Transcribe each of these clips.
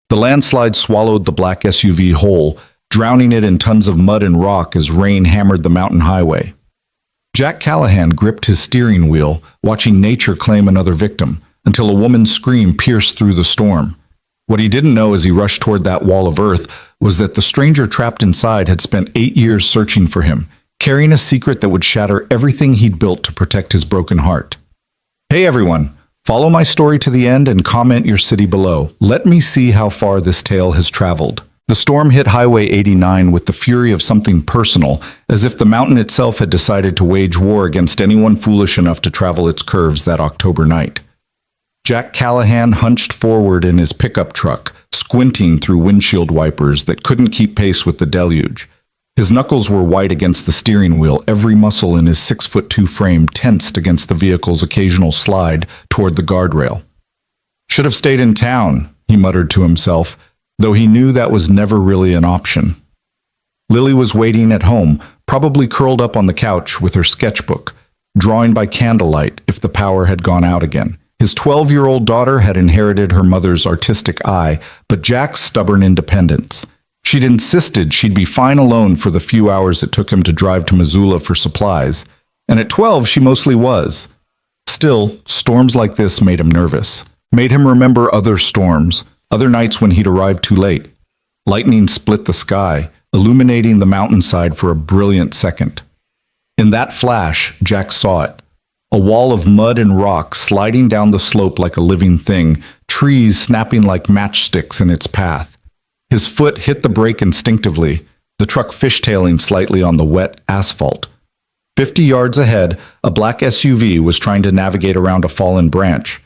The landslide swallowed the black SUV whole, drowning it in tons of mud and rock as rain hammered the mountain highway. Jack Callahan gripped his steering wheel, watching nature claim another victim, until a woman's scream pierced through the storm. What he didn't know as he rushed toward that wall of earth was that the stranger trapped inside had spent 8 years searching for him, carrying a secret that would shatter everything he'd built to protect his broken heart. Hey everyone, follow my story to the end and comment your city below. Let me see how far this tale has traveled. The storm hit Highway 89 with the fury of something personal, as if the mountain itself had decided to wage war against anyone foolish enough to travel its curves that October night. Jack Callahan hunched forward in his pickup truck, squinting through windshield wipers that couldn't keep pace with the deluge. His knuckles were white against the steering wheel, every muscle in his 6'2" frame tensed against the vehicle's occasional slide toward the guardrail. "Should have stayed in town," he muttered to himself, though he knew that was never really an option. Lily was waiting at home, probably curled up on the couch with her sketchbook, drawing by candlelight if the power had gone out again. His 12-year-old daughter had inherited her mother's artistic eye, but Jack's stubborn independence. She'd insisted she'd be fine alone for the few hours it took him to drive to Missoula for supplies, and at 12 she mostly was. Still, storms like this made him nervous, made him remember other storms, other nights when he'd arrived too late. Lightning split the sky, illuminating the mountainside for a brilliant second. In that flash, Jack saw it. A wall of mud and rock sliding down the slope like a living thing, trees snapping like matchsticks in its path. His foot hit the brake instinctively, the truck fishtailing slightly on the wet asphalt. 50 yards ahead, a black SUV was trying to navigate around a fallen branch.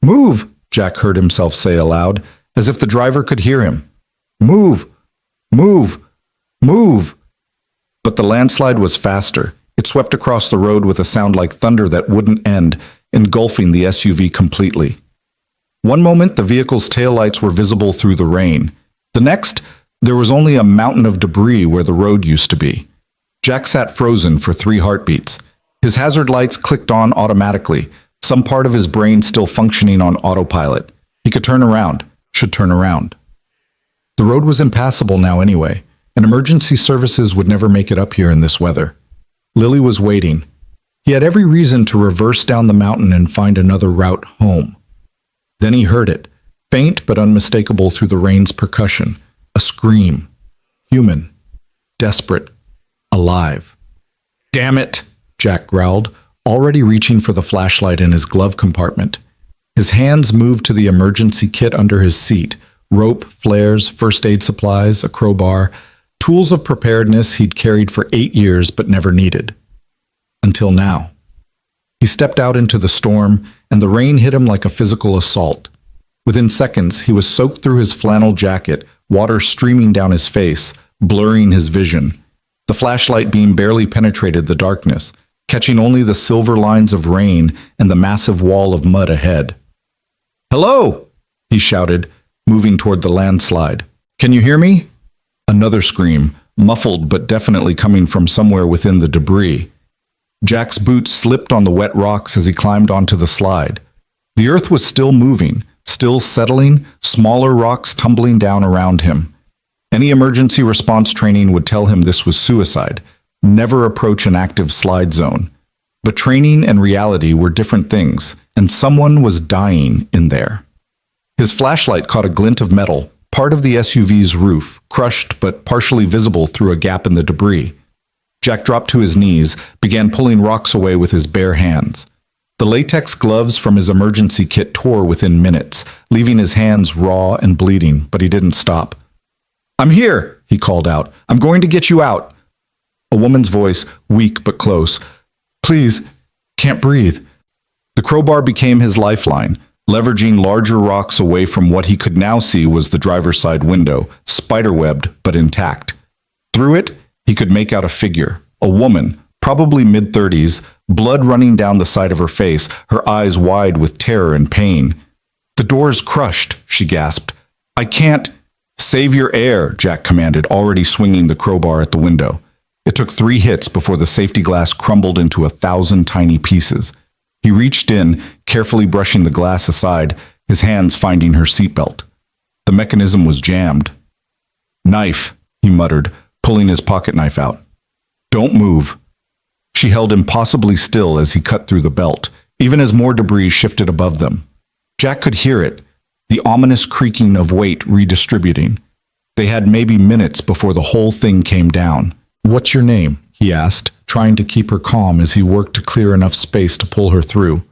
"Move!" Jack heard himself say aloud, as if the driver could hear him. "Move! Move! Move!" But the landslide was faster. It swept across the road with a sound like thunder that wouldn't end, engulfing the SUV completely. One moment, the vehicle's taillights were visible through the rain. The next, there was only a mountain of debris where the road used to be. Jack sat frozen for 3 heartbeats. His hazard lights clicked on automatically, some part of his brain still functioning on autopilot. He could turn around, should turn around. The road was impassable now anyway, and emergency services would never make it up here in this weather. Lily was waiting. He had every reason to reverse down the mountain and find another route home. Then he heard it, faint but unmistakable through the rain's percussion. A scream. Human. Desperate. Alive. "Damn it!" Jack growled, already reaching for the flashlight in his glove compartment. His hands moved to the emergency kit under his seat. Rope, flares, first aid supplies, a crowbar, tools of preparedness he'd carried for 8 years but never needed. Until now. He stepped out into the storm, and the rain hit him like a physical assault. Within seconds, he was soaked through his flannel jacket, water streaming down his face, blurring his vision. The flashlight beam barely penetrated the darkness, catching only the silver lines of rain and the massive wall of mud ahead. "Hello!" he shouted, moving toward the landslide. "Can you hear me?" Another scream, muffled but definitely coming from somewhere within the debris. Jack's boots slipped on the wet rocks as he climbed onto the slide. The earth was still moving, still settling, smaller rocks tumbling down around him. Any emergency response training would tell him this was suicide. Never approach an active slide zone. But training and reality were different things, and someone was dying in there. His flashlight caught a glint of metal, part of the SUV's roof, crushed but partially visible through a gap in the debris. Jack dropped to his knees, began pulling rocks away with his bare hands. The latex gloves from his emergency kit tore within minutes, leaving his hands raw and bleeding, but he didn't stop. "I'm here," he called out. "I'm going to get you out." A woman's voice, weak but close. "Please, can't breathe." The crowbar became his lifeline, leveraging larger rocks away from what he could now see was the driver's side window, spiderwebbed but intact. Through it, he could make out a figure, a woman, probably mid-30s, blood running down the side of her face, her eyes wide with terror and pain. "The door's crushed," she gasped. "I can't—" "Save your air," Jack commanded, already swinging the crowbar at the window. It took 3 hits before the safety glass crumbled into 1,000 tiny pieces. He reached in, carefully brushing the glass aside, his hands finding her seatbelt. The mechanism was jammed. Knife, he muttered, pulling his pocket knife out. Don't move. She held impossibly still as he cut through the belt, even as more debris shifted above them. Jack could hear it, the ominous creaking of weight redistributing. They had maybe minutes before the whole thing came down. What's your name? He asked, trying to keep her calm as he worked to clear enough space to pull her through.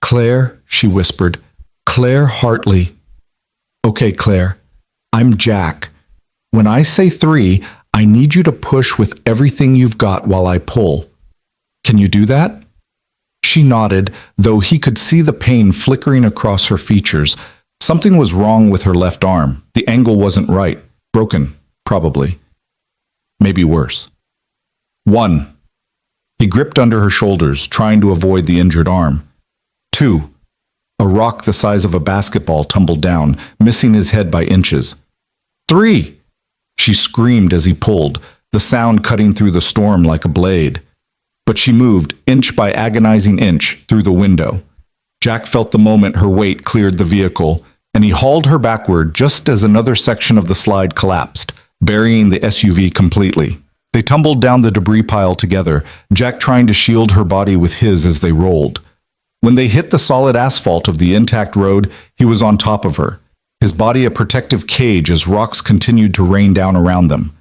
Claire, she whispered. Claire Hartley. Okay, Claire. I'm Jack. When I say 3, I need you to push with everything you've got while I pull. Can you do that? She nodded, though he could see the pain flickering across her features. Something was wrong with her left arm. The angle wasn't right. Broken, probably. Maybe worse. 1. He gripped under her shoulders, trying to avoid the injured arm. 2. A rock the size of a basketball tumbled down, missing his head by inches. 3. She screamed as he pulled, the sound cutting through the storm like a blade. But she moved, inch by agonizing inch, through the window. Jack felt the moment her weight cleared the vehicle, and he hauled her backward just as another section of the slide collapsed, burying the SUV completely. They tumbled down the debris pile together, Jack trying to shield her body with his as they rolled. When they hit the solid asphalt of the intact road, he was on top of her, his body a protective cage as rocks continued to rain down around them.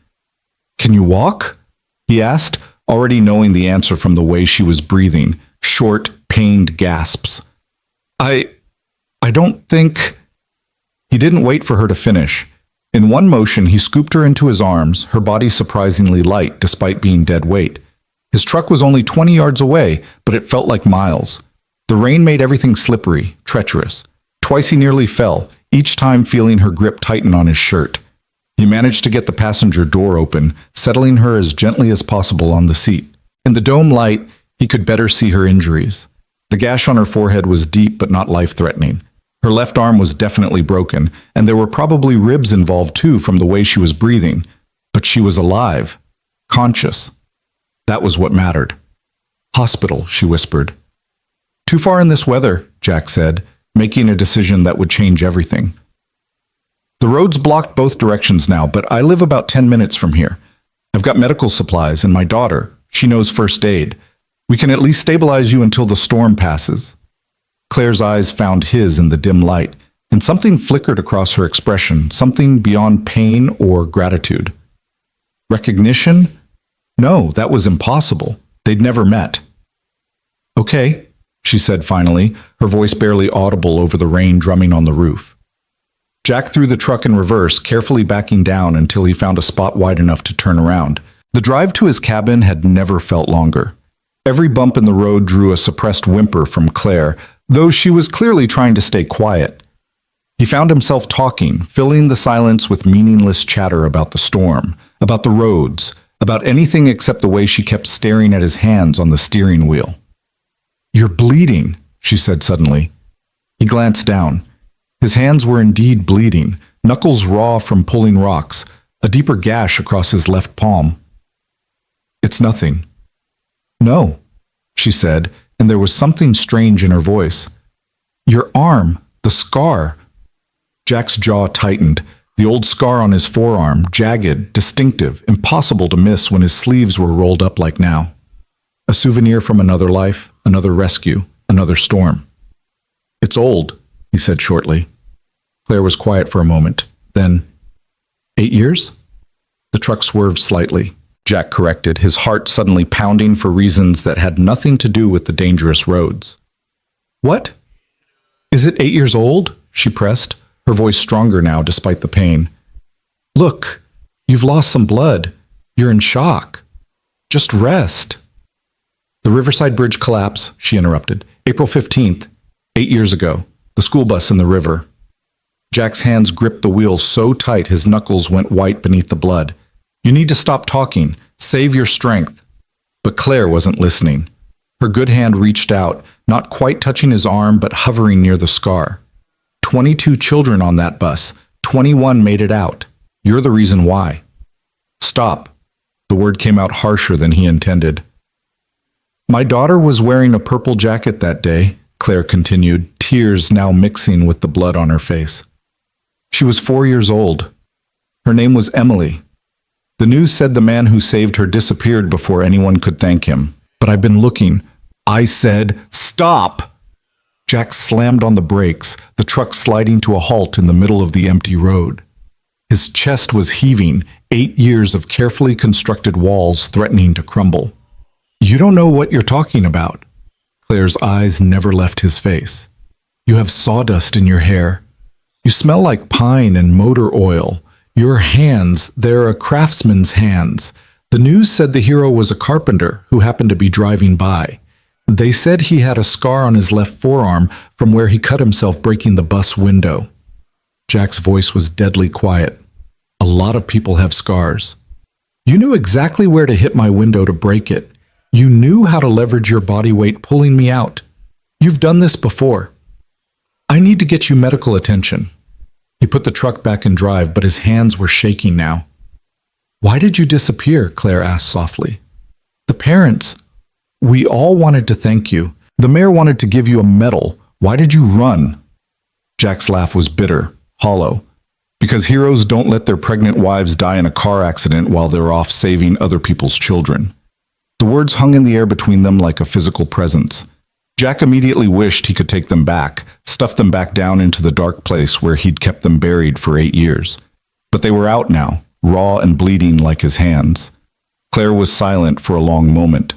Can you walk? He asked, already knowing the answer from the way she was breathing, short, pained gasps. I don't think... He didn't wait for her to finish. In one motion, he scooped her into his arms, her body surprisingly light despite being dead weight. His truck was only 20 yards away, but it felt like miles. The rain made everything slippery, treacherous. Twice he nearly fell, each time feeling her grip tighten on his shirt. He managed to get the passenger door open, settling her as gently as possible on the seat. In the dome light, he could better see her injuries. The gash on her forehead was deep but not life-threatening. Her left arm was definitely broken, and there were probably ribs involved too from the way she was breathing. But she was alive, conscious. That was what mattered. Hospital, she whispered. Too far in this weather, Jack said, making a decision that would change everything. The road's blocked both directions now, but I live about 10 minutes from here. I've got medical supplies, and my daughter, she knows first aid. We can at least stabilize you until the storm passes. Claire's eyes found his in the dim light, and something flickered across her expression, something beyond pain or gratitude. Recognition? No, that was impossible. They'd never met. Okay, she said finally, her voice barely audible over the rain drumming on the roof. Jack threw the truck in reverse, carefully backing down until he found a spot wide enough to turn around. The drive to his cabin had never felt longer. Every bump in the road drew a suppressed whimper from Claire, though she was clearly trying to stay quiet. He found himself talking, filling the silence with meaningless chatter about the storm, about the roads, about anything except the way she kept staring at his hands on the steering wheel. You're bleeding, she said suddenly. He glanced down. His hands were indeed bleeding, knuckles raw from pulling rocks, a deeper gash across his left palm. It's nothing. No, she said, and there was something strange in her voice. Your arm, the scar. Jack's jaw tightened, the old scar on his forearm, jagged, distinctive, impossible to miss when his sleeves were rolled up like now. A souvenir from another life, another rescue, another storm. It's old, he said shortly. Claire was quiet for a moment. Then, 8 years? The truck swerved slightly. Jack corrected, his heart suddenly pounding for reasons that had nothing to do with the dangerous roads. What? Is it 8 years old? She pressed, her voice stronger now despite the pain. Look, you've lost some blood. You're in shock. Just rest. The Riverside Bridge collapse, she interrupted. April 15th, 8 years ago. The school bus in the river. Jack's hands gripped the wheel so tight his knuckles went white beneath the blood. You need to stop talking. Save your strength. But Claire wasn't listening. Her good hand reached out, not quite touching his arm, but hovering near the scar. 22 children on that bus. 21 made it out. You're the reason why. Stop. The word came out harsher than he intended. My daughter was wearing a purple jacket that day, Claire continued, tears now mixing with the blood on her face. She was 4 years old. Her name was Emily. The news said the man who saved her disappeared before anyone could thank him. But I've been looking. I said, "Stop!" Jack slammed on the brakes, the truck sliding to a halt in the middle of the empty road. His chest was heaving, 8 years of carefully constructed walls threatening to crumble. "You don't know what you're talking about." Claire's eyes never left his face. "You have sawdust in your hair. You smell like pine and motor oil. Your hands, they're a craftsman's hands. The news said the hero was a carpenter who happened to be driving by. They said he had a scar on his left forearm from where he cut himself breaking the bus window." Jack's voice was deadly quiet. "A lot of people have scars. You knew exactly where to hit my window to break it. You knew how to leverage your body weight pulling me out. You've done this before. I need to get you medical attention." He put the truck back in drive, but his hands were shaking now. "Why did you disappear?" Claire asked softly. "The parents. We all wanted to thank you. The mayor wanted to give you a medal. Why did you run?" Jack's laugh was bitter, hollow. Because heroes don't let their pregnant wives die in a car accident while they're off saving other people's children. The words hung in the air between them like a physical presence. Jack immediately wished he could take them back, stuff them back down into the dark place where he'd kept them buried for 8 years. But they were out now, raw and bleeding like his hands. Claire was silent for a long moment.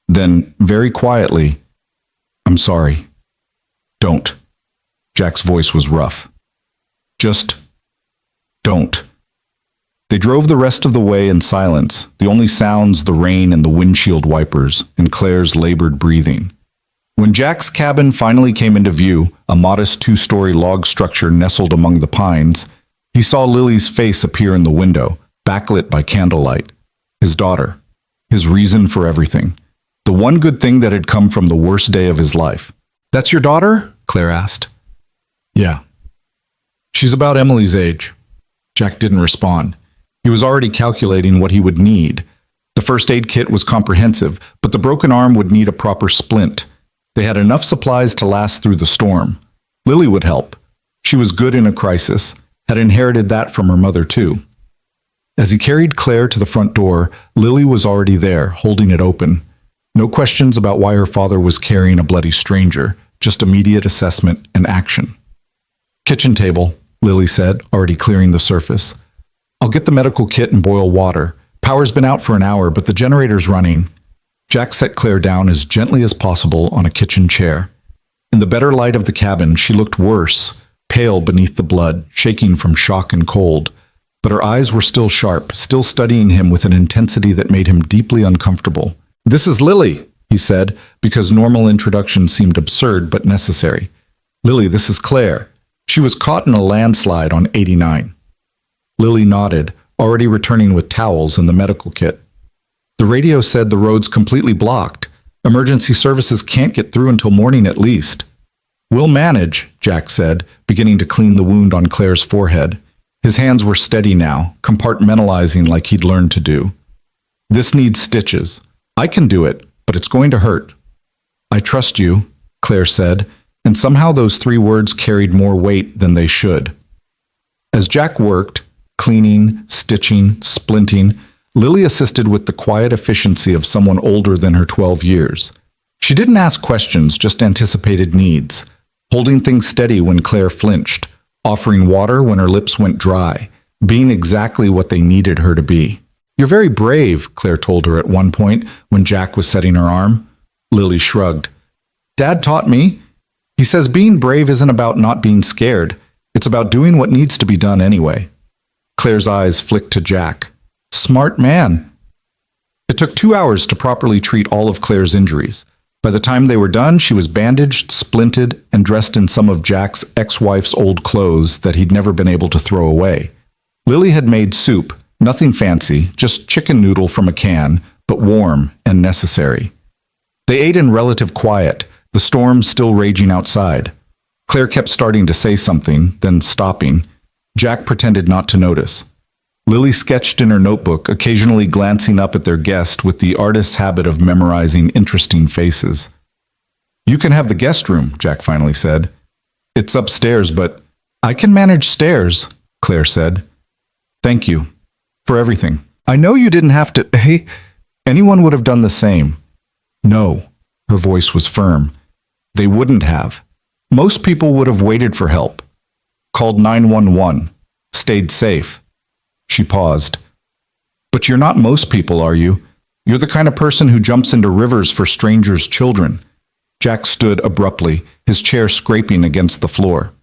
Then, very quietly, "I'm sorry. Don't." Jack's voice was rough. "Just don't." They drove the rest of the way in silence, the only sounds the rain and the windshield wipers and Claire's labored breathing. When Jack's cabin finally came into view, a modest 2-story log structure nestled among the pines, he saw Lily's face appear in the window, backlit by candlelight. His daughter. His reason for everything. The one good thing that had come from the worst day of his life. "That's your daughter?" Claire asked. "Yeah." "She's about Emily's age." Jack didn't respond. He was already calculating what he would need. The first aid kit was comprehensive, but the broken arm would need a proper splint. They had enough supplies to last through the storm. Lily would help. She was good in a crisis, had inherited that from her mother too. As he carried Claire to the front door, Lily was already there, holding it open. No questions about why her father was carrying a bloody stranger, just immediate assessment and action. "Kitchen table," Lily said, already clearing the surface. "I'll get the medical kit and boil water. Power's been out for an hour, but the generator's running." Jack set Claire down as gently as possible on a kitchen chair. In the better light of the cabin, she looked worse, pale beneath the blood, shaking from shock and cold. But her eyes were still sharp, still studying him with an intensity that made him deeply uncomfortable. "This is Lily," he said, because normal introductions seemed absurd but necessary. "Lily, this is Claire. She was caught in a landslide on 89. Lily nodded, already returning with towels and the medical kit. "The radio said the road's completely blocked. Emergency services can't get through until morning at least." "We'll manage," Jack said, beginning to clean the wound on Claire's forehead. His hands were steady now, compartmentalizing like he'd learned to do. "This needs stitches. I can do it, but it's going to hurt." "I trust you," Claire said, and somehow those 3 words carried more weight than they should. As Jack worked, cleaning, stitching, splinting, Lily assisted with the quiet efficiency of someone older than her 12 years. She didn't ask questions, just anticipated needs, holding things steady when Claire flinched, offering water when her lips went dry, being exactly what they needed her to be. "You're very brave," Claire told her at one point when Jack was setting her arm. Lily shrugged. "Dad taught me. He says being brave isn't about not being scared. It's about doing what needs to be done anyway." Claire's eyes flicked to Jack. "Smart man." It took 2 hours to properly treat all of Claire's injuries. By the time they were done, she was bandaged, splinted, and dressed in some of Jack's ex-wife's old clothes that he'd never been able to throw away. Lily had made soup, nothing fancy, just chicken noodle from a can, but warm and necessary. They ate in relative quiet, the storm still raging outside. Claire kept starting to say something, then stopping. Jack pretended not to notice. Lily sketched in her notebook, occasionally glancing up at their guest with the artist's habit of memorizing interesting faces. "You can have the guest room," Jack finally said. "It's upstairs, but I can manage stairs." Claire said. Thank you. For everything. I know you didn't have to. Hey, anyone would have done the same. No. Her voice was firm. They wouldn't have. Most people would have waited for help. Called 911. Stayed safe. She paused. But you're not most people, are you? You're the kind of person who jumps into rivers for strangers' children. Jack stood abruptly, his chair scraping against the floor.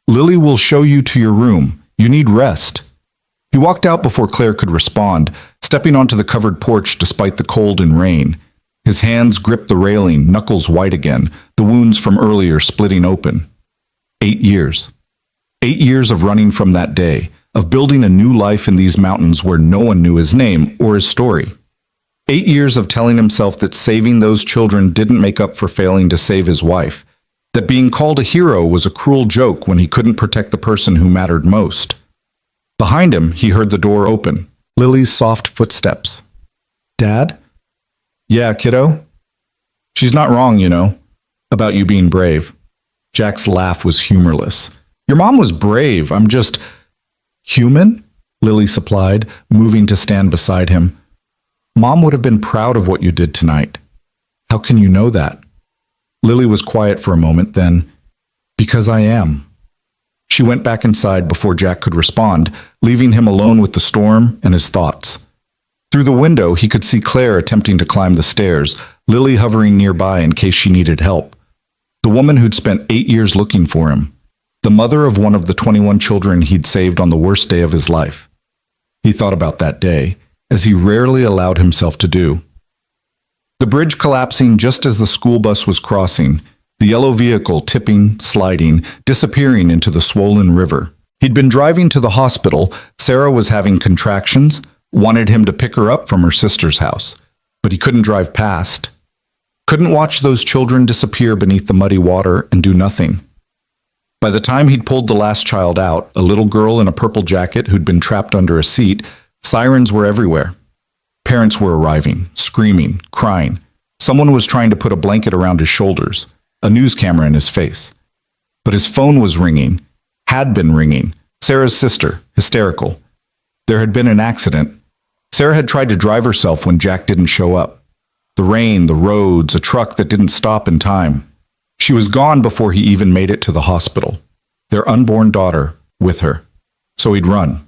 Lily will show you to your room. You need rest. He walked out before Claire could respond, stepping onto the covered porch despite the cold and rain. His hands gripped the railing, knuckles white again, the wounds from earlier splitting open. 8 years. 8 years of running from that day, of building a new life in these mountains where no one knew his name or his story. 8 years of telling himself that saving those children didn't make up for failing to save his wife, that being called a hero was a cruel joke when he couldn't protect the person who mattered most. Behind him, he heard the door open, Lily's soft footsteps. Dad? Yeah, kiddo? She's not wrong, you know, about you being brave. Jack's laugh was humorless. Your mom was brave. I'm just... Human? Lily supplied, moving to stand beside him. Mom would have been proud of what you did tonight. How can you know that? Lily was quiet for a moment, then, because I am. She went back inside before Jack could respond, leaving him alone with the storm and his thoughts. Through the window, he could see Claire attempting to climb the stairs, Lily hovering nearby in case she needed help. The woman who'd spent 8 years looking for him. The mother of one of the 21 children he'd saved on the worst day of his life. He thought about that day, as he rarely allowed himself to do. The bridge collapsing just as the school bus was crossing, the yellow vehicle tipping, sliding, disappearing into the swollen river. He'd been driving to the hospital. Sarah was having contractions, wanted him to pick her up from her sister's house, but he couldn't drive past. Couldn't watch those children disappear beneath the muddy water and do nothing. By the time he'd pulled the last child out, a little girl in a purple jacket who'd been trapped under a seat, sirens were everywhere. Parents were arriving, screaming, crying. Someone was trying to put a blanket around his shoulders, a news camera in his face. But his phone was ringing, had been ringing. Sarah's sister, hysterical. There had been an accident. Sarah had tried to drive herself when Jack didn't show up. The rain, the roads, a truck that didn't stop in time. She was gone before he even made it to the hospital. Their unborn daughter with her. So he'd run.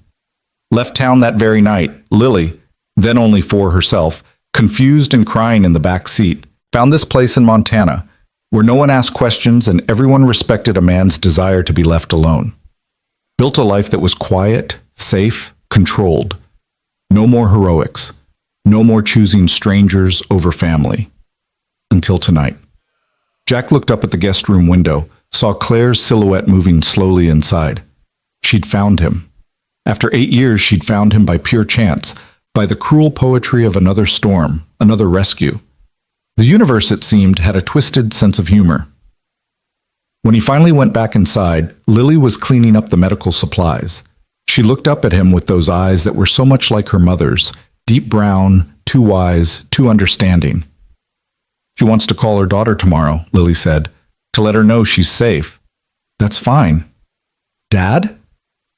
Left town that very night, Lily, then only 4 herself, confused and crying in the back seat, found this place in Montana, where no one asked questions and everyone respected a man's desire to be left alone. Built a life that was quiet, safe, controlled. No more heroics. No more choosing strangers over family. Until tonight. Jack looked up at the guest room window, saw Claire's silhouette moving slowly inside. She'd found him. After 8 years, she'd found him by pure chance, by the cruel poetry of another storm, another rescue. The universe, it seemed, had a twisted sense of humor. When he finally went back inside, Lily was cleaning up the medical supplies. She looked up at him with those eyes that were so much like her mother's, deep brown, too wise, too understanding. She wants to call her daughter tomorrow, Lily said, to let her know she's safe. That's fine. Dad?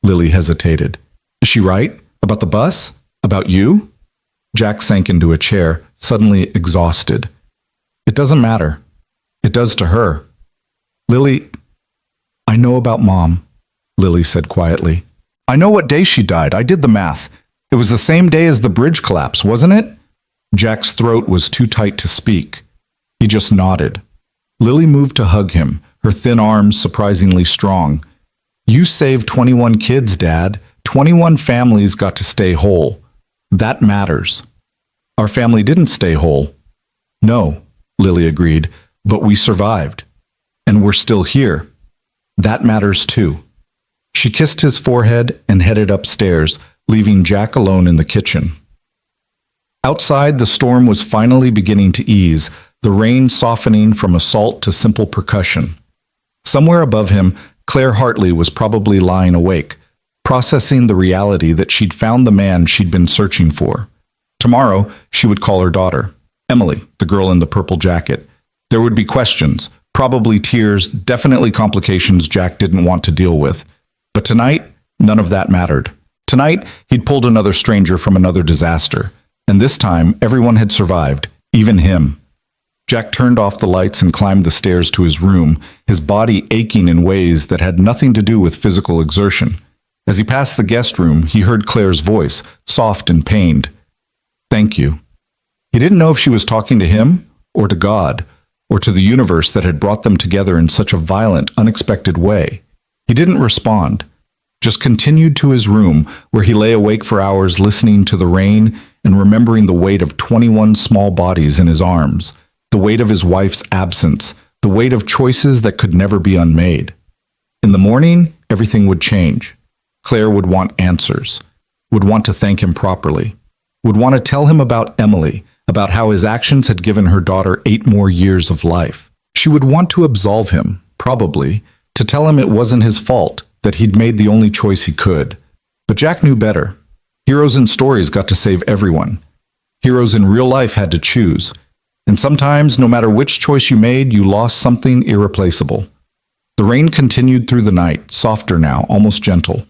Lily hesitated. Is she right? About the bus? About you? Jack sank into a chair, suddenly exhausted. It doesn't matter. It does to her. Lily, I know about Mom, Lily said quietly. I know what day she died. I did the math. It was the same day as the bridge collapse, wasn't it? Jack's throat was too tight to speak. He just nodded. Lily moved to hug him, her thin arms surprisingly strong. You saved 21 kids, Dad. 21 families got to stay whole. That matters. Our family didn't stay whole. No, Lily agreed, but we survived. And we're still here. That matters too. She kissed his forehead and headed upstairs, leaving Jack alone in the kitchen. Outside, the storm was finally beginning to ease, the rain softening from assault to simple percussion. Somewhere above him, Claire Hartley was probably lying awake, processing the reality that she'd found the man she'd been searching for. Tomorrow, she would call her daughter, Emily, the girl in the purple jacket. There would be questions, probably tears, definitely complications Jack didn't want to deal with. But tonight, none of that mattered. Tonight, he'd pulled another stranger from another disaster, and this time everyone had survived, even him. Jack turned off the lights and climbed the stairs to his room, his body aching in ways that had nothing to do with physical exertion. As he passed the guest room, he heard Claire's voice, soft and pained. "Thank you." He didn't know if she was talking to him, or to God, or to the universe that had brought them together in such a violent, unexpected way. He didn't respond, just continued to his room, where he lay awake for hours listening to the rain and remembering the weight of 21 small bodies in his arms, the weight of his wife's absence, the weight of choices that could never be unmade. In the morning, everything would change. Claire would want answers, would want to thank him properly, would want to tell him about Emily, about how his actions had given her daughter 8 more years of life. She would want to absolve him, probably, to tell him it wasn't his fault, that he'd made the only choice he could. But Jack knew better. Heroes in stories got to save everyone. Heroes in real life had to choose. And sometimes, no matter which choice you made, you lost something irreplaceable. The rain continued through the night, softer now, almost gentle.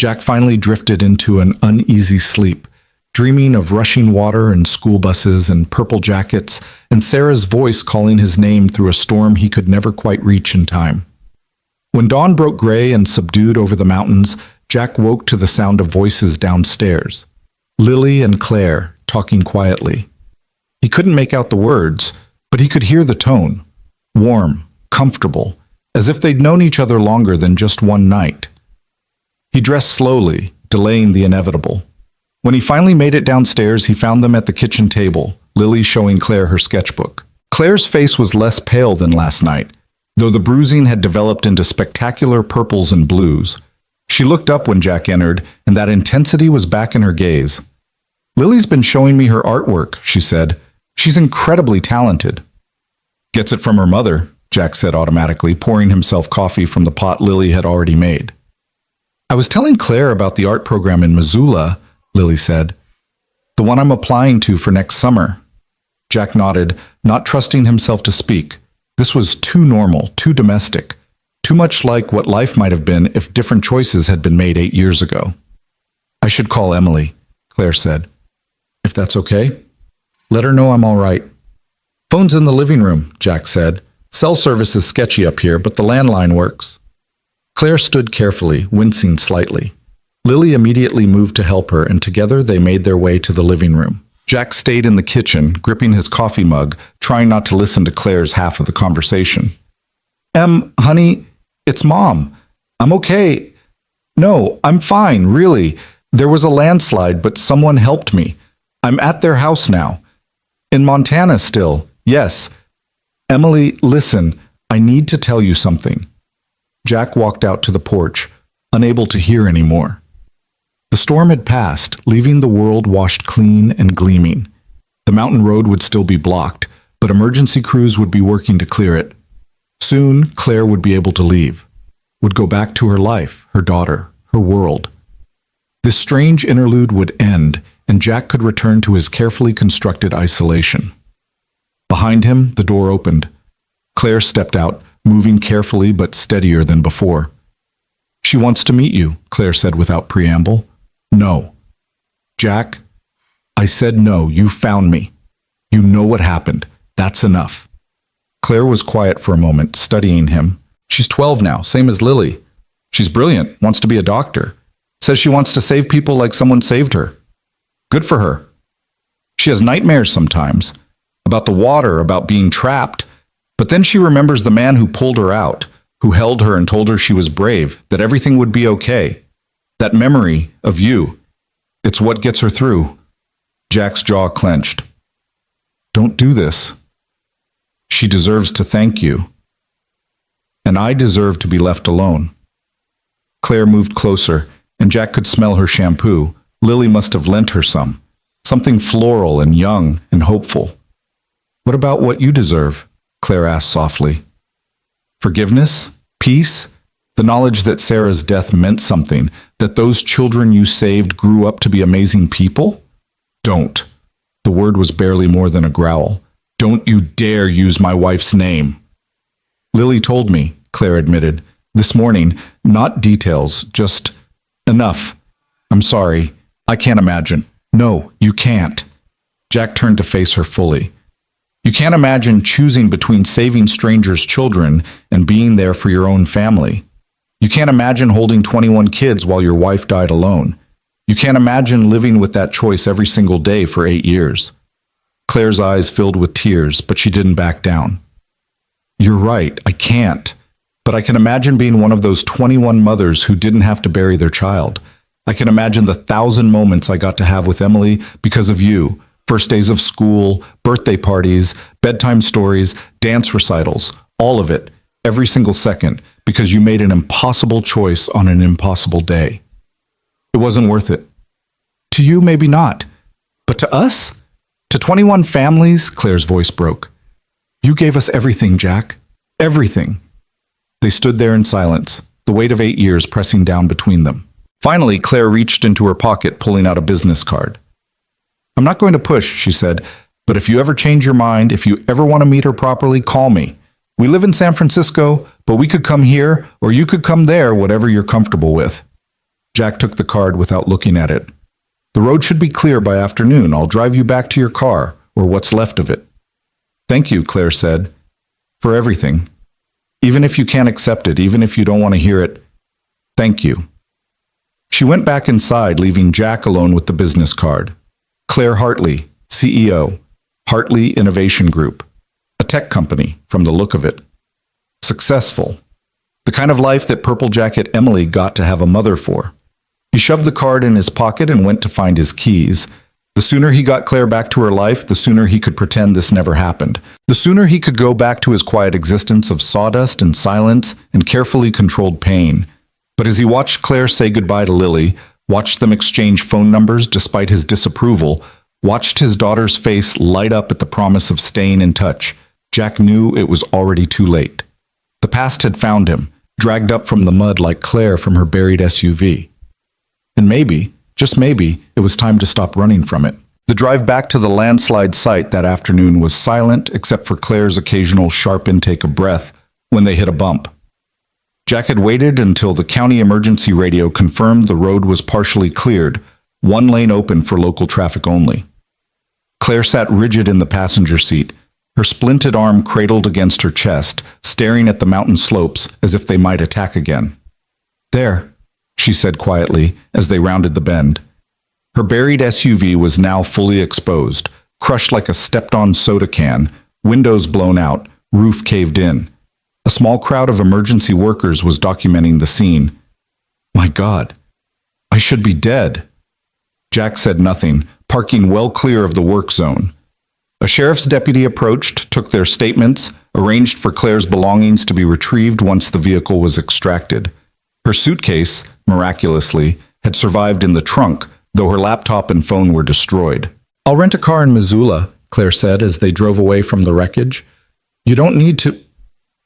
Jack finally drifted into an uneasy sleep, dreaming of rushing water and school buses and purple jackets and Sarah's voice calling his name through a storm he could never quite reach in time. When dawn broke gray and subdued over the mountains, Jack woke to the sound of voices downstairs. Lily and Claire, talking quietly. He couldn't make out the words, but he could hear the tone. Warm, comfortable, as if they'd known each other longer than just one night. He dressed slowly, delaying the inevitable. When he finally made it downstairs, he found them at the kitchen table, Lily showing Claire her sketchbook. Claire's face was less pale than last night, though the bruising had developed into spectacular purples and blues. She looked up when Jack entered, and that intensity was back in her gaze. "Lily's been showing me her artwork," she said. "She's incredibly talented." "Gets it from her mother," Jack said automatically, pouring himself coffee from the pot Lily had already made. "I was telling Claire about the art program in Missoula," Lily said. "The one I'm applying to for next summer." Jack nodded, not trusting himself to speak. This was too normal, too domestic, too much like what life might have been if different choices had been made 8 years ago. "I should call Emily," Claire said. "If that's okay. Let her know I'm all right." "Phone's in the living room," Jack said. "Cell service is sketchy up here, but the landline works." Claire stood carefully, wincing slightly. Lily immediately moved to help her, and together they made their way to the living room. Jack stayed in the kitchen, gripping his coffee mug, trying not to listen to Claire's half of the conversation. Honey, it's Mom. I'm okay. No, I'm fine, really. There was a landslide, but someone helped me. I'm at their house now. In Montana still, yes. Emily, listen, I need to tell you something." Jack walked out to the porch, unable to hear anymore. The storm had passed, leaving the world washed clean and gleaming. The mountain road would still be blocked, but emergency crews would be working to clear it. Soon, Claire would be able to leave, would go back to her life, her daughter, her world. This strange interlude would end, and Jack could return to his carefully constructed isolation. Behind him, the door opened. Claire stepped out, moving carefully but steadier than before. "She wants to meet you," Claire said without preamble. "No." "Jack, I said no. You found me. You know what happened. That's enough." Claire was quiet for a moment, studying him. "She's 12 now, same as Lily. She's brilliant, wants to be a doctor. Says she wants to save people like someone saved her. Good for her. She has nightmares sometimes, about the water, about being trapped, but then she remembers the man who pulled her out, who held her and told her she was brave, that everything would be okay. That memory of you, it's what gets her through." Jack's jaw clenched. "Don't do this. She deserves to thank you. And I deserve to be left alone." Claire moved closer, and Jack could smell her shampoo. Lily must have lent her some. Something floral and young and hopeful. "What about what you deserve?" Claire asked softly. "Forgiveness? Peace? The knowledge that Sarah's death meant something, that those children you saved grew up to be amazing people? Don't." The word was barely more than a growl. "Don't you dare use my wife's name." "Lily told me," Claire admitted. "This morning, not details, just Enough. I'm sorry. I can't imagine. No, you can't. Jack turned to face her fully. You can't imagine choosing between saving strangers' children and being there for your own family. You can't imagine holding 21 kids while your wife died alone. You can't imagine living with that choice every single day for 8 years. Claire's eyes filled with tears, but she didn't back down. You're right, I can't. But I can imagine being one of those 21 mothers who didn't have to bury their child. I can imagine the 1,000 moments I got to have with Emily because of you. First days of school, birthday parties, bedtime stories, dance recitals, all of it, every single second, because you made an impossible choice on an impossible day. It wasn't worth it. To you, maybe not. But to us? To 21 families, Claire's voice broke. You gave us everything, Jack. Everything. They stood there in silence, the weight of 8 years pressing down between them. Finally, Claire reached into her pocket, pulling out a business card. I'm not going to push, she said, but if you ever change your mind, if you ever want to meet her properly, call me. We live in San Francisco, but we could come here, or you could come there, whatever you're comfortable with. Jack took the card without looking at it. The road should be clear by afternoon. I'll drive you back to your car, or what's left of it. Thank you, Claire said, for everything. Even if you can't accept it, even if you don't want to hear it, thank you. She went back inside, leaving Jack alone with the business card. Claire Hartley, CEO, Hartley Innovation Group, a tech company from the look of it. Successful. The kind of life that Purple Jacket Emily got to have a mother for. He shoved the card in his pocket and went to find his keys. The sooner he got Claire back to her life, the sooner he could pretend this never happened. The sooner he could go back to his quiet existence of sawdust and silence and carefully controlled pain. But as he watched Claire say goodbye to Lily, watched them exchange phone numbers despite his disapproval, watched his daughter's face light up at the promise of staying in touch, Jack knew it was already too late. The past had found him, dragged up from the mud like Claire from her buried SUV. And maybe, just maybe, it was time to stop running from it. The drive back to the Landslide site that afternoon was silent except for Claire's occasional sharp intake of breath when they hit a bump. Jack had waited until the county emergency radio confirmed the road was partially cleared, one lane open for local traffic only. Claire sat rigid in the passenger seat, her splinted arm cradled against her chest, staring at the mountain slopes as if they might attack again. There, she said quietly as they rounded the bend. Her buried SUV was now fully exposed, crushed like a stepped-on soda can, windows blown out, roof caved in. A small crowd of emergency workers was documenting the scene. My God, I should be dead. Jack said nothing, parking well clear of the work zone. A sheriff's deputy approached, took their statements, arranged for Claire's belongings to be retrieved once the vehicle was extracted. Her suitcase, miraculously, had survived in the trunk, though her laptop and phone were destroyed. I'll rent a car in Missoula, Claire said as they drove away from the wreckage. You don't need to...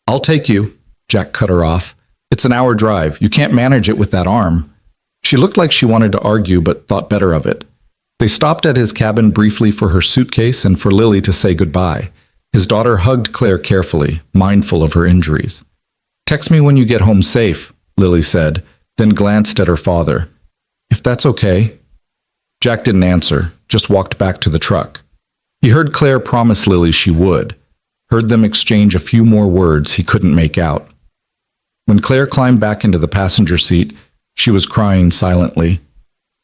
I'll take you, Jack cut her off. It's an hour drive. You can't manage it with that arm. She looked like she wanted to argue, but thought better of it. They stopped at his cabin briefly for her suitcase and for Lily to say goodbye. His daughter hugged Claire carefully, mindful of her injuries. Text me when you get home safe, Lily said, then glanced at her father. If that's okay. Jack didn't answer, just walked back to the truck. He heard Claire promise Lily she would, heard them exchange a few more words he couldn't make out. When Claire climbed back into the passenger seat, she was crying silently.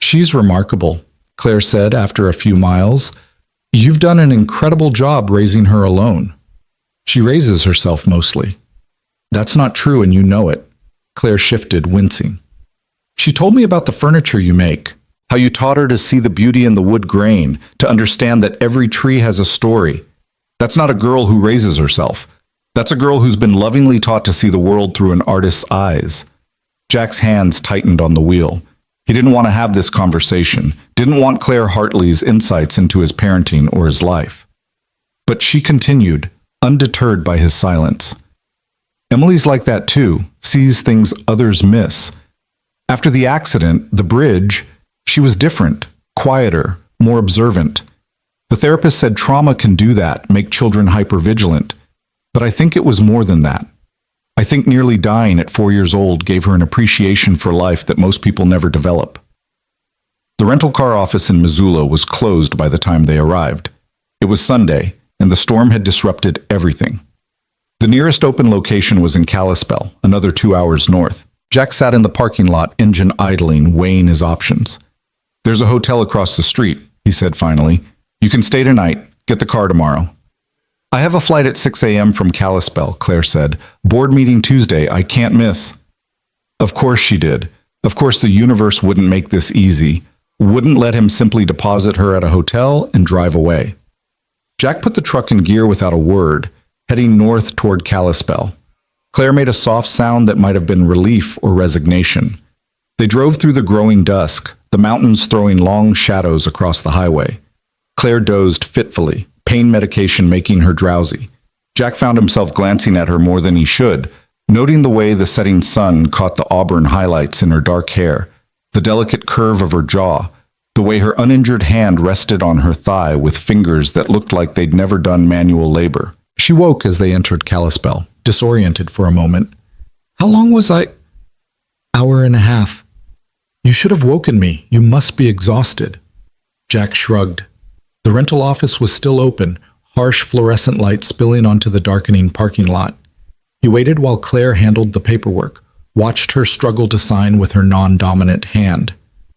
She's remarkable, Claire said after a few miles. You've done an incredible job raising her alone. She raises herself mostly. That's not true and you know it. Claire shifted, wincing. She told me about the furniture you make, how you taught her to see the beauty in the wood grain, to understand that every tree has a story. That's not a girl who raises herself. That's a girl who's been lovingly taught to see the world through an artist's eyes. Jack's hands tightened on the wheel. He didn't want to have this conversation, didn't want Claire Hartley's insights into his parenting or his life. But she continued, undeterred by his silence. Emily's like that too, sees things others miss. After the accident, the bridge, she was different, quieter, more observant. The therapist said trauma can do that, make children hypervigilant. But I think it was more than that. I think nearly dying at 4 years old gave her an appreciation for life that most people never develop. The rental car office in Missoula was closed by the time they arrived. It was Sunday, and the storm had disrupted everything. The nearest open location was in Kalispell, another 2 hours north. Jack sat in the parking lot, engine idling, weighing his options. "There's a hotel across the street," he said finally. "You can stay tonight. Get the car tomorrow." "I have a flight at 6 a.m. from Kalispell," Claire said. "Board meeting Tuesday. I can't miss." Of course she did. Of course the universe wouldn't make this easy, wouldn't let him simply deposit her at a hotel and drive away. Jack put the truck in gear without a word, heading north toward Kalispell. Claire made a soft sound that might have been relief or resignation. They drove through the growing dusk, the mountains throwing long shadows across the highway. Claire dozed fitfully, pain medication making her drowsy. Jack found himself glancing at her more than he should, noting the way the setting sun caught the auburn highlights in her dark hair, the delicate curve of her jaw, the way her uninjured hand rested on her thigh with fingers that looked like they'd never done manual labor. She woke as they entered Kalispell, disoriented for a moment. "How long was I?" "Hour and a half." "You should have woken me. You must be exhausted." Jack shrugged. The rental office was still open, harsh fluorescent light spilling onto the darkening parking lot. He waited while Claire handled the paperwork, watched her struggle to sign with her non-dominant hand.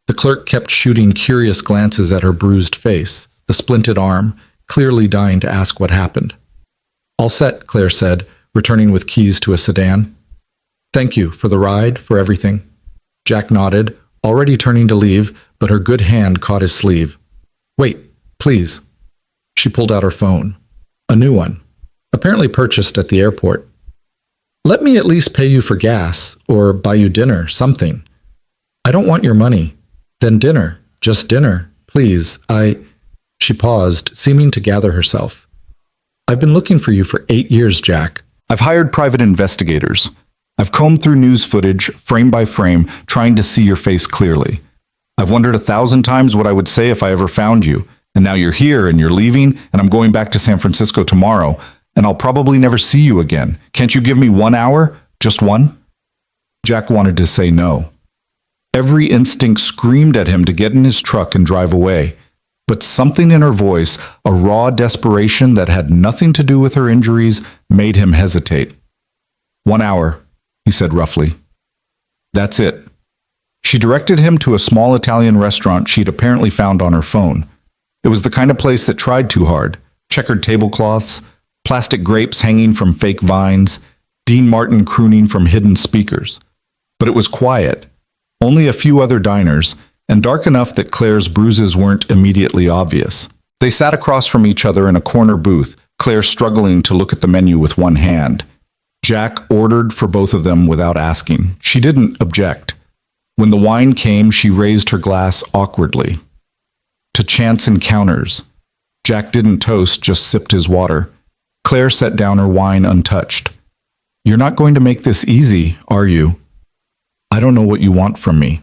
The clerk kept shooting curious glances at her bruised face, the splinted arm, clearly dying to ask what happened. "All set," Claire said, returning with keys to a sedan. "Thank you for the ride, for everything." Jack nodded, already turning to leave, but her good hand caught his sleeve. "Wait, please." She pulled out her phone. A new one, apparently purchased at the airport. "Let me at least pay you for gas, or buy you dinner, something." "I don't want your money." "Then dinner, just dinner, please. She paused, seeming to gather herself. "I've been looking for you for 8 years, Jack. I've hired private investigators. I've combed through news footage, frame by frame, trying to see your face clearly. I've wondered 1,000 times what I would say if I ever found you, and now you're here and you're leaving, and I'm going back to San Francisco tomorrow, and I'll probably never see you again. Can't you give me 1 hour? Just one?" Jack wanted to say no. Every instinct screamed at him to get in his truck and drive away. But something in her voice, a raw desperation that had nothing to do with her injuries, made him hesitate. 1 hour, he said roughly. That's it. She directed him to a small Italian restaurant she'd apparently found on her phone. It was the kind of place that tried too hard. Checkered tablecloths, plastic grapes hanging from fake vines, Dean Martin crooning from hidden speakers. But it was quiet. Only a few other diners, and dark enough that Claire's bruises weren't immediately obvious. They sat across from each other in a corner booth, Claire struggling to look at the menu with one hand. Jack ordered for both of them without asking. She didn't object. When the wine came, she raised her glass awkwardly. To chance encounters. Jack didn't toast, just sipped his water. Claire set down her wine untouched. "You're not going to make this easy, are you?" "I don't know what you want from me."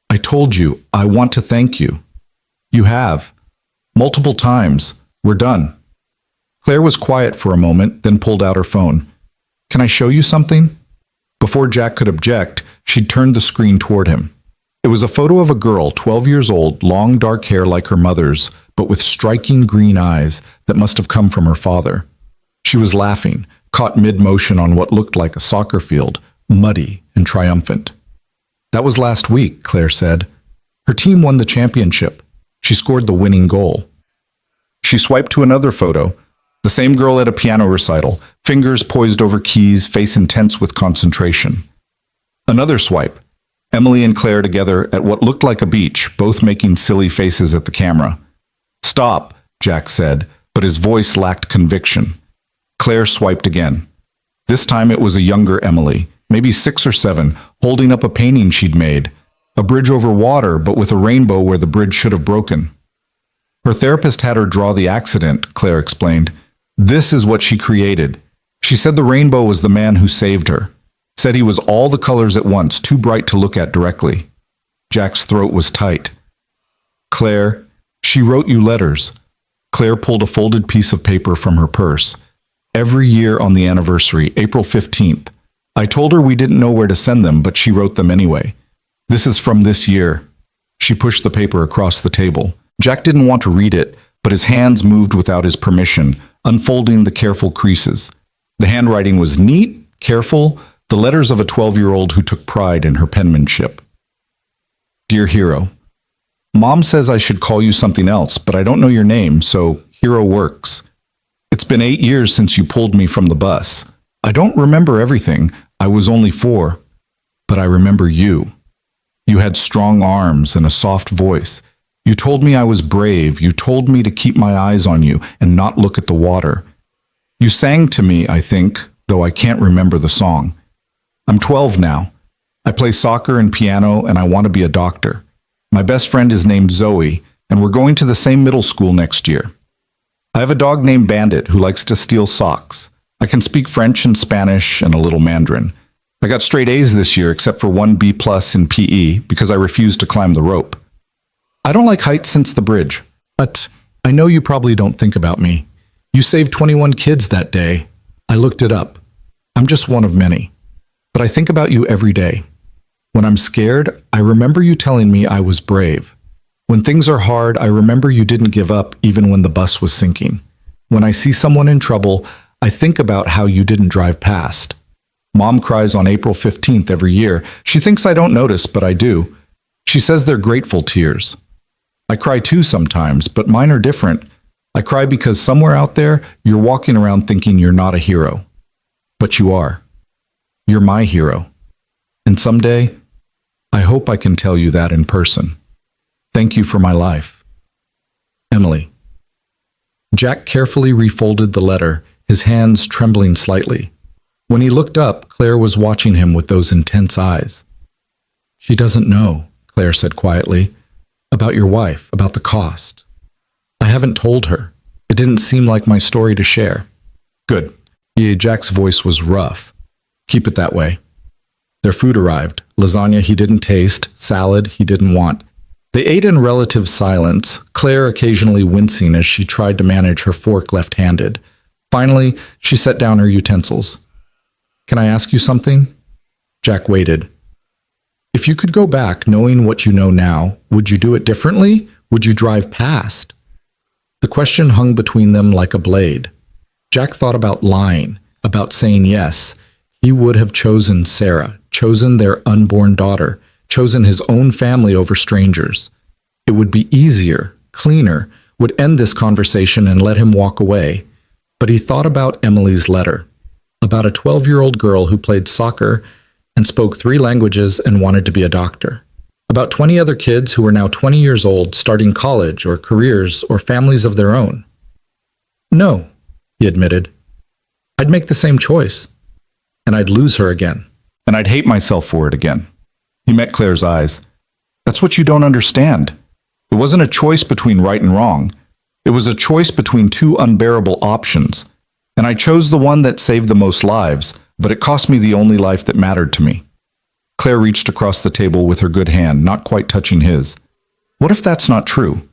"I told you, I want to thank you." "You have. Multiple times. We're done." Claire was quiet for a moment, then pulled out her phone. "Can I show you something?" Before Jack could object, she'd turned the screen toward him. It was a photo of a girl, 12 years old, long dark hair like her mother's, but with striking green eyes that must have come from her father. She was laughing, caught mid-motion on what looked like a soccer field, muddy and triumphant. "That was last week," Claire said. "Her team won the championship. She scored the winning goal." She swiped to another photo. The same girl at a piano recital, fingers poised over keys, face intense with concentration. Another swipe. Emily and Claire together at what looked like a beach, both making silly faces at the camera. "Stop," Jack said, but his voice lacked conviction. Claire swiped again. This time it was a younger Emily, maybe 6 or 7, holding up a painting she'd made. A bridge over water, but with a rainbow where the bridge should have broken. Her therapist had her draw the accident, Claire explained. This is what she created. She said the rainbow was the man who saved her. Said he was all the colors at once, too bright to look at directly. Jack's throat was tight. "Claire, she wrote you letters." Claire pulled a folded piece of paper from her purse. Every year on the anniversary, April 15th. I told her we didn't know where to send them, but she wrote them anyway. This is from this year. She pushed the paper across the table. Jack didn't want to read it, but his hands moved without his permission, unfolding the careful creases. The handwriting was neat, careful, the letters of a 12-year-old who took pride in her penmanship. Dear Hero, Mom says I should call you something else, but I don't know your name, so Hero works. It's been 8 years since you pulled me from the bus. I don't remember everything. I was only 4. But I remember you. You had strong arms and a soft voice. You told me I was brave. You told me to keep my eyes on you and not look at the water. You sang to me, I think, though I can't remember the song. I'm 12 now. I play soccer and piano, and I want to be a doctor. My best friend is named Zoe, and we're going to the same middle school next year. I have a dog named Bandit who likes to steal socks. I can speak French and Spanish and a little Mandarin. I got straight A's this year except for 1 B+ in PE because I refused to climb the rope. I don't like heights since the bridge. But I know you probably don't think about me. You saved 21 kids that day. I looked it up. I'm just one of many. But I think about you every day. When I'm scared, I remember you telling me I was brave. When things are hard, I remember you didn't give up even when the bus was sinking. When I see someone in trouble, I think about how you didn't drive past. Mom cries on April 15th every year. She thinks I don't notice, but I do. She says they're grateful tears. I cry too sometimes, but mine are different. I cry because somewhere out there, you're walking around thinking you're not a hero. But you are. You're my hero. And someday, I hope I can tell you that in person. Thank you for my life. Emily. Jack carefully refolded the letter, his hands trembling slightly. When he looked up, Claire was watching him with those intense eyes. She doesn't know, Claire said quietly, about your wife, about the cost. I haven't told her. It didn't seem like my story to share. Good. Yeah, Jack's voice was rough. Keep it that way. Their food arrived. Lasagna he didn't taste, salad he didn't want. They ate in relative silence, Claire occasionally wincing as she tried to manage her fork left-handed. Finally, she set down her utensils. Can I ask you something? Jack waited. If you could go back knowing what you know now, would you do it differently? Would you drive past? The question hung between them like a blade. Jack thought about lying, about saying yes. He would have chosen Sarah, chosen their unborn daughter, chosen his own family over strangers. It would be easier, cleaner, would end this conversation and let him walk away. But he thought about Emily's letter, about a 12-year-old girl who played soccer and spoke 3 languages and wanted to be a doctor. About 20 other kids who were now 20 years old, starting college or careers or families of their own. No, he admitted. I'd make the same choice. And I'd lose her again. And I'd hate myself for it again. He met Claire's eyes. That's what you don't understand. It wasn't a choice between right and wrong. It was a choice between 2 unbearable options. And I chose the one that saved the most lives, but it cost me the only life that mattered to me. Claire reached across the table with her good hand, not quite touching his. What if that's not true?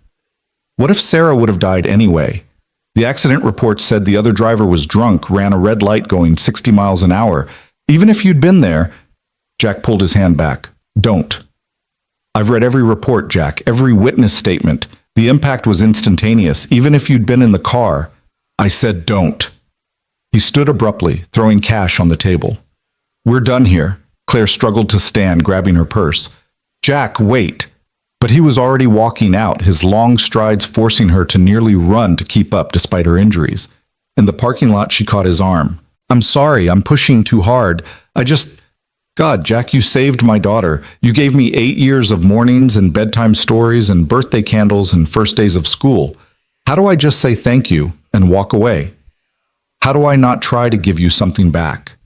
What if Sarah would have died anyway? The accident report said the other driver was drunk, ran a red light going 60 miles an hour. Even if you'd been there... Jack pulled his hand back. Don't. I've read every report, Jack, every witness statement. The impact was instantaneous, even if you'd been in the car. I said don't. He stood abruptly, throwing cash on the table. We're done here. Claire struggled to stand, grabbing her purse. Jack, wait. But he was already walking out, his long strides forcing her to nearly run to keep up despite her injuries. In the parking lot, she caught his arm. I'm sorry, I'm pushing too hard. God, Jack, you saved my daughter. You gave me 8 years of mornings and bedtime stories and birthday candles and first days of school. How do I just say thank you and walk away? How do I not try to give you something back?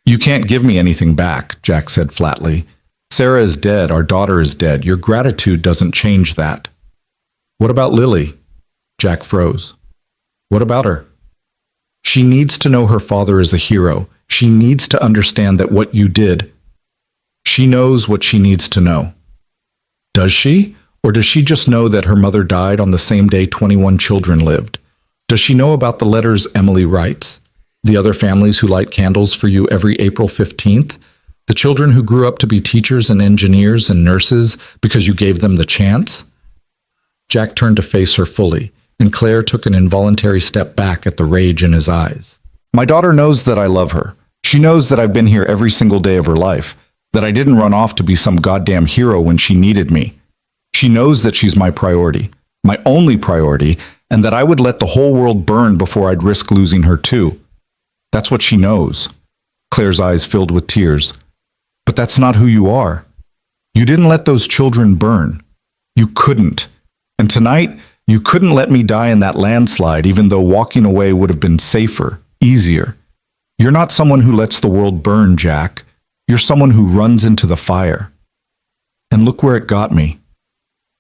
You can't give me anything back, Jack said flatly. Sarah is dead, our daughter is dead. Your gratitude doesn't change that. What about Lily? Jack froze. What about her? She needs to know her father is a hero. She needs to understand that what you did. She knows what she needs to know. Does she? Or does she just know that her mother died on the same day 21 children lived? Does she know about the letters Emily writes? The other families who light candles for you every April 15th? The children who grew up to be teachers and engineers and nurses because you gave them the chance? Jack turned to face her fully, and Claire took an involuntary step back at the rage in his eyes. My daughter knows that I love her. She knows that I've been here every single day of her life, that I didn't run off to be some goddamn hero when she needed me. She knows that she's my priority, my only priority, and that I would let the whole world burn before I'd risk losing her too. That's what she knows. Claire's eyes filled with tears. But that's not who you are. You didn't let those children burn. You couldn't. And tonight, you couldn't let me die in that landslide, even though walking away would have been safer, easier. You're not someone who lets the world burn, Jack. You're someone who runs into the fire. And look where it got me.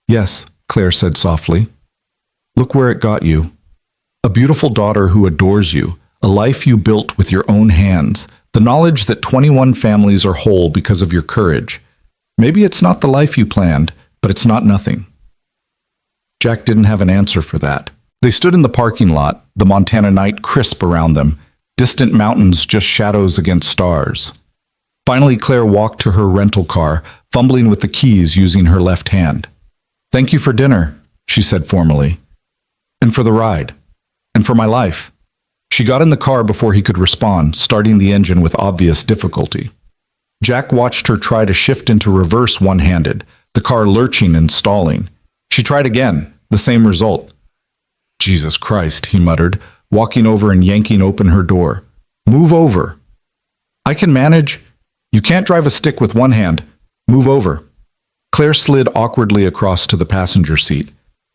Yes, Claire said softly. Look where it got you. A beautiful daughter who adores you, a life you built with your own hands, the knowledge that 21 families are whole because of your courage. Maybe it's not the life you planned, but it's not nothing. Jack didn't have an answer for that. They stood in the parking lot, the Montana night crisp around them, distant mountains just shadows against stars. Finally, Claire walked to her rental car, fumbling with the keys using her left hand. Thank you for dinner, she said formally. And for the ride. And for my life. She got in the car before he could respond, starting the engine with obvious difficulty. Jack watched her try to shift into reverse one-handed, the car lurching and stalling. She tried again, the same result. Jesus Christ, he muttered, walking over and yanking open her door. Move over. I can manage. You can't drive a stick with one hand. Move over. Claire slid awkwardly across to the passenger seat.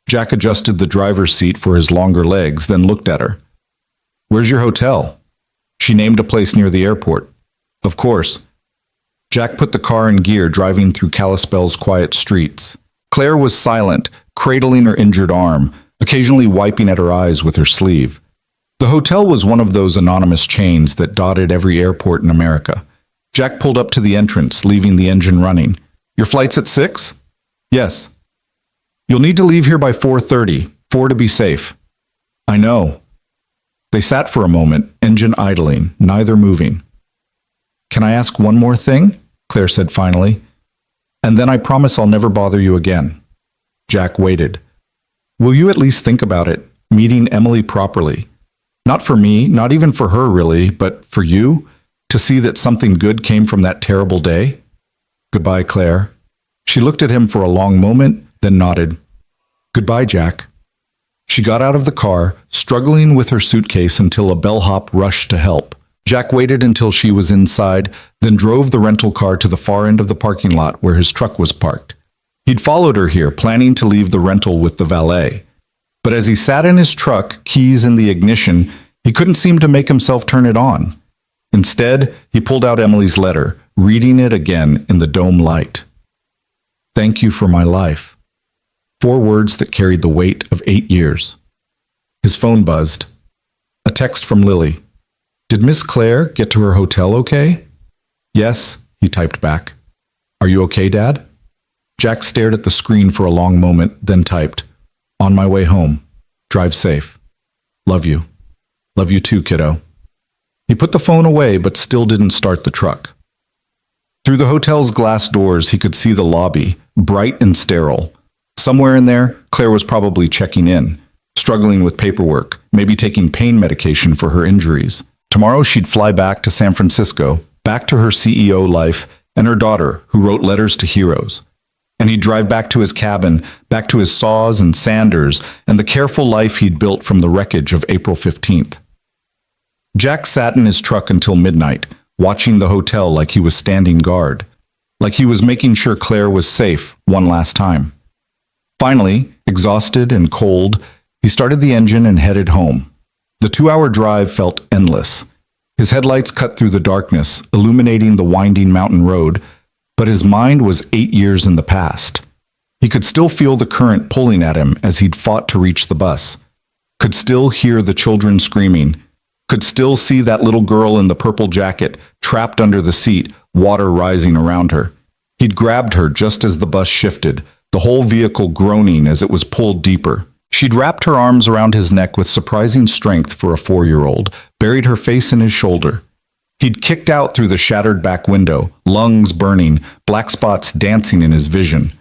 Jack adjusted the driver's seat for his longer legs, then looked at her. Where's your hotel? She named a place near the airport. Of course. Jack put the car in gear, driving through Kalispell's quiet streets. Claire was silent, cradling her injured arm, occasionally wiping at her eyes with her sleeve. The hotel was one of those anonymous chains that dotted every airport in America. Jack pulled up to the entrance, leaving the engine running. Your flight's at 6? Yes. You'll need to leave here by 4:30, 4 to be safe. I know. They sat for a moment, engine idling, neither moving. Can I ask one more thing? Claire said finally. And then I promise I'll never bother you again. Jack waited. Will you at least think about it, meeting Emily properly? Not for me, not even for her really, but for you, to see that something good came from that terrible day? Goodbye, Claire. She looked at him for a long moment, then nodded. Goodbye, Jack. She got out of the car, struggling with her suitcase until a bellhop rushed to help. Jack waited until she was inside, then drove the rental car to the far end of the parking lot where his truck was parked. He'd followed her here, planning to leave the rental with the valet. But as he sat in his truck, keys in the ignition, he couldn't seem to make himself turn it on. Instead, he pulled out Emily's letter, reading it again in the dome light. Thank you for my life. 4 words that carried the weight of 8 years. His phone buzzed. A text from Lily. Did Miss Claire get to her hotel okay? Yes, he typed back. Are you okay, Dad? Jack stared at the screen for a long moment, then typed, On my way home. Drive safe. Love you. Love you too, kiddo. He put the phone away, but still didn't start the truck. Through the hotel's glass doors, he could see the lobby, bright and sterile. Somewhere in there, Claire was probably checking in, struggling with paperwork, maybe taking pain medication for her injuries. Tomorrow she'd fly back to San Francisco, back to her CEO life and her daughter, who wrote letters to heroes. And he'd drive back to his cabin, back to his saws and sanders, and the careful life he'd built from the wreckage of April 15th. Jack sat in his truck until midnight, watching the hotel like he was standing guard, like he was making sure Claire was safe one last time. Finally, exhausted and cold, he started the engine and headed home. The 2-hour drive felt endless. His headlights cut through the darkness, illuminating the winding mountain road, but his mind was 8 years in the past. He could still feel the current pulling at him as he'd fought to reach the bus, could still hear the children screaming, could still see that little girl in the purple jacket trapped under the seat, water rising around her. He'd grabbed her just as the bus shifted, the whole vehicle groaning as it was pulled deeper. She'd wrapped her arms around his neck with surprising strength for a 4-year-old, buried her face in his shoulder. He'd kicked out through the shattered back window, lungs burning, black spots dancing in his vision.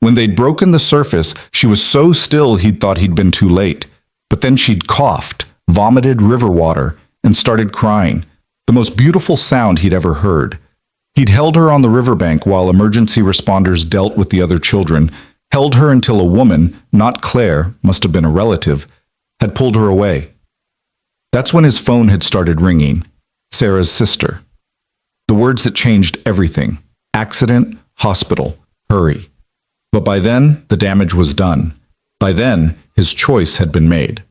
When they'd broken the surface, she was so still he'd thought he'd been too late. But then she'd coughed, vomited river water, and started crying, the most beautiful sound he'd ever heard. He'd held her on the riverbank while emergency responders dealt with the other children, held her until a woman, not Claire, must have been a relative, had pulled her away. That's when his phone had started ringing. Sarah's sister. The words that changed everything. Accident, hospital, hurry. But by then, the damage was done. By then, his choice had been made.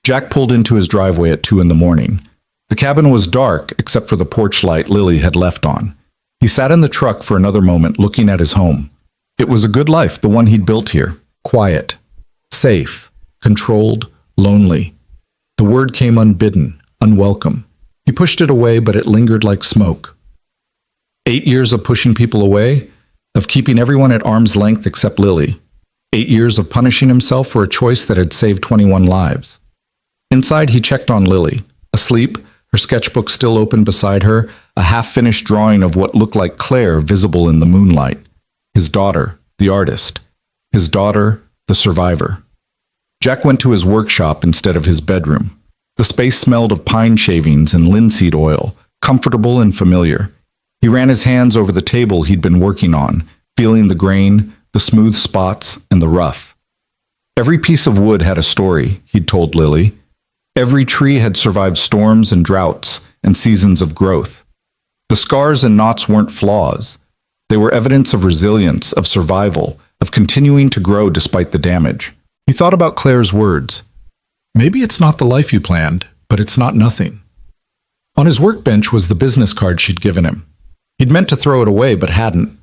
Jack pulled into his driveway at 2 a.m. The cabin was dark except for the porch light Lily had left on. He sat in the truck for another moment looking at his home. It was a good life, the one he'd built here. Quiet, safe, controlled, lonely. The word came unbidden, unwelcome. He pushed it away, but it lingered like smoke. 8 years of pushing people away, of keeping everyone at arm's length except Lily. 8 years of punishing himself for a choice that had saved 21 lives. Inside, he checked on Lily, asleep, her sketchbook still open beside her, a half-finished drawing of what looked like Claire visible in the moonlight. His daughter, the artist. His daughter, the survivor. Jack went to his workshop instead of his bedroom. The space smelled of pine shavings and linseed oil, comfortable and familiar. He ran his hands over the table he'd been working on, feeling the grain, the smooth spots, and the rough. Every piece of wood had a story, he'd told Lily. Every tree had survived storms and droughts and seasons of growth. The scars and knots weren't flaws. They were evidence of resilience, of survival, of continuing to grow despite the damage. He thought about Claire's words. Maybe it's not the life you planned, but it's not nothing. On his workbench was the business card she'd given him. He'd meant to throw it away, but hadn't.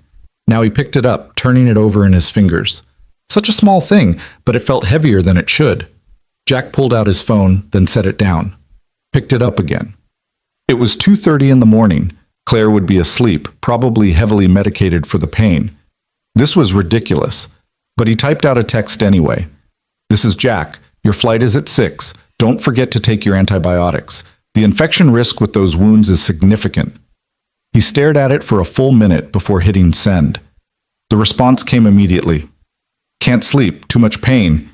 Now he picked it up, turning it over in his fingers. Such a small thing, but it felt heavier than it should. Jack pulled out his phone, then set it down. Picked it up again. It was 2:30 in the morning. Claire would be asleep, probably heavily medicated for the pain. This was ridiculous, but he typed out a text anyway. This is Jack. Your flight is at 6. Don't forget to take your antibiotics. The infection risk with those wounds is significant. He stared at it for a full minute before hitting send. The response came immediately. Can't sleep, too much pain.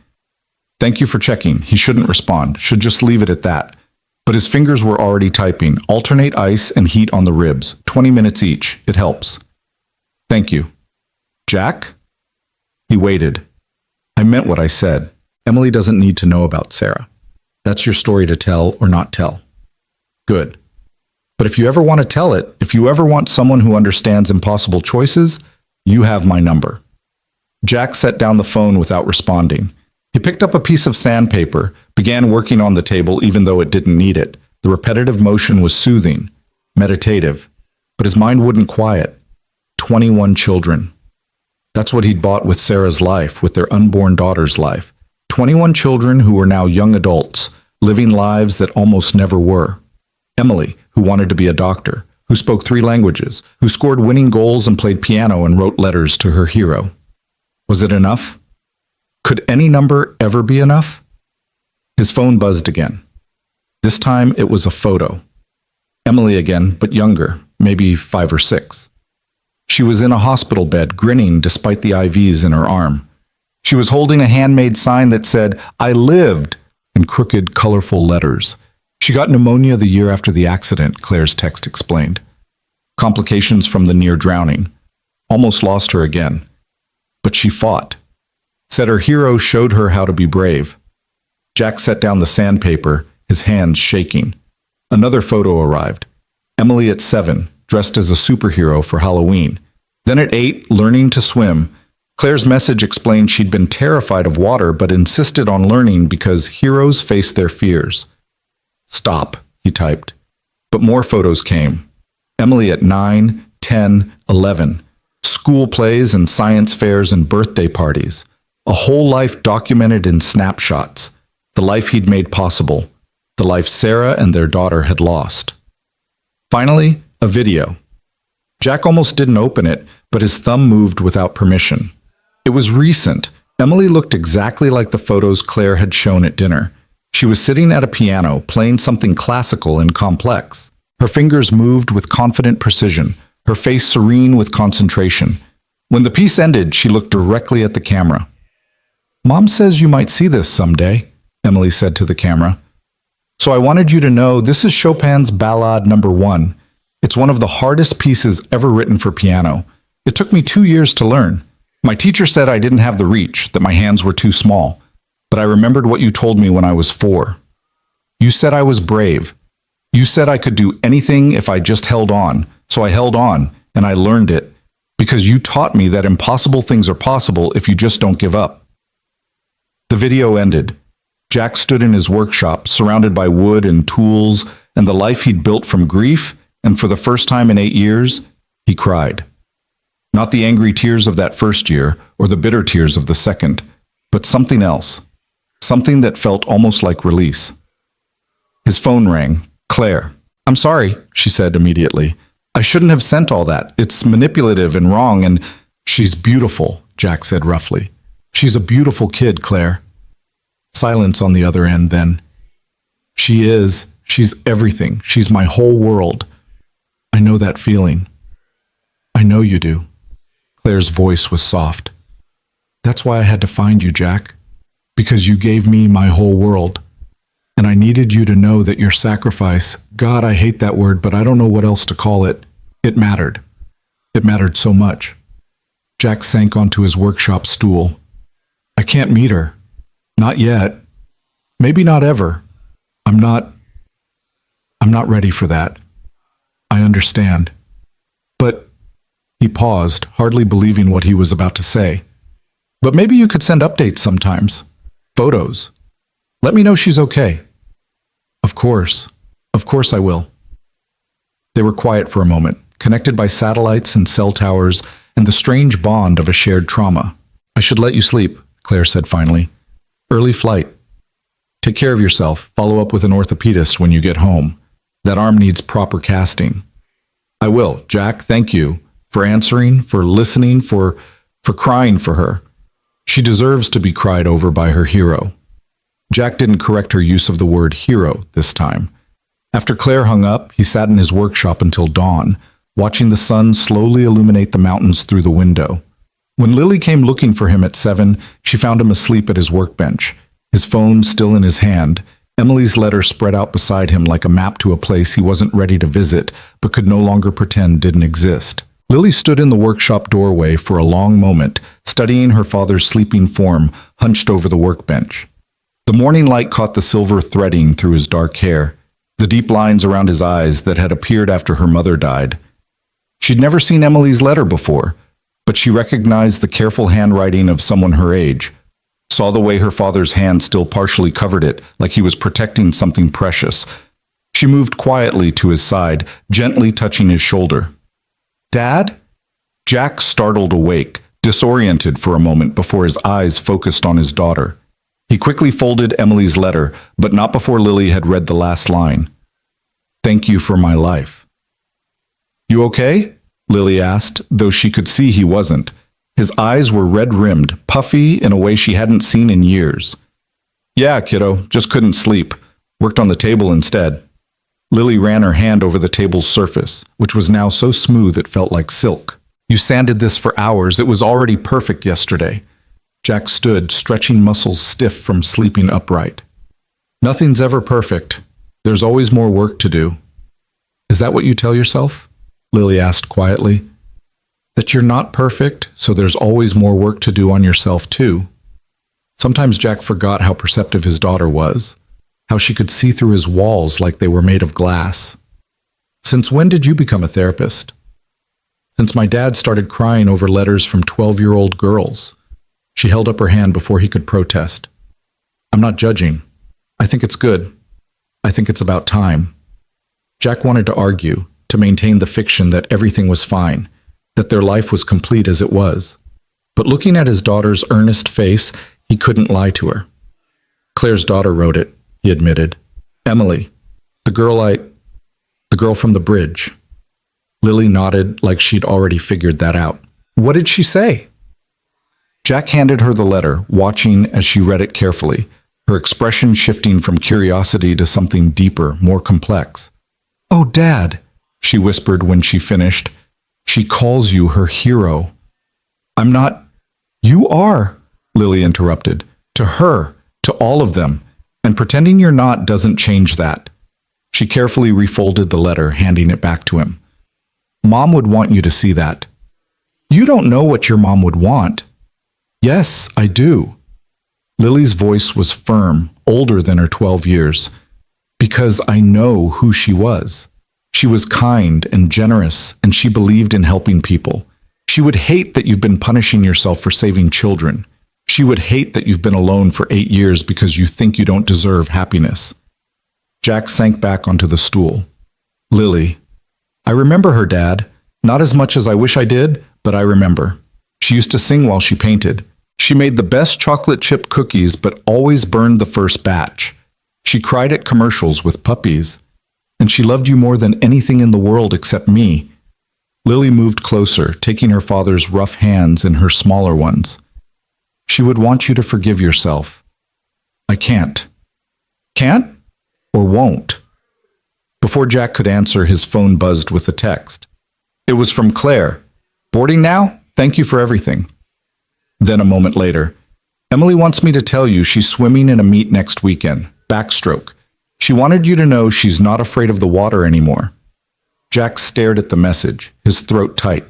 Thank you for checking. He shouldn't respond, should just leave it at that. But his fingers were already typing. Alternate ice and heat on the ribs. 20 minutes each. It helps. Thank you. Jack? He waited. I meant what I said. Emily doesn't need to know about Sarah. That's your story to tell or not tell. Good. But if you ever want to tell it, if you ever want someone who understands impossible choices, you have my number. Jack set down the phone without responding. He picked up a piece of sandpaper, began working on the table even though it didn't need it. The repetitive motion was soothing, meditative, but his mind wouldn't quiet. 21 children. That's what he'd bought with Sarah's life, with their unborn daughter's life. 21 children who were now young adults, living lives that almost never were. Emily, who wanted to be a doctor, who spoke 3 languages, who scored winning goals and played piano and wrote letters to her hero. Was it enough? Could any number ever be enough? His phone buzzed again. This time it was a photo. Emily again, but younger, maybe 5 or 6. She was in a hospital bed, grinning despite the IVs in her arm. She was holding a handmade sign that said, I lived, in crooked, colorful letters. She got pneumonia the year after the accident, Claire's text explained. Complications from the near drowning. Almost lost her again. But she fought. Said her hero showed her how to be brave. Jack set down the sandpaper, his hands shaking. Another photo arrived. Emily at 7, dressed as a superhero for Halloween. Then at 8, learning to swim. Claire's message explained she'd been terrified of water but insisted on learning because heroes face their fears. Stop, he typed. But more photos came. Emily at 9, 10, 11. School plays and science fairs and birthday parties. A whole life documented in snapshots. The life he'd made possible. The life Sarah and their daughter had lost. Finally, a video. Jack almost didn't open it, but his thumb moved without permission. It was recent. Emily looked exactly like the photos Claire had shown at dinner. She was sitting at a piano, playing something classical and complex. Her fingers moved with confident precision, her face serene with concentration. When the piece ended, she looked directly at the camera. "Mom says you might see this someday," Emily said to the camera. "So I wanted you to know this is Chopin's Ballade No. 1. It's one of the hardest pieces ever written for piano. It took me 2 years to learn. My teacher said I didn't have the reach, that my hands were too small. But I remembered what you told me when I was 4. You said I was brave. You said I could do anything if I just held on. So I held on, and I learned it, because you taught me that impossible things are possible if you just don't give up." The video ended. Jack stood in his workshop, surrounded by wood and tools and the life he'd built from grief, and for the first time in 8 years, he cried. Not the angry tears of that first year, or the bitter tears of the second, but something else. Something that felt almost like release. His phone rang. Claire. "I'm sorry," she said immediately. "I shouldn't have sent all that. It's manipulative and wrong, and—" "She's beautiful," Jack said roughly. "She's a beautiful kid, Claire." Silence on the other end then. "She is. She's everything. She's my whole world. I know that feeling." "I know you do." Claire's voice was soft. "That's why I had to find you, Jack. Because you gave me my whole world. And I needed you to know that your sacrifice, God, I hate that word, but I don't know what else to call it, it mattered. It mattered so much." Jack sank onto his workshop stool. "I can't meet her. Not yet. Maybe not ever. I'm not ready for that. I understand. But—" he paused, hardly believing what he was about to say. "But maybe you could send updates sometimes. Photos. Let me know she's okay." Of course I will." They were quiet for a moment, connected by satellites and cell towers and the strange bond of a shared trauma. "I should let you sleep," Claire said finally. "Early flight. Take care of yourself. Follow up with an orthopedist when you get home. That arm needs proper casting." "I will. Jack, thank you for answering, for listening, for crying for her. She deserves to be cried over by her hero." Jack didn't correct her use of the word hero this time. After Claire hung up, he sat in his workshop until dawn, watching the sun slowly illuminate the mountains through the window. When Lily came looking for him at 7, she found him asleep at his workbench, his phone still in his hand, Emily's letter spread out beside him like a map to a place he wasn't ready to visit, but could no longer pretend didn't exist. Lily stood in the workshop doorway for a long moment, studying her father's sleeping form hunched over the workbench. The morning light caught the silver threading through his dark hair, the deep lines around his eyes that had appeared after her mother died. She'd never seen Emily's letter before, but she recognized the careful handwriting of someone her age, saw the way her father's hand still partially covered it, like he was protecting something precious. She moved quietly to his side, gently touching his shoulder. "Dad?" Jack startled awake, disoriented for a moment before his eyes focused on his daughter. He quickly folded Emily's letter, but not before Lily had read the last line. "Thank you for my life." "You okay?" Lily asked, though she could see he wasn't. His eyes were red-rimmed, puffy in a way she hadn't seen in years. "Yeah, kiddo, just couldn't sleep. Worked on the table instead." Lily ran her hand over the table's surface, which was now so smooth it felt like silk. "You sanded this for hours. It was already perfect yesterday." Jack stood, stretching muscles stiff from sleeping upright. "Nothing's ever perfect. There's always more work to do." "Is that what you tell yourself?" Lily asked quietly. "That you're not perfect, so there's always more work to do on yourself too." Sometimes Jack forgot how perceptive his daughter was, how she could see through his walls like they were made of glass. "Since when did you become a therapist?" "Since my dad started crying over letters from 12-year-old girls." She held up her hand before he could protest. "I'm not judging. I think it's good. I think it's about time." Jack wanted to argue, to maintain the fiction that everything was fine, that their life was complete as it was. But looking at his daughter's earnest face, he couldn't lie to her. "Claire's daughter wrote it," he admitted. "Emily. The girl from the bridge." Lily nodded like she'd already figured that out. "What did she say?" Jack handed her the letter, watching as she read it carefully, her expression shifting from curiosity to something deeper, more complex. "Oh, Dad," she whispered when she finished. "She calls you her hero." "I'm not—" "You are," Lily interrupted. "To her, to all of them. And pretending you're not doesn't change that." She carefully refolded the letter, handing it back to him. "Mom would want you to see that." "You don't know what your mom would want." "Yes, I do." Lily's voice was firm, older than her 12 years. "Because I know who she was. She was kind and generous, and she believed in helping people. She would hate that you've been punishing yourself for saving children. She would hate that you've been alone for 8 years because you think you don't deserve happiness." Jack sank back onto the stool. "Lily, I remember her, Dad. Not as much as I wish I did, but I remember. She used to sing while she painted. She made the best chocolate chip cookies, but always burned the first batch. She cried at commercials with puppies. And she loved you more than anything in the world except me." Lily moved closer, taking her father's rough hands in her smaller ones. "She would want you to forgive yourself." "I can't." "Can't? Or won't?" Before Jack could answer, his phone buzzed with a text. It was from Claire. "Boarding now? Thank you for everything." Then a moment later, "Emily wants me to tell you she's swimming in a meet next weekend. Backstroke. She wanted you to know she's not afraid of the water anymore." Jack stared at the message, his throat tight.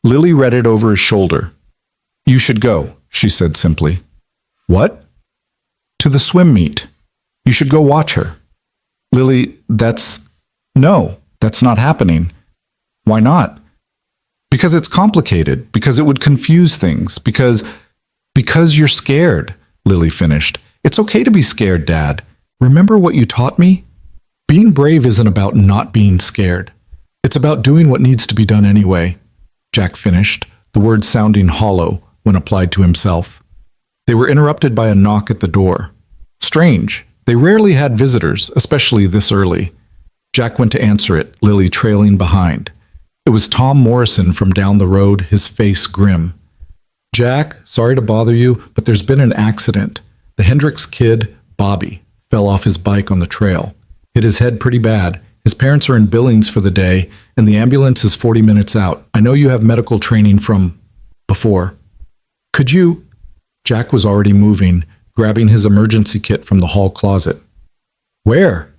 Lily read it over his shoulder. "You should go," she said simply. "What?" "To the swim meet. You should go watch her." "Lily, No, that's not happening." "Why not?" "Because it's complicated, because it would confuse things, because you're scared," Lily finished. "It's okay to be scared, Dad. Remember what you taught me? Being brave isn't about not being scared. It's about doing what needs to be done anyway." Jack finished, the words sounding hollow when applied to himself. They were interrupted by a knock at the door. Strange. They rarely had visitors, especially this early. Jack went to answer it, Lily trailing behind. It was Tom Morrison from down the road, his face grim. "Jack, sorry to bother you, but there's been an accident. The Hendricks kid, Bobby, fell off his bike on the trail. Hit his head pretty bad. His parents are in Billings for the day, and the ambulance is 40 minutes out. I know you have medical training from before. Could you—" Jack was already moving, grabbing his emergency kit from the hall closet. "Where?"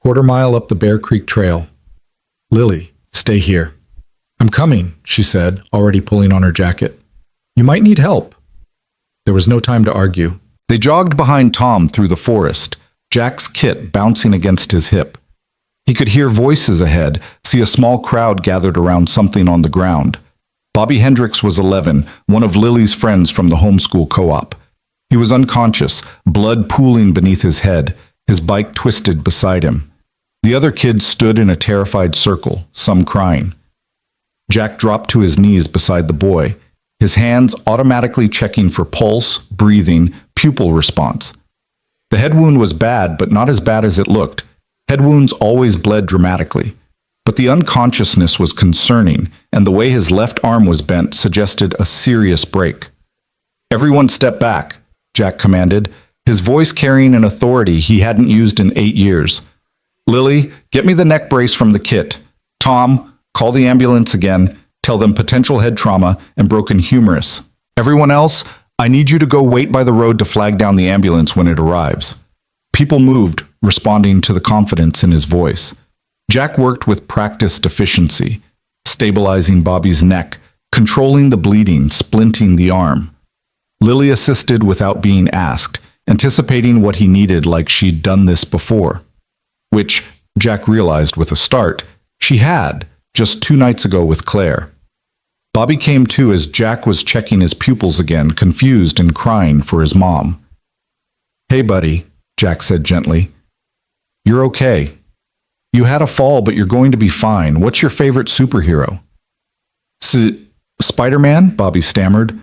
"Quarter-mile up the Bear Creek Trail." "Lily, stay here." "I'm coming," she said, already pulling on her jacket. "You might need help." There was no time to argue. They jogged behind Tom through the forest, Jack's kit bouncing against his hip. He could hear voices ahead, see a small crowd gathered around something on the ground. Bobby Hendricks was 11, one of Lily's friends from the homeschool co-op. He was unconscious, blood pooling beneath his head, his bike twisted beside him. The other kids stood in a terrified circle, some crying. Jack dropped to his knees beside the boy, his hands automatically checking for pulse, breathing, pupil response. The head wound was bad, but not as bad as it looked. Head wounds always bled dramatically. But the unconsciousness was concerning, and the way his left arm was bent suggested a serious break. "Everyone step back," Jack commanded, his voice carrying an authority he hadn't used in 8 years. "Lily, get me the neck brace from the kit. Tom, call the ambulance again. Tell them potential head trauma and broken humerus. Everyone else, I need you to go wait by the road to flag down the ambulance when it arrives." People moved, responding to the confidence in his voice. Jack worked with practiced efficiency, stabilizing Bobby's neck, controlling the bleeding, splinting the arm. Lily assisted without being asked, anticipating what he needed like she'd done this before. Which, Jack realized with a start, she had, just 2 nights ago with Claire. Bobby came to as Jack was checking his pupils again, confused and crying for his mom. "Hey, buddy," Jack said gently. "You're okay. You had a fall, but you're going to be fine. What's your favorite superhero?" Spider-Man?" Bobby stammered.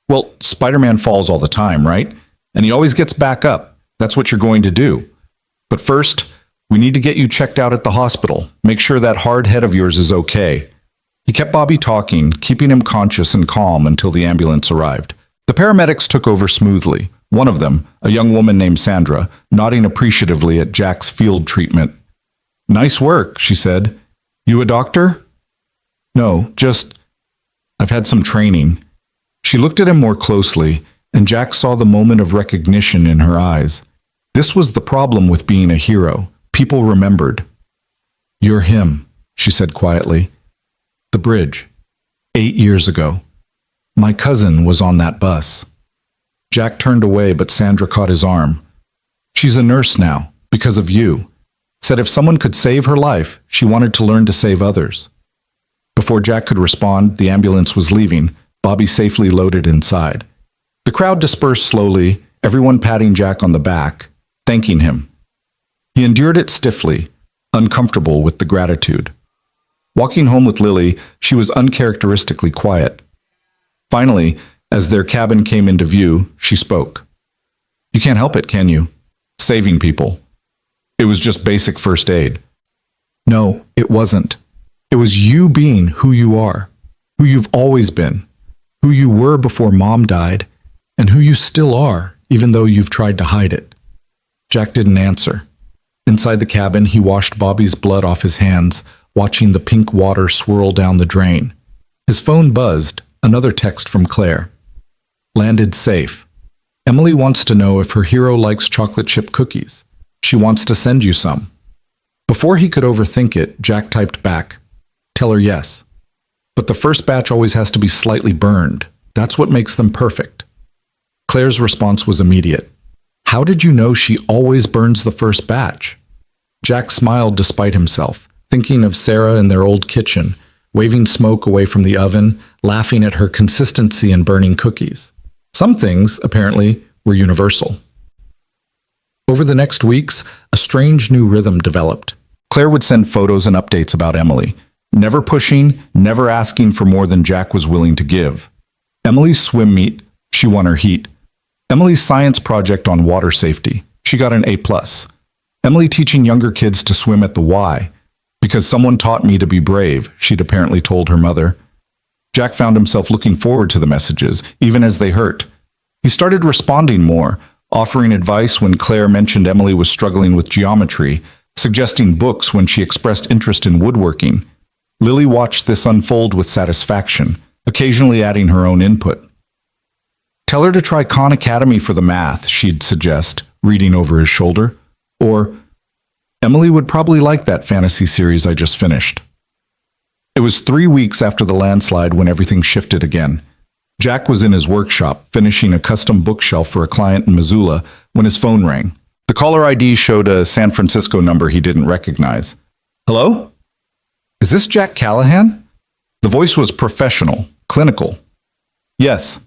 "Well, Spider-Man falls all the time, right? And he always gets back up. That's what you're going to do. But first, we need to get you checked out at the hospital. Make sure that hard head of yours is okay." He kept Bobby talking, keeping him conscious and calm until the ambulance arrived. The paramedics took over smoothly, one of them, a young woman named Sandra, nodding appreciatively at Jack's field treatment. "Nice work," she said. "You a doctor?" "No, I've had some training." She looked at him more closely, and Jack saw the moment of recognition in her eyes. This was the problem with being a hero. People remembered. "You're him," she said quietly. "The bridge. 8 years ago. My cousin was on that bus." Jack turned away, but Sandra caught his arm. "She's a nurse now, because of you. Said if someone could save her life, she wanted to learn to save others." Before Jack could respond, the ambulance was leaving, Bobby safely loaded inside. The crowd dispersed slowly, everyone patting Jack on the back, thanking him. He endured it stiffly, uncomfortable with the gratitude. Walking home with Lily, she was uncharacteristically quiet. Finally, as their cabin came into view, she spoke. "You can't help it, can you? Saving people. It was just basic first aid." "No, it wasn't. It was you being who you are, who you've always been, who you were before Mom died, and who you still are, even though you've tried to hide it." Jack didn't answer. Inside the cabin, he washed Bobby's blood off his hands, watching the pink water swirl down the drain. His phone buzzed, another text from Claire. "Landed safe. Emily wants to know if her hero likes chocolate chip cookies. She wants to send you some." Before he could overthink it, Jack typed back, "Tell her yes. But the first batch always has to be slightly burned. That's what makes them perfect." Claire's response was immediate. "How did you know she always burns the first batch?" Jack smiled despite himself, thinking of Sarah in their old kitchen, waving smoke away from the oven, laughing at her consistency in burning cookies. Some things, apparently, were universal. Over the next weeks, a strange new rhythm developed. Claire would send photos and updates about Emily, never pushing, never asking for more than Jack was willing to give. Emily's swim meet, she won her heat. Emily's science project on water safety, she got an A+. Emily teaching younger kids to swim at the Y, because someone taught me to be brave, she'd apparently told her mother. Jack found himself looking forward to the messages, even as they hurt. He started responding more, offering advice when Claire mentioned Emily was struggling with geometry, suggesting books when she expressed interest in woodworking. Lily watched this unfold with satisfaction, occasionally adding her own input. "Tell her to try Khan Academy for the math," she'd suggest, reading over his shoulder. Or, "Emily would probably like that fantasy series I just finished." It was 3 weeks after the landslide when everything shifted again. Jack was in his workshop, finishing a custom bookshelf for a client in Missoula, when his phone rang. The caller ID showed a San Francisco number he didn't recognize. "Hello? Is this Jack Callahan?" The voice was professional, clinical. "Yes."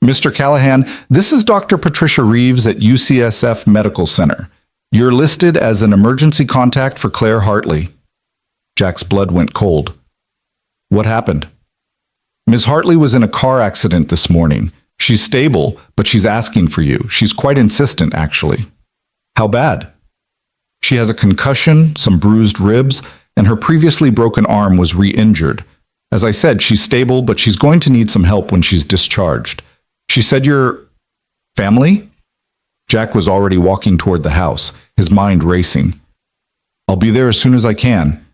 "Mr. Callahan, this is Dr. Patricia Reeves at UCSF Medical Center. You're listed as an emergency contact for Claire Hartley." Jack's blood went cold. "What happened?" "Ms. Hartley was in a car accident this morning. She's stable, but she's asking for you. She's quite insistent, actually." "How bad?" "She has a concussion, some bruised ribs, and her previously broken arm was re-injured. As I said, she's stable, but she's going to need some help when she's discharged. She said your family?" Jack was already walking toward the house, his mind racing. "I'll be there as soon as I can.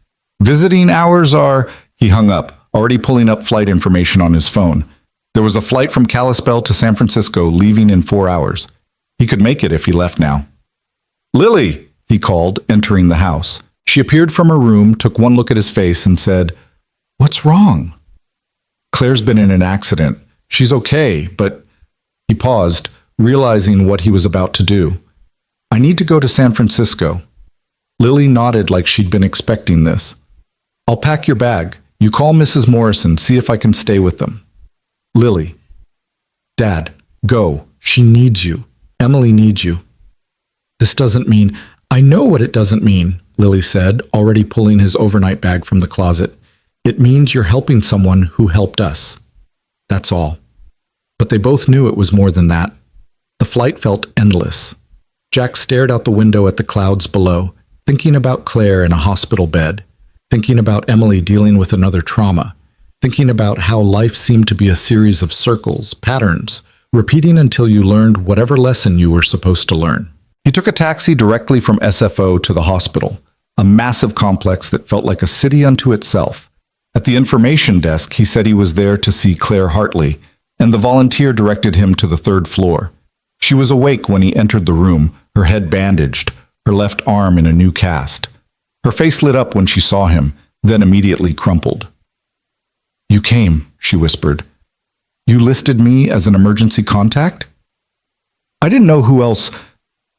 Visiting hours are—" He hung up, already pulling up flight information on his phone. There was a flight from Kalispell to San Francisco leaving in 4 hours. He could make it if he left now. "Lily!" he called, entering the house. She appeared from her room, took one look at his face, and said, "What's wrong?" "Claire's been in an accident. She's okay, but—" He paused, realizing what he was about to do. "I need to go to San Francisco." Lily nodded like she'd been expecting this. "I'll pack your bag. You call Mrs. Morrison, see if I can stay with them." Lily. "Dad, go. She needs you. Emily needs you." "This doesn't mean—" "I know what it doesn't mean," Lily said, already pulling his overnight bag from the closet. "It means you're helping someone who helped us. That's all." But they both knew it was more than that. The flight felt endless. Jack stared out the window at the clouds below, thinking about Claire in a hospital bed. thinking about Emily dealing with another trauma, thinking about how life seemed to be a series of circles, patterns, repeating until you learned whatever lesson you were supposed to learn. He took a taxi directly from SFO to the hospital, a massive complex that felt like a city unto itself. At the information desk, he said he was there to see Claire Hartley, and the volunteer directed him to the third floor. She was awake when he entered the room, her head bandaged, her left arm in a new cast. Her face lit up when she saw him, then immediately crumpled. "You came," she whispered. "You listed me as an emergency contact?" "I didn't know who else.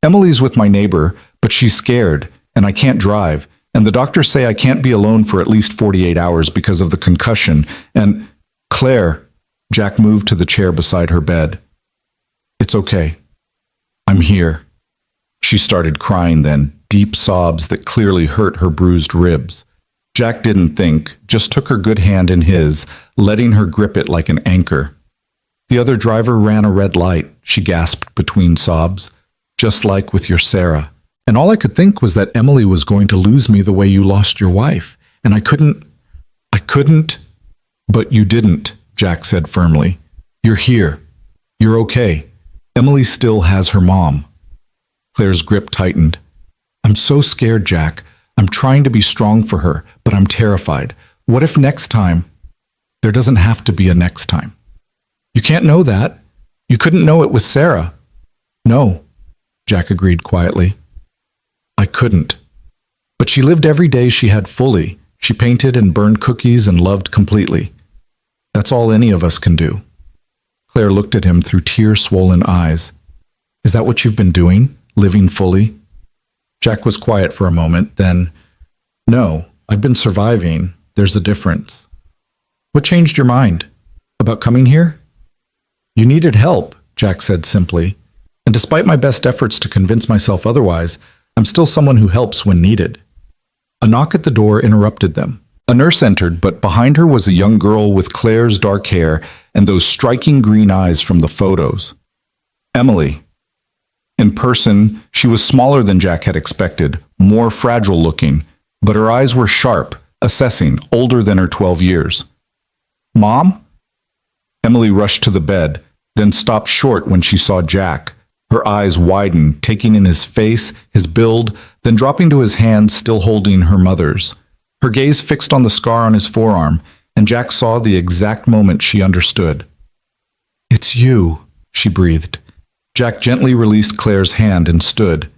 Emily's with my neighbor, but she's scared, and I can't drive, and the doctors say I can't be alone for at least 48 hours because of the concussion, and Claire," Jack moved to the chair beside her bed. "It's okay. I'm here." She started crying then, deep sobs that clearly hurt her bruised ribs. Jack didn't think, just took her good hand in his, letting her grip it like an anchor. "The other driver ran a red light," she gasped between sobs, "just like with your Sarah. And all I could think was that Emily was going to lose me the way you lost your wife. And I couldn't. But you didn't," Jack said firmly. "You're here. You're okay. Emily still has her mom." Claire's grip tightened. "I'm so scared, Jack. I'm trying to be strong for her, but I'm terrified. What if next time?" "There doesn't have to be a next time." "You can't know that. You couldn't know it was Sarah." "No," Jack agreed quietly. "I couldn't. But she lived every day she had fully. She painted and burned cookies and loved completely. That's all any of us can do." Claire looked at him through tear-swollen eyes. "Is that what you've been doing? Living fully?" Jack was quiet for a moment, then, "No, I've been surviving. There's a difference." "What changed your mind? About coming here?" "You needed help," Jack said simply. "And despite my best efforts to convince myself otherwise, I'm still someone who helps when needed." A knock at the door interrupted them. A nurse entered, but behind her was a young girl with Claire's dark hair and those striking green eyes from the photos. Emily. In person, she was smaller than Jack had expected, more fragile looking, but her eyes were sharp, assessing, older than her 12 years. "Mom?" Emily rushed to the bed, then stopped short when she saw Jack. Her eyes widened, taking in his face, his build, then dropping to his hands still holding her mother's. Her gaze fixed on the scar on his forearm, and Jack saw the exact moment she understood. "It's you," she breathed. Jack gently released Claire's hand and stood.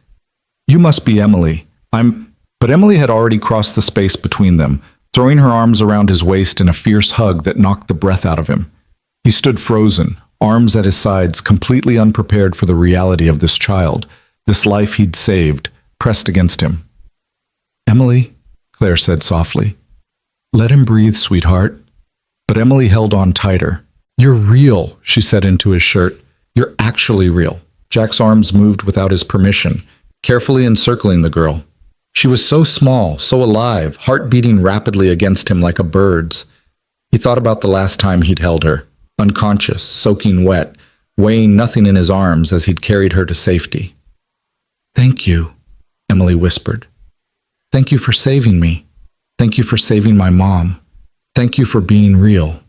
"You must be Emily. But Emily had already crossed the space between them, throwing her arms around his waist in a fierce hug that knocked the breath out of him. He stood frozen, arms at his sides, completely unprepared for the reality of this child, this life he'd saved, pressed against him. "Emily," Claire said softly. "Let him breathe, sweetheart." But Emily held on tighter. "You're real," she said into his shirt. "You're actually real." Jack's arms moved without his permission, carefully encircling the girl. She was so small, so alive, heart beating rapidly against him like a bird's. He thought about the last time he'd held her, unconscious, soaking wet, weighing nothing in his arms as he'd carried her to safety. "Thank you," Emily whispered. "Thank you for saving me. Thank you for saving my mom. Thank you for being real."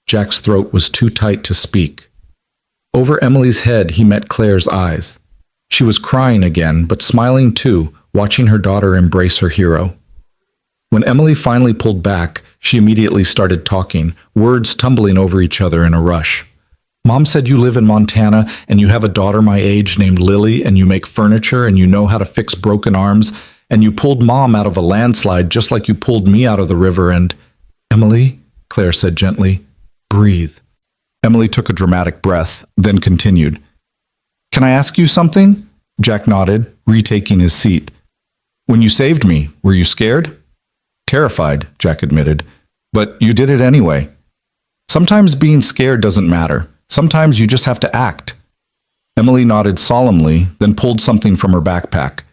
Jack's throat was too tight to speak. Over Emily's head, he met Claire's eyes. She was crying again, but smiling too, watching her daughter embrace her hero. When Emily finally pulled back, she immediately started talking, words tumbling over each other in a rush. "Mom said you live in Montana, and you have a daughter my age named Lily, and you make furniture, and you know how to fix broken arms, and you pulled Mom out of a landslide just like you pulled me out of the river, and—" "Emily," Claire said gently, "breathe." Emily took a dramatic breath, then continued. "Can I ask you something?" Jack nodded, retaking his seat. "When you saved me, were you scared?" "Terrified," Jack admitted. "But you did it anyway." "Sometimes being scared doesn't matter. Sometimes you just have to act." Emily nodded solemnly, then pulled something from her backpack.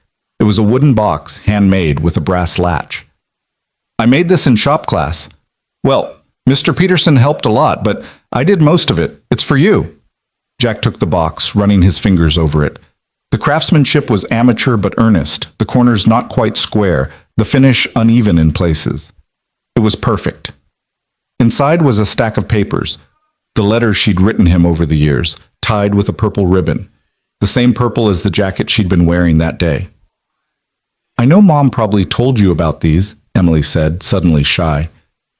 It was a wooden box, handmade, with a brass latch. "I made this in shop class. Well, Mr. Peterson helped a lot, but I did most of it. It's for you." Jack took the box, running his fingers over it. The craftsmanship was amateur but earnest, the corners not quite square, the finish uneven in places. It was perfect. Inside was a stack of papers, the letters she'd written him over the years, tied with a purple ribbon, the same purple as the jacket she'd been wearing that day. I know Mom probably told you about these, Emily said, suddenly shy,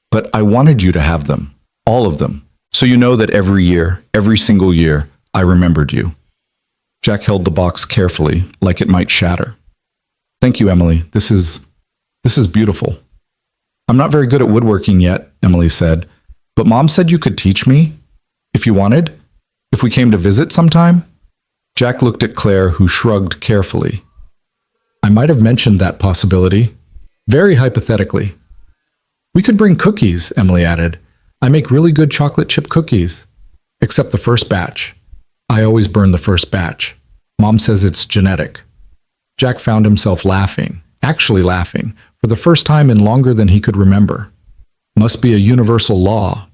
but I wanted you to have them, all of them, so you know that every year, every single year, I remembered you. Jack held the box carefully, like it might shatter. Thank you, Emily. This is beautiful. I'm not very good at woodworking yet, Emily said, but Mom said you could teach me, if you wanted, if we came to visit sometime. Jack looked at Claire, who shrugged carefully. I might have mentioned that possibility, very hypothetically. We could bring cookies, Emily added. I make really good chocolate chip cookies, except the first batch. I always burn the first batch. Mom says it's genetic. Jack found himself laughing, actually laughing, for the first time in longer than he could remember. Must be a universal law.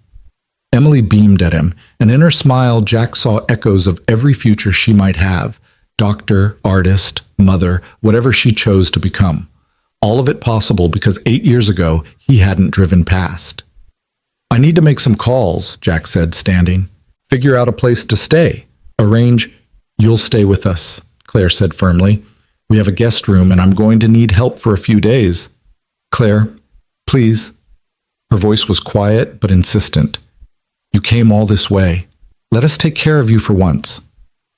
Emily beamed at him, and in her smile Jack saw echoes of every future she might have, doctor, artist, mother, whatever she chose to become. All of it possible because 8 years ago he hadn't driven past. I need to make some calls, Jack said, standing. Figure out a place to stay. Arrange. You'll stay with us, Claire said firmly. We have a guest room and I'm going to need help for a few days. Claire, please. Her voice was quiet but insistent. You came all this way. Let us take care of you for once.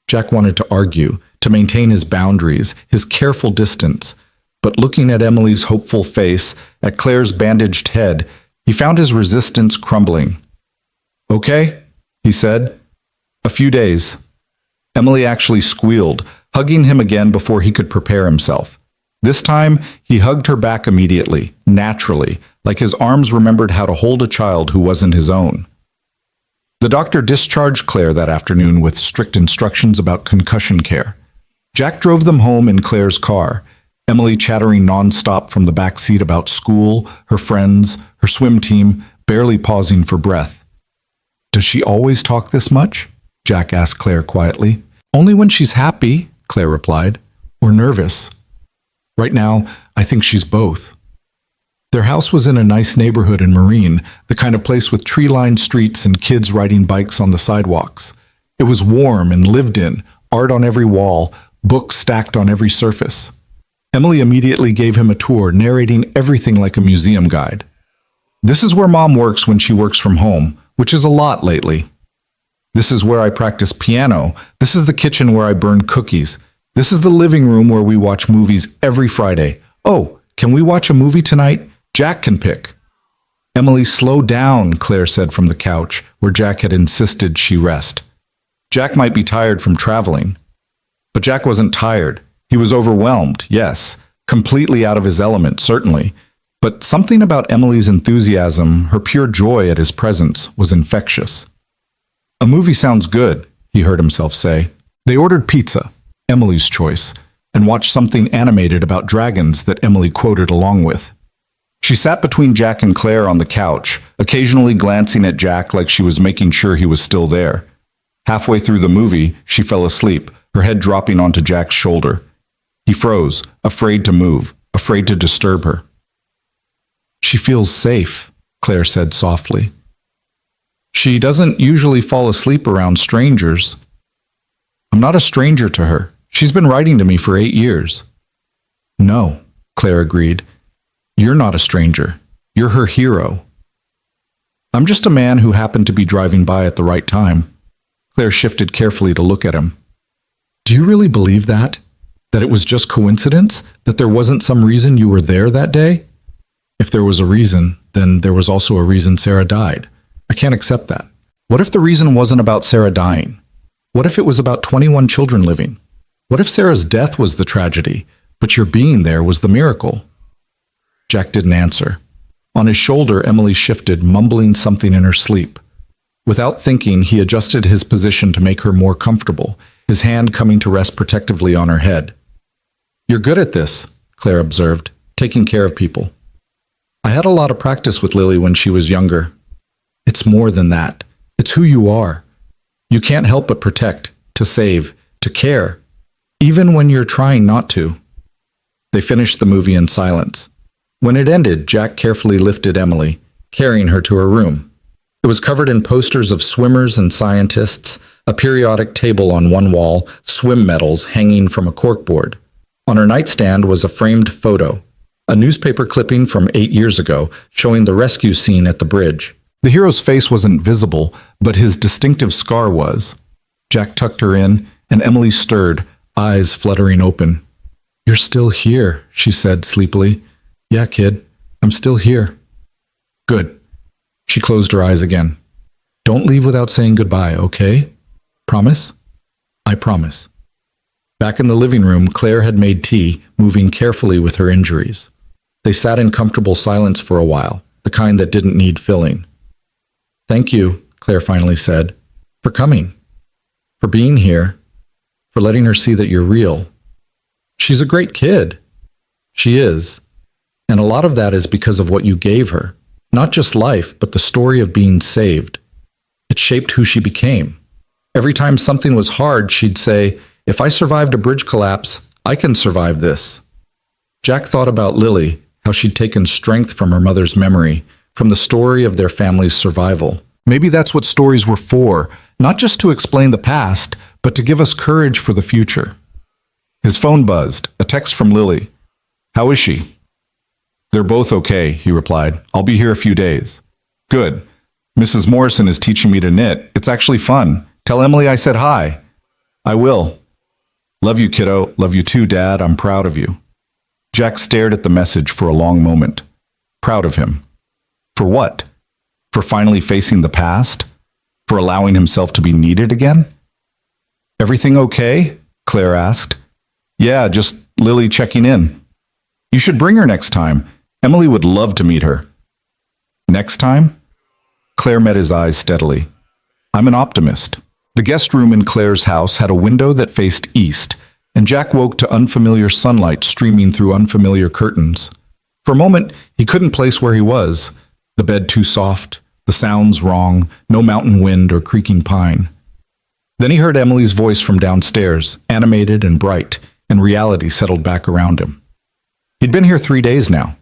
Jack wanted to argue, to maintain his boundaries, his careful distance, but looking at Emily's hopeful face, at Claire's bandaged head, he found his resistance crumbling. Okay, he said. A few days. Emily actually squealed, hugging him again before he could prepare himself. This time, he hugged her back immediately, naturally, like his arms remembered how to hold a child who wasn't his own. The doctor discharged Claire that afternoon with strict instructions about concussion care. Jack drove them home in Claire's car, Emily chattering nonstop from the back seat about school, her friends, her swim team, barely pausing for breath. Does she always talk this much? Jack asked Claire quietly. Only when she's happy, Claire replied, or nervous. Right now, I think she's both. Their house was in a nice neighborhood in Marine, the kind of place with tree-lined streets and kids riding bikes on the sidewalks. It was warm and lived in, art on every wall, books stacked on every surface. Emily immediately gave him a tour, narrating everything like a museum guide. This is where Mom works when she works from home, which is a lot lately. This is where I practice piano. This is the kitchen where I burn cookies. This is the living room where we watch movies every Friday. Oh, can we watch a movie tonight? Jack can pick. Emily, slow down, Claire said from the couch, where Jack had insisted she rest. Jack might be tired from traveling. But Jack wasn't tired. He was overwhelmed, yes. Completely out of his element, certainly. But something about Emily's enthusiasm, her pure joy at his presence, was infectious. A movie sounds good, he heard himself say. They ordered pizza, Emily's choice, and watched something animated about dragons that Emily quoted along with. She sat between Jack and Claire on the couch, occasionally glancing at Jack like she was making sure he was still there. Halfway through the movie, she fell asleep, her head dropping onto Jack's shoulder. He froze, afraid to move, afraid to disturb her. She feels safe, Claire said softly. She doesn't usually fall asleep around strangers. I'm not a stranger to her. She's been writing to me for 8 years. No, Claire agreed. You're not a stranger. You're her hero. I'm just a man who happened to be driving by at the right time. Claire shifted carefully to look at him. Do you really believe that? That it was just coincidence? That there wasn't some reason you were there that day? If there was a reason, then there was also a reason Sarah died. I can't accept that. What if the reason wasn't about Sarah dying? What if it was about 21 children living? What if Sarah's death was the tragedy, but your being there was the miracle? Jack didn't answer. On his shoulder, Emily shifted, mumbling something in her sleep. Without thinking, he adjusted his position to make her more comfortable, his hand coming to rest protectively on her head. You're good at this, Claire observed, taking care of people. I had a lot of practice with Lily when she was younger. It's more than that. It's who you are. You can't help but protect, to save, to care, even when you're trying not to. They finished the movie in silence. When it ended, Jack carefully lifted Emily, carrying her to her room. It was covered in posters of swimmers and scientists, a periodic table on one wall, swim medals hanging from a corkboard. On her nightstand was a framed photo, a newspaper clipping from 8 years ago showing the rescue scene at the bridge. The hero's face wasn't visible, but his distinctive scar was. Jack tucked her in, and Emily stirred, eyes fluttering open. "You're still here," she said sleepily. "Yeah, kid, I'm still here." "Good." She closed her eyes again. "Don't leave without saying goodbye, okay? Promise?" "I promise." Back in the living room, Claire had made tea, moving carefully with her injuries. They sat in comfortable silence for a while, the kind that didn't need filling. "Thank you," Claire finally said, "for coming, for being here, for letting her see that you're real. She's a great kid." "She is. And a lot of that is because of what you gave her. Not just life, but the story of being saved. It shaped who she became. Every time something was hard, she'd say, 'If I survived a bridge collapse, I can survive this.'" Jack thought about Lily, how she'd taken strength from her mother's memory, from the story of their family's survival. Maybe that's what stories were for, not just to explain the past, but to give us courage for the future. His phone buzzed, a text from Lily. "How is she?" "They're both okay," he replied. "I'll be here a few days." "Good. Mrs. Morrison is teaching me to knit. It's actually fun. Tell Emily I said hi." "I will." "Love you, kiddo. Love you too, Dad. I'm proud of you." Jack stared at the message for a long moment. Proud of him. For what? For finally facing the past? For allowing himself to be needed again? "Everything okay?" Claire asked. "Yeah, just Lily checking in." "You should bring her next time. Emily would love to meet her." "Next time?" Claire met his eyes steadily. "I'm an optimist." The guest room in Claire's house had a window that faced east, and Jack woke to unfamiliar sunlight streaming through unfamiliar curtains. For a moment, he couldn't place where he was. The bed too soft, the sounds wrong, no mountain wind or creaking pine. Then he heard Emily's voice from downstairs, animated and bright, and reality settled back around him. He'd been here 3 days now.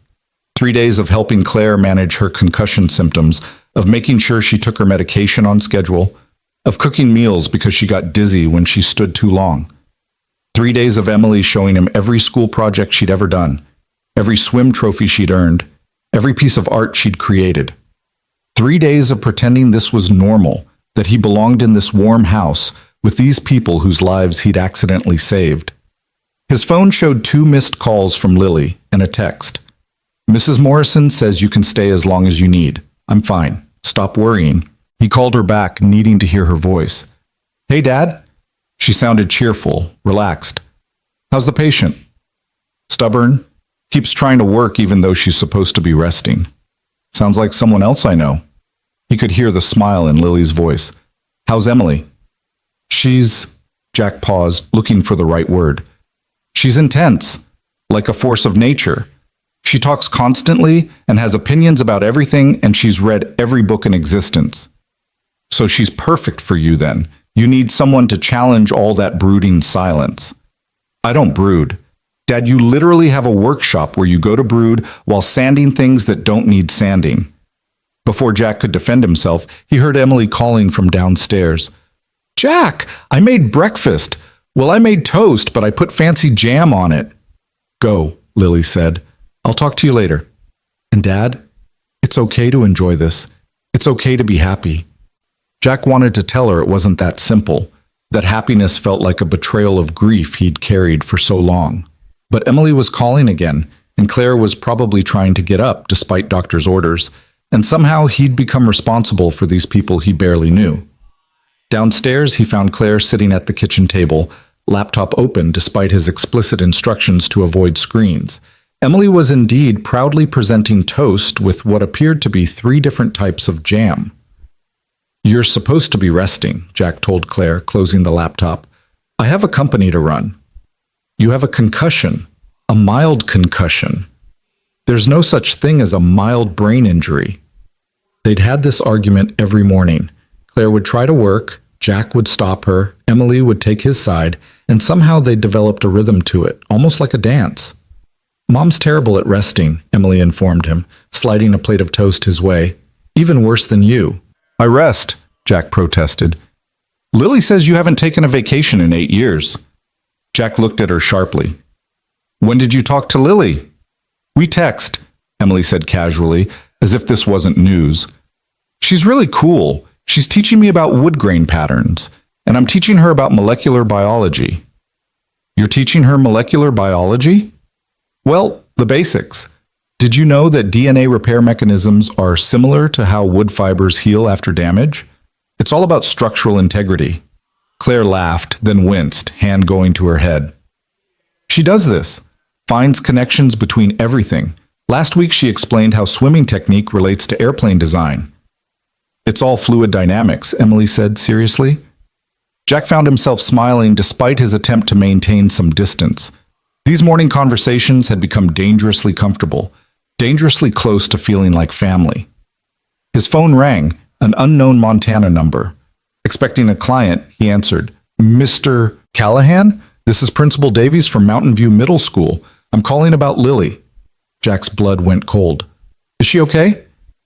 3 days of helping Claire manage her concussion symptoms, of making sure she took her medication on schedule, of cooking meals because she got dizzy when she stood too long. 3 days of Emily showing him every school project she'd ever done, every swim trophy she'd earned, every piece of art she'd created. 3 days of pretending this was normal, that he belonged in this warm house with these people whose lives he'd accidentally saved. His phone showed 2 missed calls from Lily and a text. "Mrs. Morrison says you can stay as long as you need. I'm fine. Stop worrying." He called her back, needing to hear her voice. "Hey, Dad?" She sounded cheerful, relaxed. "How's the patient?" "Stubborn. Keeps trying to work even though she's supposed to be resting." "Sounds like someone else I know." He could hear the smile in Lily's voice. "How's Emily?" "She's..." Jack paused, looking for the right word. "She's intense, like a force of nature. She talks constantly and has opinions about everything, and she's read every book in existence." "So she's perfect for you then. You need someone to challenge all that brooding silence." "I don't brood. Dad, you literally have a workshop where you go to brood while sanding things that don't need sanding." Before Jack could defend himself, he heard Emily calling from downstairs. "Jack, I made breakfast. Well, I made toast, but I put fancy jam on it." "Go," Lily said. "I'll talk to you later." "And Dad, it's okay to enjoy this. It's okay to be happy." Jack wanted to tell her it wasn't that simple, that happiness felt like a betrayal of grief he'd carried for so long. But Emily was calling again, and Claire was probably trying to get up despite doctor's orders, and somehow he'd become responsible for these people he barely knew. Downstairs, he found Claire sitting at the kitchen table, laptop open despite his explicit instructions to avoid screens. Emily was indeed proudly presenting toast with what appeared to be 3 different types of jam. "You're supposed to be resting," Jack told Claire, closing the laptop. "I have a company to run." "You have a concussion, a mild concussion. There's no such thing as a mild brain injury." They'd had this argument every morning. Claire would try to work, Jack would stop her, Emily would take his side, and somehow they developed a rhythm to it, almost like a dance. Mom's terrible at resting, Emily informed him, sliding a plate of toast his way. Even worse than you. I rest, Jack protested. Lily says you haven't taken a vacation in 8 years. Jack looked at her sharply. When did you talk to Lily? We text, Emily said casually, as if this wasn't news. She's really cool. She's teaching me about wood grain patterns, and I'm teaching her about molecular biology. You're teaching her molecular biology? Well, the basics. Did you know that DNA repair mechanisms are similar to how wood fibers heal after damage? It's all about structural integrity. Claire laughed, then winced, hand going to her head. She does this, finds connections between everything. Last week she explained how swimming technique relates to airplane design. It's all fluid dynamics, Emily said seriously. Jack found himself smiling despite his attempt to maintain some distance. These morning conversations had become dangerously comfortable, dangerously close to feeling like family. His phone rang, an unknown Montana number. Expecting a client, he answered, Mr. Callahan? This is Principal Davies from Mountain View Middle School. I'm calling about Lily. Jack's blood went cold. Is she okay?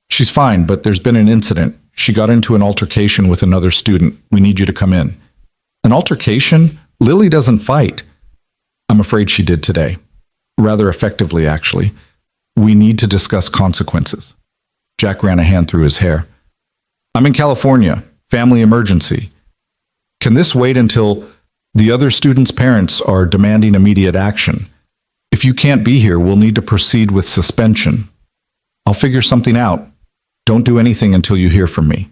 She's fine, but there's been an incident. She got into an altercation with another student. We need you to come in. An altercation? Lily doesn't fight. I'm afraid she did today. Rather effectively, actually. We need to discuss consequences. Jack ran a hand through his hair. I'm in California. Family emergency. Can this wait until the other students' parents are demanding immediate action? If you can't be here, we'll need to proceed with suspension. I'll figure something out. Don't do anything until you hear from me.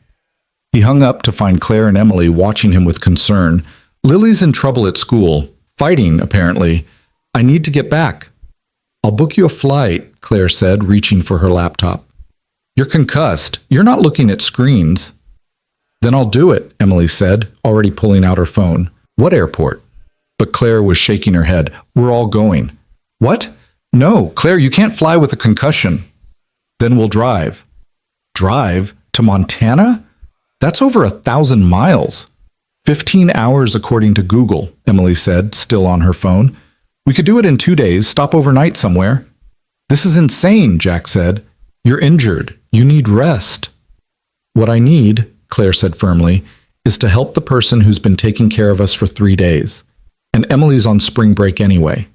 He hung up to find Claire and Emily watching him with concern. Lily's in trouble at school. Fighting, apparently. I need to get back. I'll book you a flight, Claire said, reaching for her laptop. You're concussed. You're not looking at screens. Then I'll do it, Emily said, already pulling out her phone. What airport? But Claire was shaking her head. We're all going. What? No, Claire, you can't fly with a concussion. Then we'll drive. Drive? To Montana? That's over 1,000 miles. 15 hours according to Google, Emily said, still on her phone. We could do it in 2 days, stop overnight somewhere. This is insane, Jack said. You're injured. You need rest. What I need, Claire said firmly, is to help the person who's been taking care of us for 3 days. And Emily's on spring break anyway.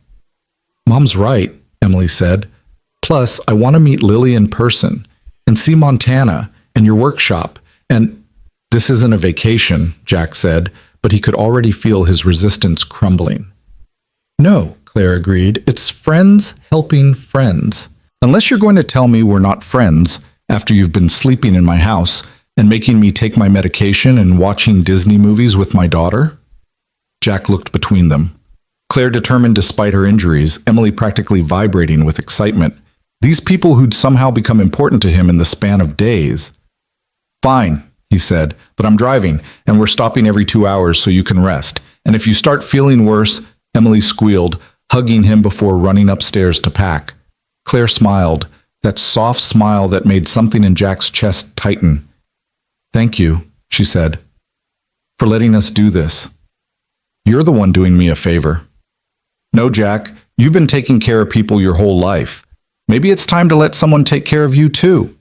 Mom's right, Emily said. Plus, I want to meet Lily in person and see Montana and your workshop. And this isn't a vacation, Jack said, but he could already feel his resistance crumbling. No, Claire agreed. It's friends helping friends. Unless you're going to tell me we're not friends after you've been sleeping in my house and making me take my medication and watching Disney movies with my daughter? Jack looked between them. Claire determined despite her injuries, Emily practically vibrating with excitement. These people who'd somehow become important to him in the span of days. Fine, he said, but I'm driving, and we're stopping every 2 hours so you can rest. And if you start feeling worse, Emily squealed, hugging him before running upstairs to pack. Claire smiled, that soft smile that made something in Jack's chest tighten. Thank you, she said, for letting us do this. You're the one doing me a favor. No, Jack, you've been taking care of people your whole life. Maybe it's time to let someone take care of you too.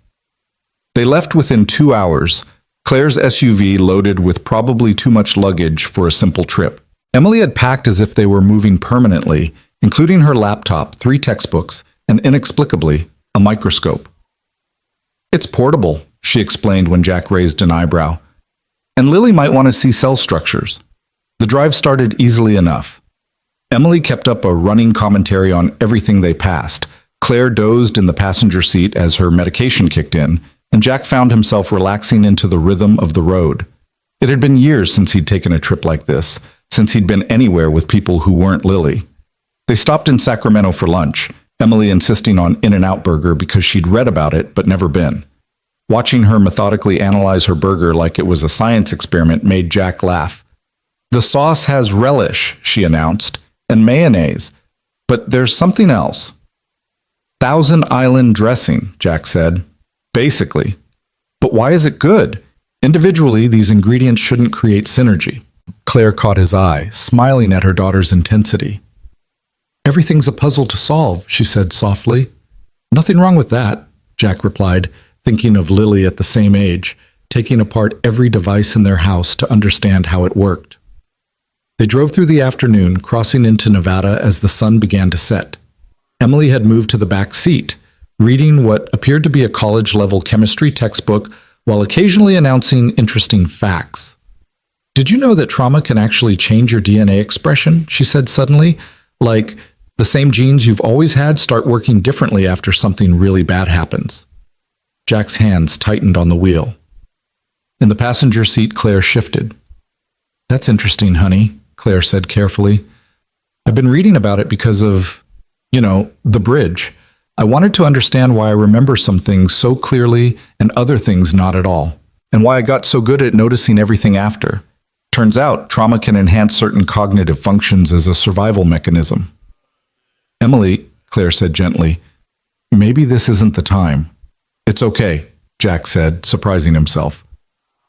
They left within 2 hours, Claire's SUV loaded with probably too much luggage for a simple trip. Emily had packed as if they were moving permanently, including her laptop, 3 textbooks, and inexplicably, a microscope. It's portable, she explained when Jack raised an eyebrow. And Lily might want to see cell structures. The drive started easily enough. Emily kept up a running commentary on everything they passed. Claire dozed in the passenger seat as her medication kicked in, and Jack found himself relaxing into the rhythm of the road. It had been years since he'd taken a trip like this, since he'd been anywhere with people who weren't Lily. They stopped in Sacramento for lunch, Emily insisting on In-N-Out Burger because she'd read about it but never been. Watching her methodically analyze her burger like it was a science experiment made Jack laugh. The sauce has relish, she announced, and mayonnaise, but there's something else. Thousand Island dressing, Jack said. Basically. But why is it good? Individually, these ingredients shouldn't create synergy. Claire caught his eye, smiling at her daughter's intensity. Everything's a puzzle to solve, she said softly. Nothing wrong with that, Jack replied, thinking of Lily at the same age, taking apart every device in their house to understand how it worked. They drove through the afternoon, crossing into Nevada as the sun began to set. Emily had moved to the back seat, reading what appeared to be a college-level chemistry textbook while occasionally announcing interesting facts. Did you know that trauma can actually change your DNA expression? She said suddenly, like the same genes you've always had start working differently after something really bad happens. Jack's hands tightened on the wheel. In the passenger seat, Claire shifted. That's interesting, honey, Claire said carefully. I've been reading about it because of, the bridge. I wanted to understand why I remember some things so clearly and other things not at all, and why I got so good at noticing everything after. Turns out, trauma can enhance certain cognitive functions as a survival mechanism. Emily, Claire said gently, maybe this isn't the time. It's okay, Jack said, surprising himself.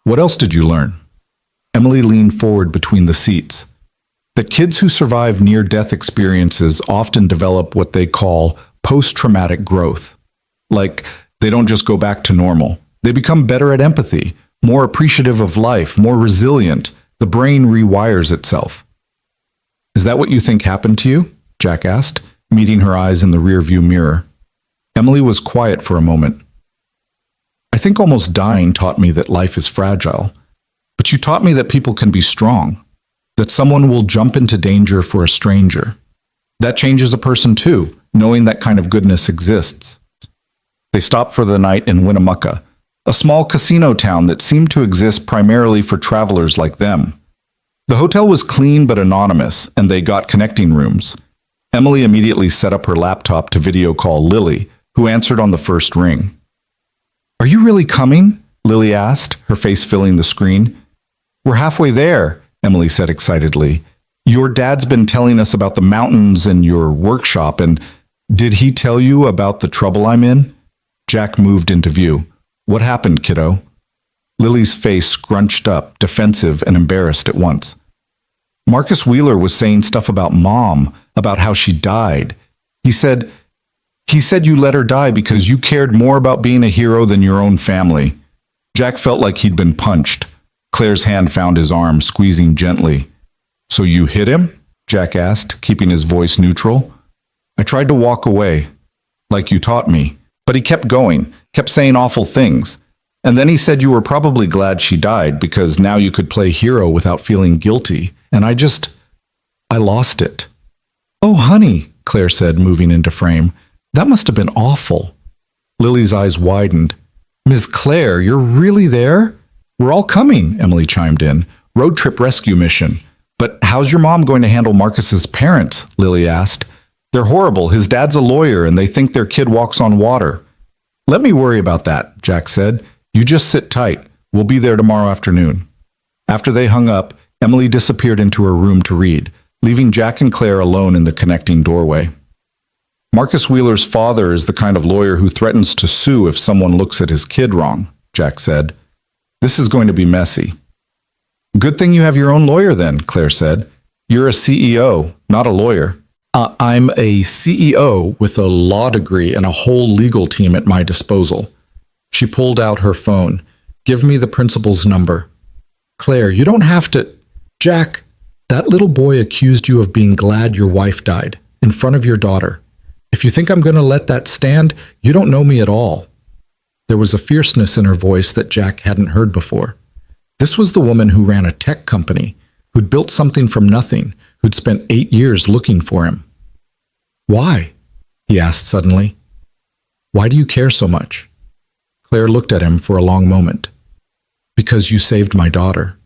What else did you learn? Emily leaned forward between the seats. That kids who survive near-death experiences often develop what they call post-traumatic growth. Like, they don't just go back to normal. They become better at empathy, more appreciative of life, more resilient. The brain rewires itself. Is that what you think happened to you? Jack asked, meeting her eyes in the rearview mirror. Emily was quiet for a moment. I think almost dying taught me that life is fragile. But you taught me that people can be strong, that someone will jump into danger for a stranger. That changes a person too, knowing that kind of goodness exists. They stopped for the night in Winnemucca, a small casino town that seemed to exist primarily for travelers like them. The hotel was clean but anonymous, and they got connecting rooms. Emily immediately set up her laptop to video call Lily, who answered on the first ring. Are you really coming? Lily asked, her face filling the screen. We're halfway there, Emily said excitedly. Your dad's been telling us about the mountains and your workshop, and did he tell you about the trouble I'm in? Jack moved into view. What happened, kiddo? Lily's face scrunched up, defensive and embarrassed at once. Marcus Wheeler was saying stuff about Mom, about how she died. He said you let her die because you cared more about being a hero than your own family. Jack felt like he'd been punched. Claire's hand found his arm, squeezing gently. So you hit him? Jack asked, keeping his voice neutral. I tried to walk away, like you taught me, but he kept going, kept saying awful things. And then he said you were probably glad she died because now you could play hero without feeling guilty. And I lost it. Oh, honey, Claire said, moving into frame. That must have been awful. Lily's eyes widened. Ms. Claire, you're really there? We're all coming, Emily chimed in. Road trip rescue mission. But how's your mom going to handle Marcus's parents? Lily asked. They're horrible. His dad's a lawyer and they think their kid walks on water. Let me worry about that, Jack said. You just sit tight. We'll be there tomorrow afternoon. After they hung up, Emily disappeared into her room to read, leaving Jack and Claire alone in the connecting doorway. Marcus Wheeler's father is the kind of lawyer who threatens to sue if someone looks at his kid wrong, Jack said. This is going to be messy. Good thing you have your own lawyer then, Claire said. You're a CEO, not a lawyer. I'm a CEO with a law degree and a whole legal team at my disposal. She pulled out her phone. Give me the principal's number. Claire, you don't have to... Jack, that little boy accused you of being glad your wife died, in front of your daughter. If you think I'm going to let that stand, you don't know me at all. There was a fierceness in her voice that Jack hadn't heard before. This was the woman who ran a tech company, who'd built something from nothing, who'd spent 8 years looking for him. Why? He asked suddenly. Why do you care so much? Claire looked at him for a long moment. Because you saved my daughter.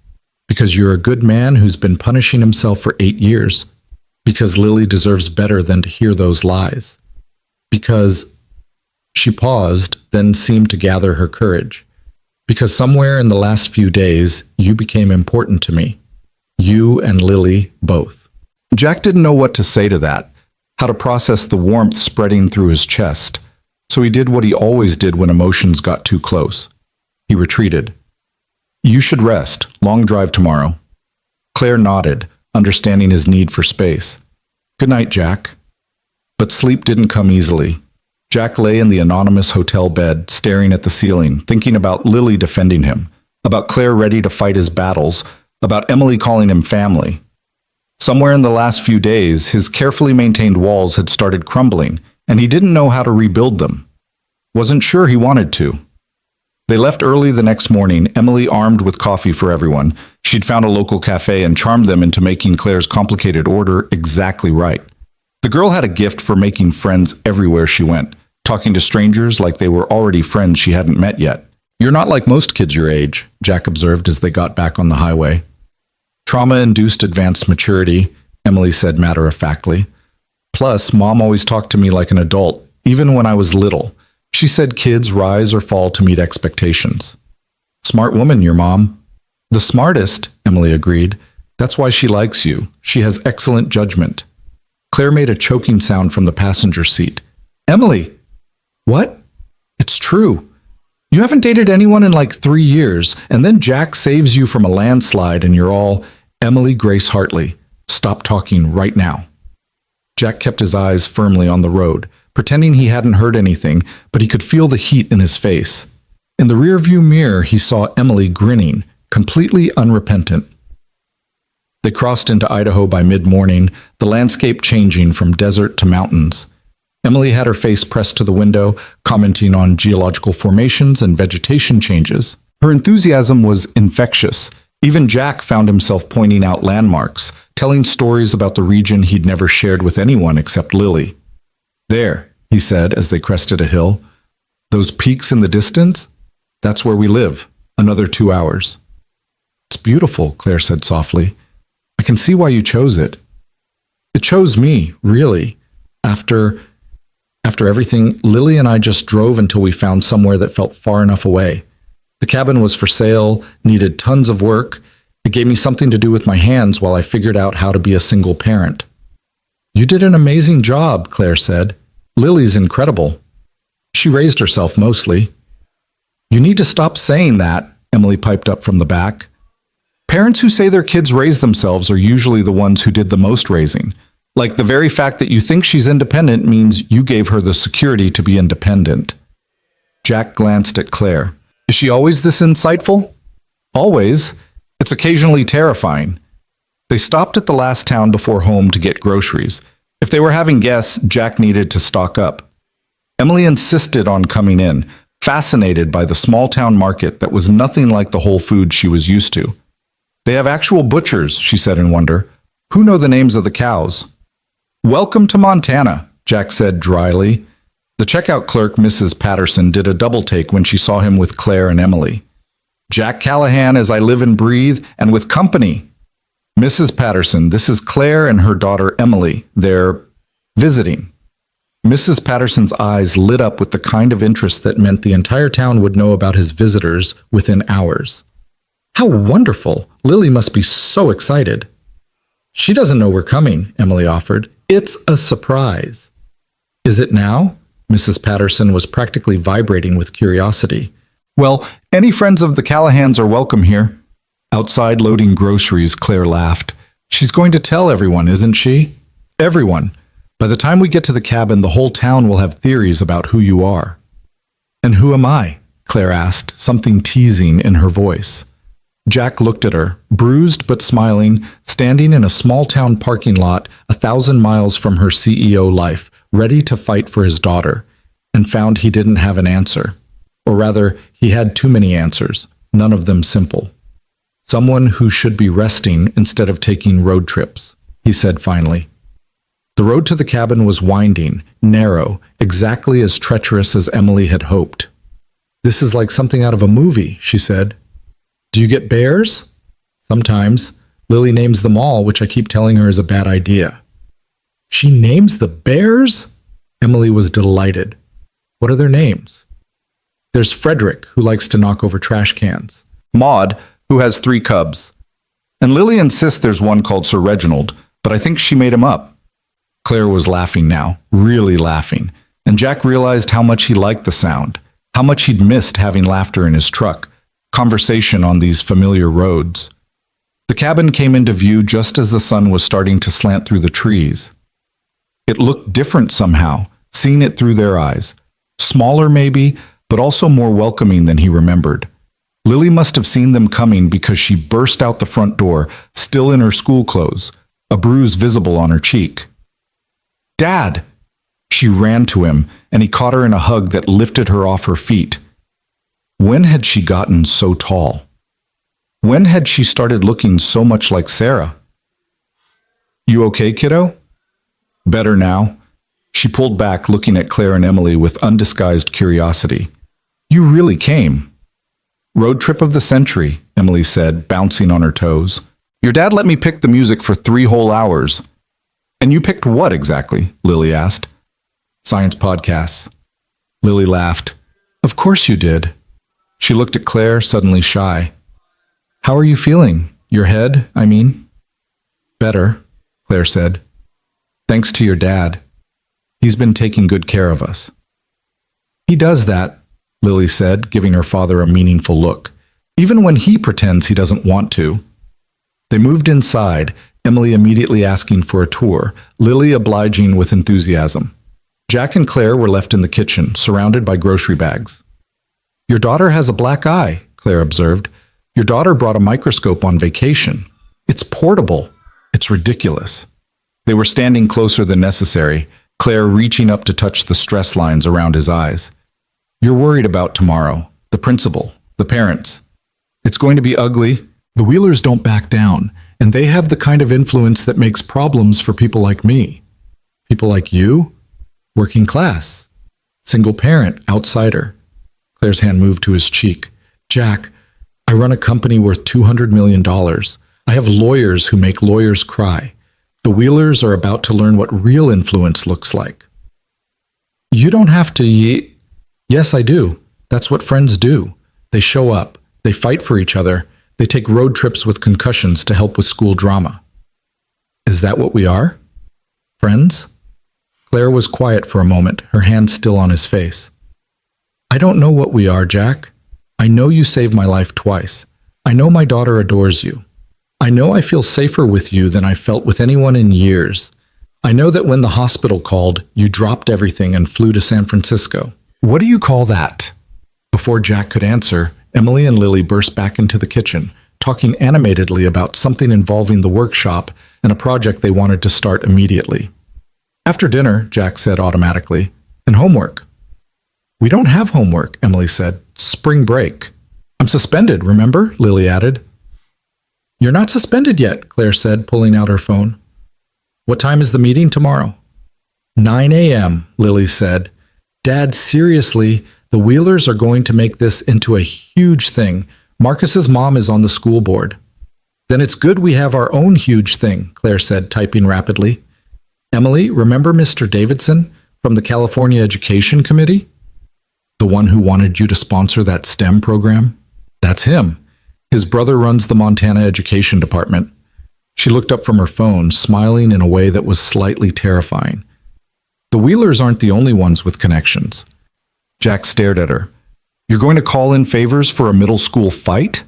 Because you're a good man who's been punishing himself for 8 years. Because Lily deserves better than to hear those lies. Because... She paused, then seemed to gather her courage. Because somewhere in the last few days, you became important to me. You and Lily, both. Jack didn't know what to say to that, how to process the warmth spreading through his chest. So he did what he always did when emotions got too close. He retreated. You should rest. Long drive tomorrow. Claire nodded, understanding his need for space. Good night, Jack. But sleep didn't come easily. Jack lay in the anonymous hotel bed, staring at the ceiling, thinking about Lily defending him, about Claire ready to fight his battles, about Emily calling him family. Somewhere in the last few days, his carefully maintained walls had started crumbling, and he didn't know how to rebuild them. Wasn't sure he wanted to. They left early the next morning, Emily armed with coffee for everyone. She'd found a local cafe and charmed them into making Claire's complicated order exactly right. The girl had a gift for making friends everywhere she went, talking to strangers like they were already friends she hadn't met yet. "You're not like most kids your age," Jack observed as they got back on the highway. "Trauma-induced advanced maturity," Emily said matter-of-factly. "Plus, Mom always talked to me like an adult, even when I was little. She said kids rise or fall to meet expectations." "Smart woman, your mom." "The smartest," Emily agreed. "That's why she likes you. She has excellent judgment." Claire made a choking sound from the passenger seat. "Emily!" "What?" "It's true. You haven't dated anyone in like 3 years, and then Jack saves you from a landslide and you're all, Emily Grace Hartley. Stop talking right now." Jack kept his eyes firmly on the road, pretending he hadn't heard anything, but he could feel the heat in his face. In the rearview mirror, he saw Emily grinning, completely unrepentant. They crossed into Idaho by mid-morning, the landscape changing from desert to mountains. Emily had her face pressed to the window, commenting on geological formations and vegetation changes. Her enthusiasm was infectious. Even Jack found himself pointing out landmarks, telling stories about the region he'd never shared with anyone except Lily. "There," he said as they crested a hill. "Those peaks in the distance? That's where we live. Another 2 hours." "It's beautiful," Claire said softly. "I can see why you chose it." "It chose me, really. After everything, Lily and I just drove until we found somewhere that felt far enough away. The cabin was for sale, needed tons of work. It gave me something to do with my hands while I figured out how to be a single parent." "You did an amazing job," Claire said. "Lily's incredible. She raised herself mostly." "You need to stop saying that," Emily piped up from the back. "Parents who say their kids raise themselves are usually the ones who did the most raising. Like the very fact that you think she's independent means you gave her the security to be independent." Jack glanced at Claire. "Is she always this insightful?" "Always. It's occasionally terrifying." They stopped at the last town before home to get groceries. If they were having guests, Jack needed to stock up. Emily insisted on coming in, fascinated by the small-town market that was nothing like the Whole Foods she was used to. "They have actual butchers," she said in wonder. "Who know the names of the cows?" "Welcome to Montana," Jack said dryly. The checkout clerk, Mrs. Patterson, did a double-take when she saw him with Claire and Emily. "Jack Callahan as I live and breathe, and with company." "Mrs. Patterson, this is Claire and her daughter Emily. They're visiting." Mrs. Patterson's eyes lit up with the kind of interest that meant the entire town would know about his visitors within hours. "How wonderful! Lily must be so excited." "She doesn't know we're coming," Emily offered. "It's a surprise." "Is it now?" Mrs. Patterson was practically vibrating with curiosity. "Well, any friends of the Callahans are welcome here." Outside loading groceries, Claire laughed. "She's going to tell everyone, isn't she?" "Everyone. By the time we get to the cabin, the whole town will have theories about who you are." "And who am I?" Claire asked, something teasing in her voice. Jack looked at her, bruised but smiling, standing in a small-town parking lot 1,000 miles from her CEO life, ready to fight for his daughter, and found he didn't have an answer. Or rather, he had too many answers, none of them simple. "Someone who should be resting instead of taking road trips," he said finally. The road to the cabin was winding, narrow, exactly as treacherous as Emily had hoped. "This is like something out of a movie," she said. "Do you get bears?" "Sometimes. Lily names them all, which I keep telling her is a bad idea." "She names the bears?" Emily was delighted. "What are their names?" "There's Frederick, who likes to knock over trash cans. Maud, who has 3 cubs. And Lily insists there's one called Sir Reginald, but I think she made him up." Claire was laughing now, really laughing, and Jack realized how much he liked the sound, how much he'd missed having laughter in his truck, conversation on these familiar roads. The cabin came into view just as the sun was starting to slant through the trees. It looked different somehow, seeing it through their eyes. Smaller maybe, but also more welcoming than he remembered. Lily must have seen them coming because she burst out the front door, still in her school clothes, a bruise visible on her cheek. "Dad!" She ran to him, and he caught her in a hug that lifted her off her feet. When had she gotten so tall? When had she started looking so much like Sarah? "You okay, kiddo?" Better now. She pulled back, looking at Claire and Emily with undisguised curiosity. "You really came." "Road trip of the century," Emily said, bouncing on her toes. "Your dad let me pick the music for 3 whole hours." "And you picked what exactly?" Lily asked. "Science podcasts." Lily laughed. "Of course you did." She looked at Claire, suddenly shy. "How are you feeling? Your head, I mean?" "Better," Claire said. "Thanks to your dad. He's been taking good care of us." "He does that," Lily said, giving her father a meaningful look, "even when he pretends he doesn't want to." They moved inside, Emily immediately asking for a tour, Lily obliging with enthusiasm. Jack and Claire were left in the kitchen, surrounded by grocery bags. "Your daughter has a black eye," Claire observed. "Your daughter brought a microscope on vacation. It's portable. It's ridiculous." They were standing closer than necessary, Claire reaching up to touch the stress lines around his eyes. "You're worried about tomorrow, the principal, the parents. It's going to be ugly. The Wheelers don't back down, and they have the kind of influence that makes problems for people like me. People like you? Working class. Single parent, outsider." Claire's hand moved to his cheek. "Jack, I run a company worth $200 million. I have lawyers who make lawyers cry. The Wheelers are about to learn what real influence looks like." "You don't have to "Yes, I do. That's what friends do. They show up. They fight for each other. They take road trips with concussions to help with school drama." "Is that what we are? Friends?" Claire was quiet for a moment, her hand still on his face. "I don't know what we are, Jack. I know you saved my life twice. I know my daughter adores you. I know I feel safer with you than I felt with anyone in years. I know that when the hospital called, you dropped everything and flew to San Francisco." "What do you call that?" Before Jack could answer, Emily and Lily burst back into the kitchen, talking animatedly about something involving the workshop and a project they wanted to start immediately. "After dinner," Jack said automatically, "and homework." "We don't have homework," Emily said. "Spring break." "I'm suspended, remember?" Lily added. "You're not suspended yet," Claire said, pulling out her phone. "What time is the meeting tomorrow?" 9 a.m., Lily said. "Dad, seriously, the Wheelers are going to make this into a huge thing. Marcus's mom is on the school board." "Then it's good we have our own huge thing," Claire said, typing rapidly. "Emily, remember Mr. Davidson from the California Education Committee? The one who wanted you to sponsor that STEM program? That's him. His brother runs the Montana Education Department." She looked up from her phone, smiling in a way that was slightly terrifying. "The Wheelers aren't the only ones with connections." Jack stared at her. "You're going to call in favors for a middle school fight?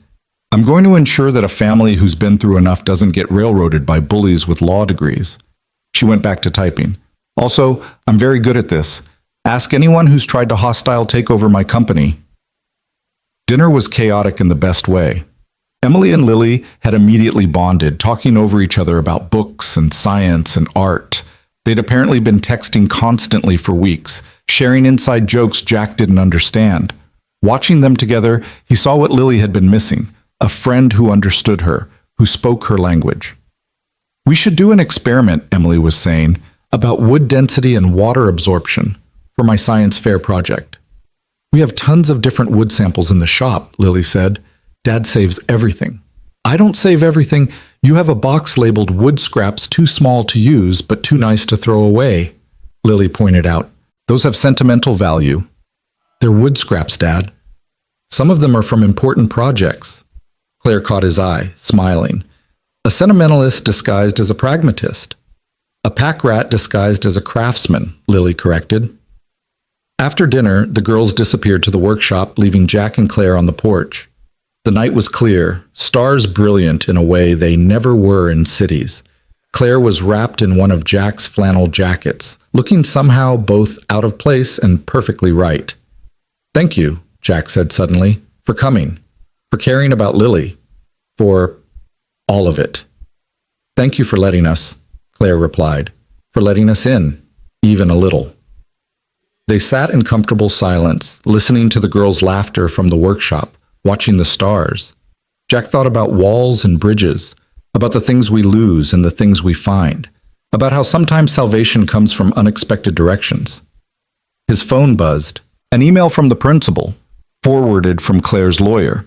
I'm going to ensure that a family who's been through enough doesn't get railroaded by bullies with law degrees." She went back to typing. "Also, I'm very good at this. Ask anyone who's tried to hostile take over my company." Dinner was chaotic in the best way. Emily and Lily had immediately bonded, talking over each other about books and science and art. They'd apparently been texting constantly for weeks, sharing inside jokes Jack didn't understand. Watching them together, he saw what Lily had been missing, a friend who understood her, who spoke her language. "We should do an experiment," Emily was saying, "about wood density and water absorption for my science fair project." "We have tons of different wood samples in the shop," Lily said. "Dad saves everything." "I don't save everything. You have a box labeled wood scraps too small to use but too nice to throw away," Lily pointed out. "Those have sentimental value." "They're wood scraps, Dad. Some of them are from important projects." Claire caught his eye, smiling. "A sentimentalist disguised as a pragmatist." "A pack rat disguised as a craftsman," Lily corrected. After dinner, the girls disappeared to the workshop, leaving Jack and Claire on the porch. The night was clear, stars brilliant in a way they never were in cities. Claire was wrapped in one of Jack's flannel jackets, looking somehow both out of place and perfectly right. "Thank you," Jack said suddenly, "for coming, for caring about Lily, for all of it." "Thank you for letting us," Claire replied, "for letting us in, even a little." They sat in comfortable silence, listening to the girls' laughter from the workshop, watching the stars. Jack thought about walls and bridges, about the things we lose and the things we find, about how sometimes salvation comes from unexpected directions. His phone buzzed. An email from the principal, forwarded from Claire's lawyer.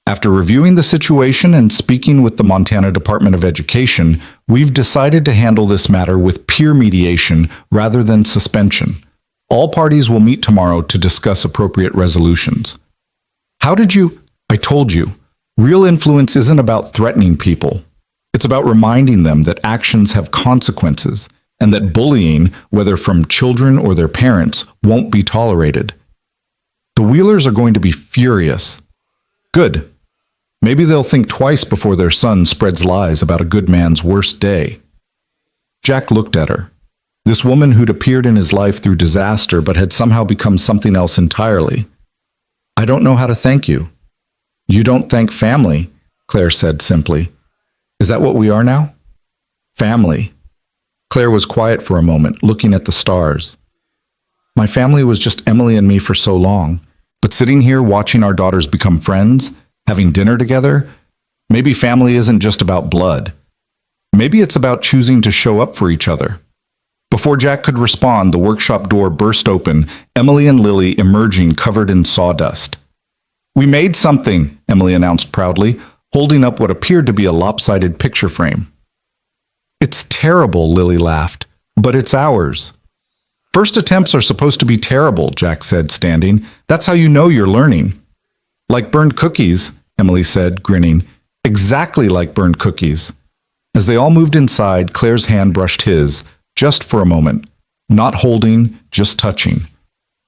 "After reviewing the situation and speaking with the Montana Department of Education, we've decided to handle this matter with peer mediation rather than suspension. All parties will meet tomorrow to discuss appropriate resolutions." "How did you—" "I told you, real influence isn't about threatening people. It's about reminding them that actions have consequences and that bullying, whether from children or their parents, won't be tolerated. The Wheelers are going to be furious." "Good. Maybe they'll think twice before their son spreads lies about a good man's worst day." Jack looked at her. This woman who'd appeared in his life through disaster but had somehow become something else entirely. "I don't know how to thank you." "You don't thank family," Claire said simply. "Is that what we are now?" "Family." Claire was quiet for a moment, looking at the stars. "My family was just Emily and me for so long, but sitting here watching our daughters become friends, having dinner together, maybe family isn't just about blood. Maybe it's about choosing to show up for each other." Before Jack could respond, the workshop door burst open, Emily and Lily emerging covered in sawdust. "We made something," Emily announced proudly, holding up what appeared to be a lopsided picture frame. "It's terrible," Lily laughed, "but it's ours." "First attempts are supposed to be terrible," Jack said, standing. "That's how you know you're learning." "Like burned cookies," Emily said, grinning. "Exactly like burned cookies." As they all moved inside, Claire's hand brushed his, just for a moment, not holding, just touching.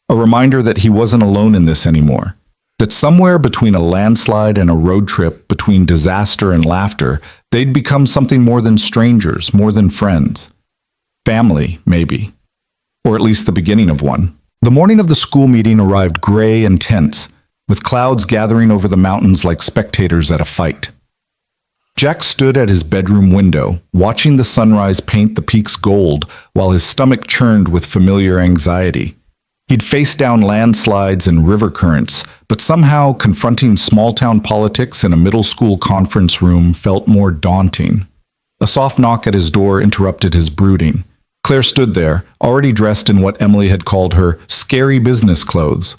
A reminder that he wasn't alone in this anymore. That somewhere between a landslide and a road trip, between disaster and laughter, they'd become something more than strangers, more than friends. Family, maybe. Or at least the beginning of one. The morning of the school meeting arrived gray and tense, with clouds gathering over the mountains like spectators at a fight. Jack stood at his bedroom window, watching the sunrise paint the peaks gold while his stomach churned with familiar anxiety. He'd faced down landslides and river currents, but somehow confronting small-town politics in a middle school conference room felt more daunting. A soft knock at his door interrupted his brooding. Claire stood there, already dressed in what Emily had called her scary business clothes,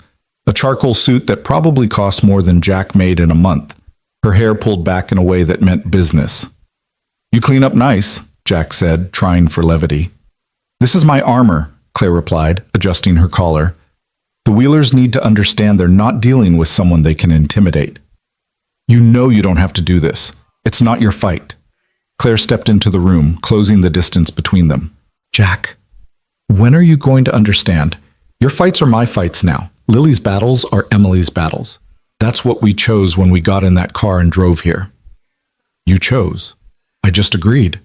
a charcoal suit that probably cost more than Jack made in a month. Her hair pulled back in a way that meant business. "You clean up nice," Jack said, trying for levity. "This is my armor," Claire replied, adjusting her collar. "The Wheelers need to understand they're not dealing with someone they can intimidate." "You know you don't have to do this. It's not your fight." Claire stepped into the room, closing the distance between them. "Jack, when are you going to understand? Your fights are my fights now. Lily's battles are Emily's battles. That's what we chose when we got in that car and drove here." "You chose. I just agreed."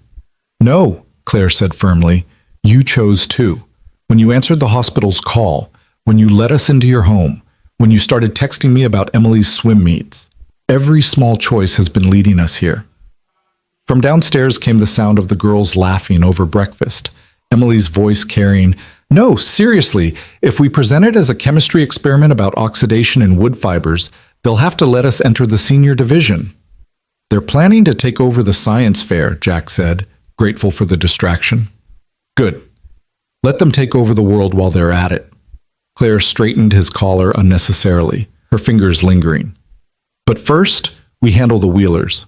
"No," Claire said firmly. "You chose too. When you answered the hospital's call, when you let us into your home, when you started texting me about Emily's swim meets. Every small choice has been leading us here." From downstairs came the sound of the girls laughing over breakfast, Emily's voice carrying, "No, seriously, if we present it as a chemistry experiment about oxidation in wood fibers, they'll have to let us enter the senior division." "They're planning to take over the science fair," Jack said, grateful for the distraction. "Good. Let them take over the world while they're at it." Claire straightened his collar unnecessarily, her fingers lingering. "But first, we handle the Wheelers."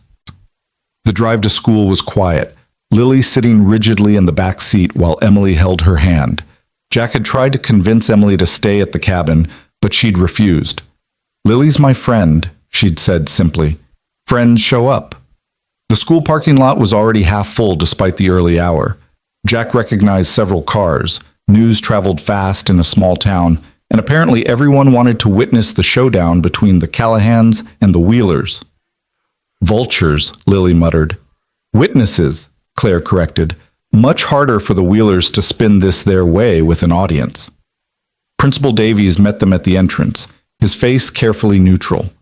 The drive to school was quiet, Lily sitting rigidly in the back seat while Emily held her hand. Jack had tried to convince Emily to stay at the cabin, but she'd refused. "Lily's my friend," she'd said simply. "Friends show up." The school parking lot was already half full despite the early hour. Jack recognized several cars. News traveled fast in a small town, and apparently everyone wanted to witness the showdown between the Callahans and the Wheelers. "Vultures," Lily muttered. "Witnesses," Claire corrected. Much harder for the Wheelers to spin this their way with an audience. Principal Davies met them at the entrance, his face carefully neutral.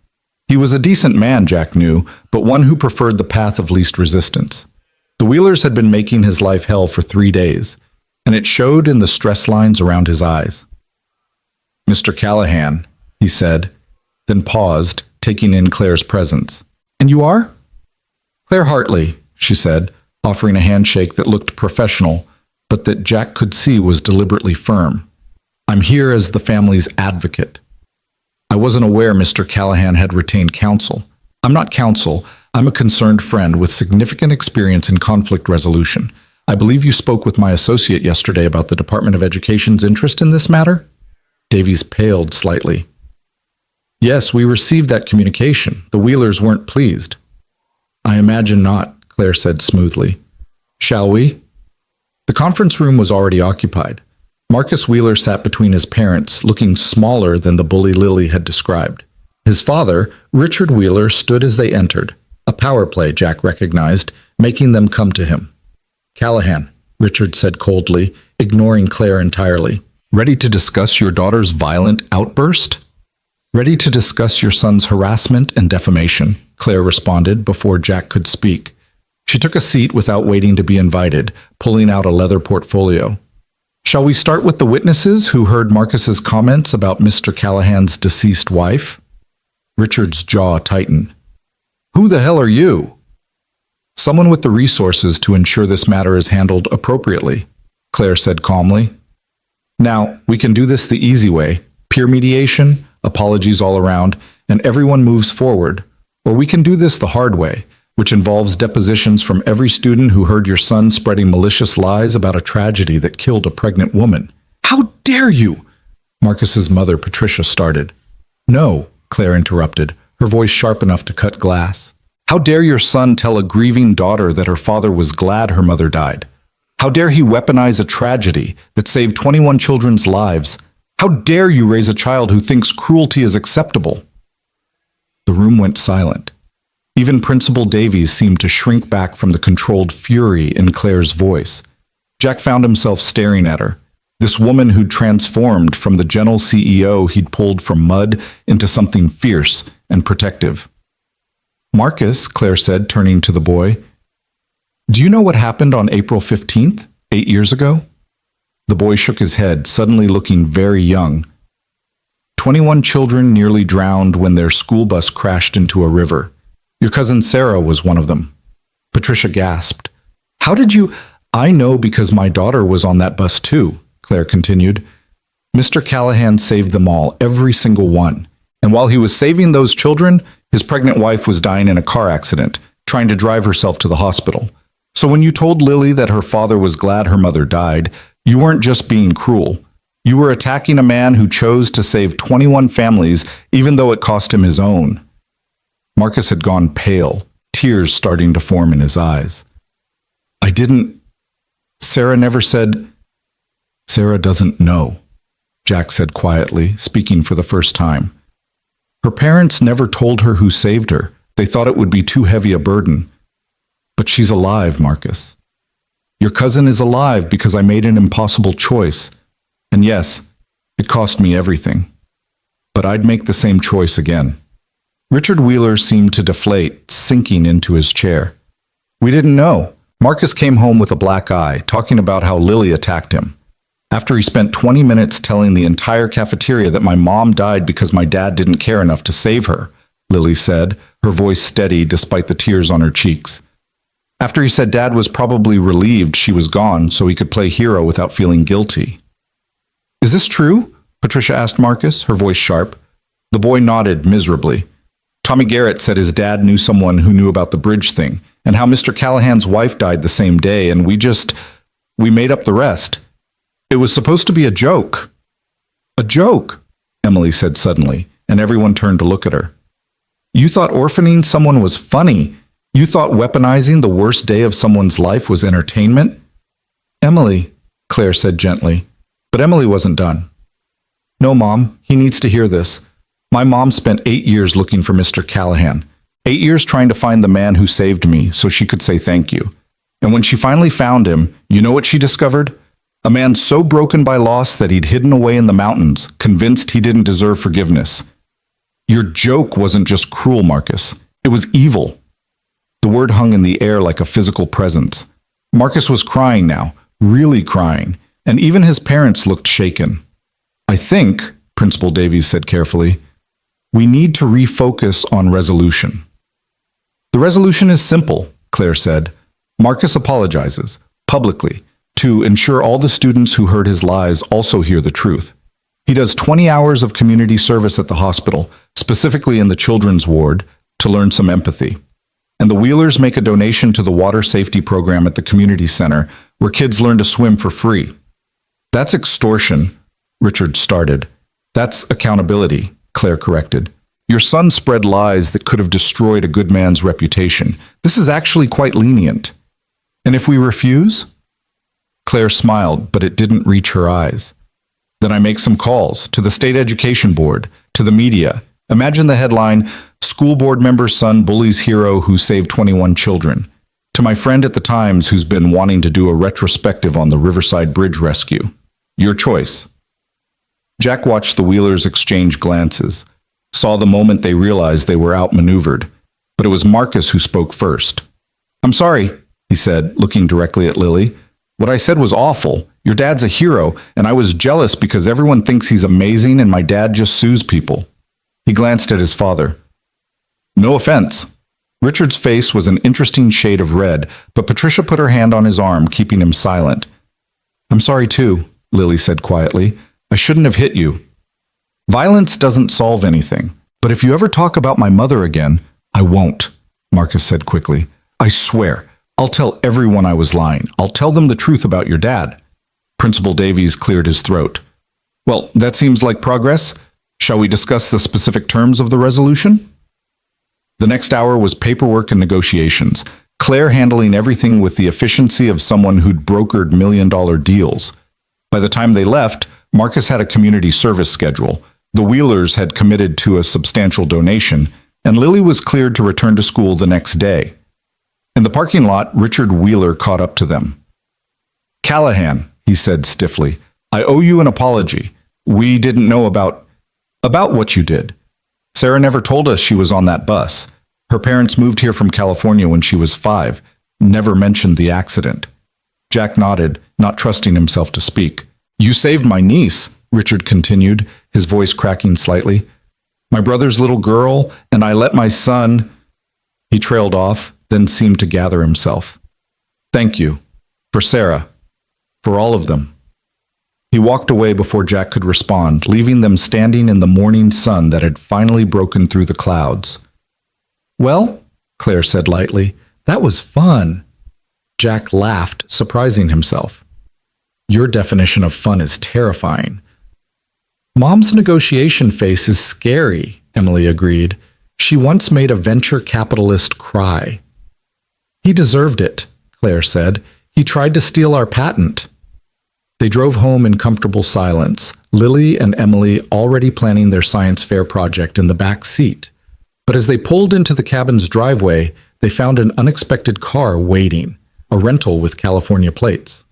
He was a decent man, Jack knew, but one who preferred the path of least resistance. The Wheelers had been making his life hell for 3 days, and it showed in the stress lines around his eyes. Mr. Callahan, he said, then paused, taking in Claire's presence. And you are? Claire Hartley, she said, offering a handshake that looked professional, but that Jack could see was deliberately firm. I'm here as the family's advocate. I wasn't aware Mr. Callahan had retained counsel. I'm not counsel. I'm a concerned friend with significant experience in conflict resolution. I believe you spoke with my associate yesterday about the Department of Education's interest in this matter? Davies paled slightly. Yes, we received that communication. The Wheelers weren't pleased. I imagine not, Claire said smoothly. Shall we? The conference room was already occupied. Marcus Wheeler sat between his parents, looking smaller than the bully Lily had described. His father, Richard Wheeler, stood as they entered. A power play, Jack recognized, making them come to him. Callahan, Richard said coldly, ignoring Claire entirely. Ready to discuss your daughter's violent outburst? Ready to discuss your son's harassment and defamation, Claire responded before Jack could speak. She took a seat without waiting to be invited, pulling out a leather portfolio. Shall we start with the witnesses who heard Marcus's comments about Mr. Callahan's deceased wife? Richard's jaw tightened. Who the hell are you? Someone with the resources to ensure this matter is handled appropriately, Claire said calmly. Now, we can do this the easy way, peer mediation, apologies all around, and everyone moves forward. Or we can do this the hard way, which involves depositions from every student who heard your son spreading malicious lies about a tragedy that killed a pregnant woman. How dare you? Marcus's mother, Patricia, started. No, Claire interrupted, her voice sharp enough to cut glass. How dare your son tell a grieving daughter that her father was glad her mother died? How dare he weaponize a tragedy that saved 21 children's lives? How dare you raise a child who thinks cruelty is acceptable? The room went silent. Even Principal Davies seemed to shrink back from the controlled fury in Claire's voice. Jack found himself staring at her, this woman who'd transformed from the gentle CEO he'd pulled from mud into something fierce and protective. Marcus, Claire said, turning to the boy, do you know what happened on April 15th, 8 years ago? The boy shook his head, suddenly looking very young. 21 children nearly drowned when their school bus crashed into a river. Your cousin Sarah was one of them. Patricia gasped. How did you... I know because my daughter was on that bus too, Claire continued. Mr. Callahan saved them all, every single one. And while he was saving those children, his pregnant wife was dying in a car accident, trying to drive herself to the hospital. So when you told Lily that her father was glad her mother died, you weren't just being cruel. You were attacking a man who chose to save 21 families, even though it cost him his own. Marcus had gone pale, tears starting to form in his eyes. I didn't... Sarah never said... Sarah doesn't know, Jack said quietly, speaking for the first time. Her parents never told her who saved her. They thought it would be too heavy a burden. But she's alive, Marcus. Your cousin is alive because I made an impossible choice. And yes, it cost me everything. But I'd make the same choice again. Richard Wheeler seemed to deflate, sinking into his chair. We didn't know. Marcus came home with a black eye, talking about how Lily attacked him. After he spent 20 minutes telling the entire cafeteria that my mom died because my dad didn't care enough to save her, Lily said, her voice steady despite the tears on her cheeks. After he said Dad was probably relieved she was gone so he could play hero without feeling guilty. Is this true? Patricia asked Marcus, her voice sharp. The boy nodded miserably. Tommy Garrett said his dad knew someone who knew about the bridge thing, and how Mr. Callahan's wife died the same day, and we made up the rest. It was supposed to be a joke. A joke, Emily said suddenly, and everyone turned to look at her. You thought orphaning someone was funny. You thought weaponizing the worst day of someone's life was entertainment? Emily, Claire said gently, but Emily wasn't done. No, Mom, he needs to hear this. My mom spent 8 years looking for Mr. Callahan. 8 years trying to find the man who saved me so she could say thank you. And when she finally found him, you know what she discovered? A man so broken by loss that he'd hidden away in the mountains, convinced he didn't deserve forgiveness. Your joke wasn't just cruel, Marcus. It was evil. The word hung in the air like a physical presence. Marcus was crying now, really crying, and even his parents looked shaken. I think, Principal Davies said carefully, we need to refocus on resolution. The resolution is simple, Claire said. Marcus apologizes, publicly, to ensure all the students who heard his lies also hear the truth. He does 20 hours of community service at the hospital, specifically in the children's ward, to learn some empathy. And the Wheelers make a donation to the water safety program at the community center, where kids learn to swim for free. That's extortion, Richard started. That's accountability, Claire corrected. Your son spread lies that could have destroyed a good man's reputation. This is actually quite lenient. And if we refuse? Claire smiled, but it didn't reach her eyes. Then I make some calls to the state education board, to the media. Imagine the headline, School board member's son bullies hero who saved 21 children. To my friend at the Times who's been wanting to do a retrospective on the Riverside Bridge rescue. Your choice. Jack watched the Wheelers exchange glances, saw the moment they realized they were outmaneuvered. But it was Marcus who spoke first. I'm sorry, he said, looking directly at Lily. What I said was awful. Your dad's a hero, and I was jealous because everyone thinks he's amazing and my dad just sues people. He glanced at his father. No offense. Richard's face was an interesting shade of red, but Patricia put her hand on his arm, keeping him silent. I'm sorry too, Lily said quietly. I shouldn't have hit you. Violence doesn't solve anything, but if you ever talk about my mother again, I won't, Marcus said quickly. I swear, I'll tell everyone I was lying. I'll tell them the truth about your dad. Principal Davies cleared his throat. Well, that seems like progress. Shall we discuss the specific terms of the resolution? The next hour was paperwork and negotiations, Claire handling everything with the efficiency of someone who'd brokered million-dollar deals. By the time they left, Marcus had a community service schedule, the Wheelers had committed to a substantial donation, and Lily was cleared to return to school the next day. In the parking lot, Richard Wheeler caught up to them. Callahan, he said stiffly, I owe you an apology. We didn't know about what you did. Sarah never told us she was on that bus. Her parents moved here from California when she was 5, never mentioned the accident. Jack nodded, not trusting himself to speak. You saved my niece, Richard continued, his voice cracking slightly. My brother's little girl, and I let my son... He trailed off, then seemed to gather himself. Thank you. For Sarah. For all of them. He walked away before Jack could respond, leaving them standing in the morning sun that had finally broken through the clouds. Well, Claire said lightly, that was fun. Jack laughed, surprising himself. Your definition of fun is terrifying. Mom's negotiation face is scary, Emily agreed. She once made a venture capitalist cry. He deserved it, Claire said. He tried to steal our patent. They drove home in comfortable silence, Lily and Emily already planning their science fair project in the back seat. But as they pulled into the cabin's driveway, they found an unexpected car waiting, a rental with California plates.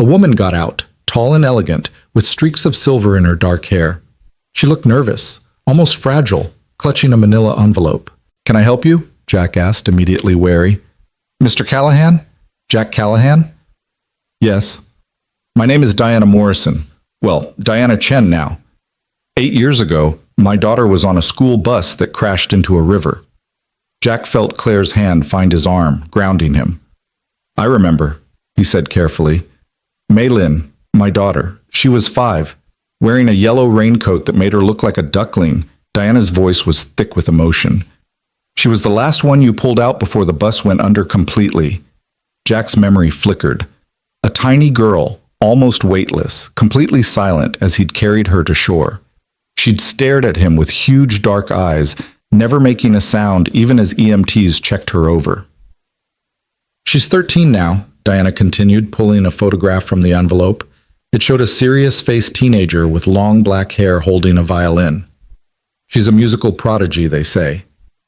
A woman got out, tall and elegant, with streaks of silver in her dark hair. She looked nervous, almost fragile, clutching a manila envelope. Can I help you? Jack asked, immediately wary. Mr. Callahan? Jack Callahan? Yes. My name is Diana Morrison. Well, Diana Chen now. 8 years ago, my daughter was on a school bus that crashed into a river. Jack felt Claire's hand find his arm, grounding him. I remember, he said carefully. Maylin, my daughter, she was 5, wearing a yellow raincoat that made her look like a duckling. Diana's voice was thick with emotion. She was the last one you pulled out before the bus went under completely. Jack's memory flickered. A tiny girl, almost weightless, completely silent as he'd carried her to shore. She'd stared at him with huge dark eyes, never making a sound even as EMTs checked her over. She's 13 now, Diana continued, pulling a photograph from the envelope. It showed a serious-faced teenager with long black hair holding a violin. She's a musical prodigy, they say,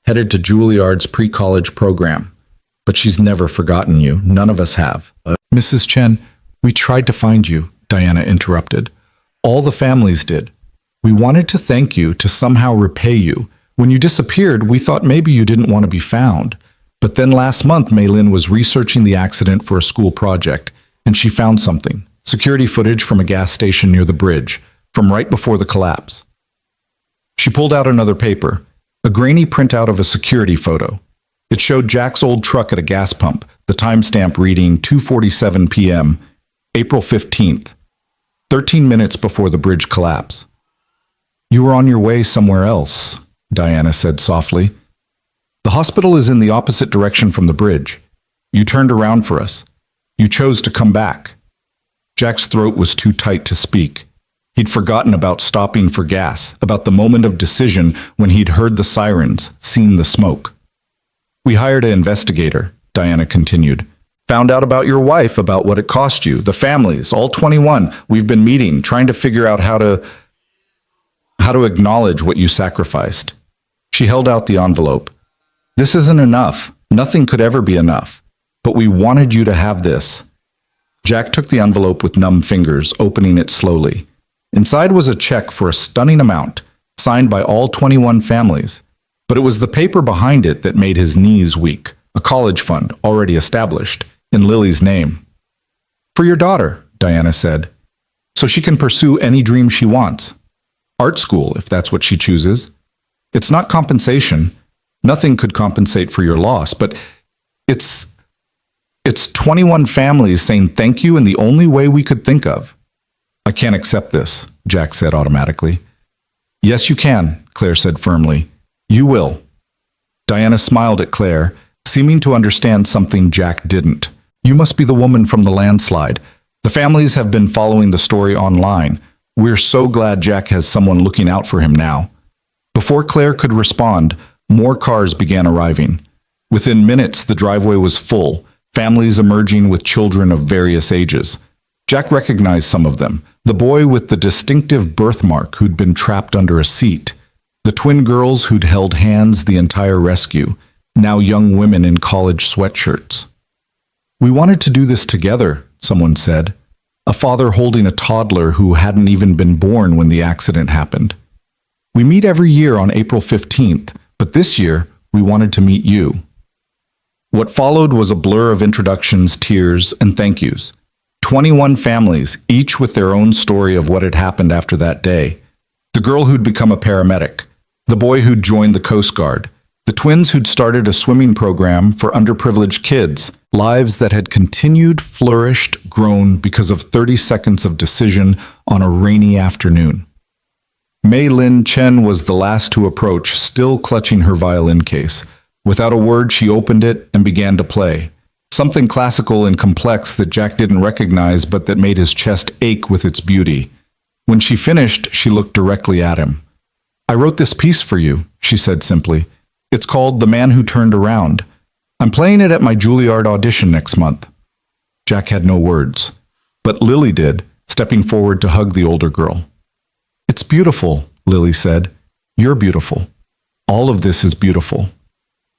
headed to Juilliard's pre-college program. but she's never forgotten you. None of us have. Mrs. Chen, we tried to find you, Diana interrupted. All the families did. We wanted to thank you, to somehow repay you. When you disappeared, we thought maybe you didn't want to be found. But then last month, Mei Lin was researching the accident for a school project, and she found something. Security footage from a gas station near the bridge, from right before the collapse. She pulled out another paper, a grainy printout of a security photo. It showed Jack's old truck at a gas pump, the timestamp reading 2:47 p.m., April 15th, 13 minutes before the bridge collapse. You were on your way somewhere else, Diana said softly. The hospital is in the opposite direction from the bridge. You turned around for us. You chose to come back. Jack's throat was too tight to speak. He'd forgotten about stopping for gas, about the moment of decision when he'd heard the sirens, seen the smoke. We hired an investigator, Diana continued. Found out about your wife, about what it cost you, the families, all 21. We've been meeting, trying to figure out how to acknowledge what you sacrificed. She held out the envelope. This isn't enough. Nothing could ever be enough. But we wanted you to have this. Jack took the envelope with numb fingers, opening it slowly. Inside was a check for a stunning amount, signed by all 21 families. But it was the paper behind it that made his knees weak, a college fund already established, in Lily's name. For your daughter, Diana said, so she can pursue any dream she wants. Art school, if that's what she chooses. It's not compensation. Nothing could compensate for your loss, but it's 21 families saying thank you in the only way we could think of. I can't accept this, Jack said automatically. Yes, you can, Claire said firmly. You will. Diana smiled at Claire, seeming to understand something Jack didn't. You must be the woman from the landslide. The families have been following the story online. We're so glad Jack has someone looking out for him now. Before Claire could respond, more cars began arriving. Within minutes, the driveway was full, families emerging with children of various ages. Jack recognized some of them. The boy with the distinctive birthmark who'd been trapped under a seat. The twin girls who'd held hands the entire rescue, now young women in college sweatshirts. We wanted to do this together, someone said. A father holding a toddler who hadn't even been born when the accident happened. We meet every year on April 15th, but this year we wanted to meet you. What followed was a blur of introductions, tears, and thank yous. 21 families, each with their own story of what had happened after that day. The girl who'd become a paramedic, the boy who'd joined the Coast Guard, the twins who'd started a swimming program for underprivileged kids, lives that had continued, flourished, grown because of 30 seconds of decision on a rainy afternoon. Mei Lin Chen was the last to approach, still clutching her violin case. Without a word, she opened it and began to play. Something classical and complex that Jack didn't recognize but that made his chest ache with its beauty. When she finished, she looked directly at him. I wrote this piece for you, she said simply. It's called The Man Who Turned Around. I'm playing it at my Juilliard audition next month. Jack had no words, but Lily did, stepping forward to hug the older girl. It's beautiful, Lily said. You're beautiful. All of this is beautiful.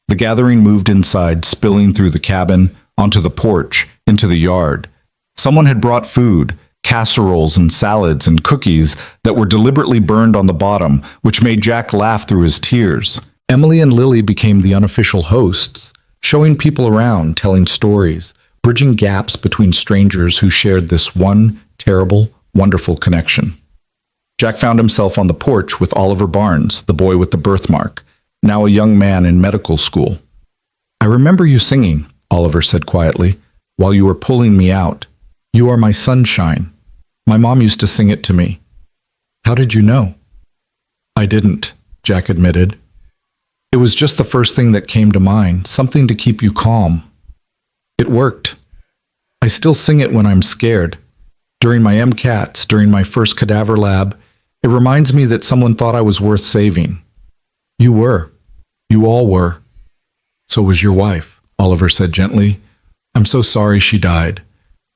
The gathering moved inside, spilling through the cabin, onto the porch, into the yard. Someone had brought food, casseroles and salads and cookies that were deliberately burned on the bottom, which made Jack laugh through his tears. Emily and Lily became the unofficial hosts, showing people around, telling stories, bridging gaps between strangers who shared this one terrible, wonderful connection. Jack found himself on the porch with Oliver Barnes, the boy with the birthmark, now a young man in medical school. I remember you singing, Oliver said quietly, while you were pulling me out. You are my sunshine. My mom used to sing it to me. How did you know? I didn't, Jack admitted. It was just the first thing that came to mind, something to keep you calm. It worked. I still sing it when I'm scared. During my MCATs, during my first cadaver lab, it reminds me that someone thought I was worth saving. You were. You all were. So was your wife, Oliver said gently. I'm so sorry she died.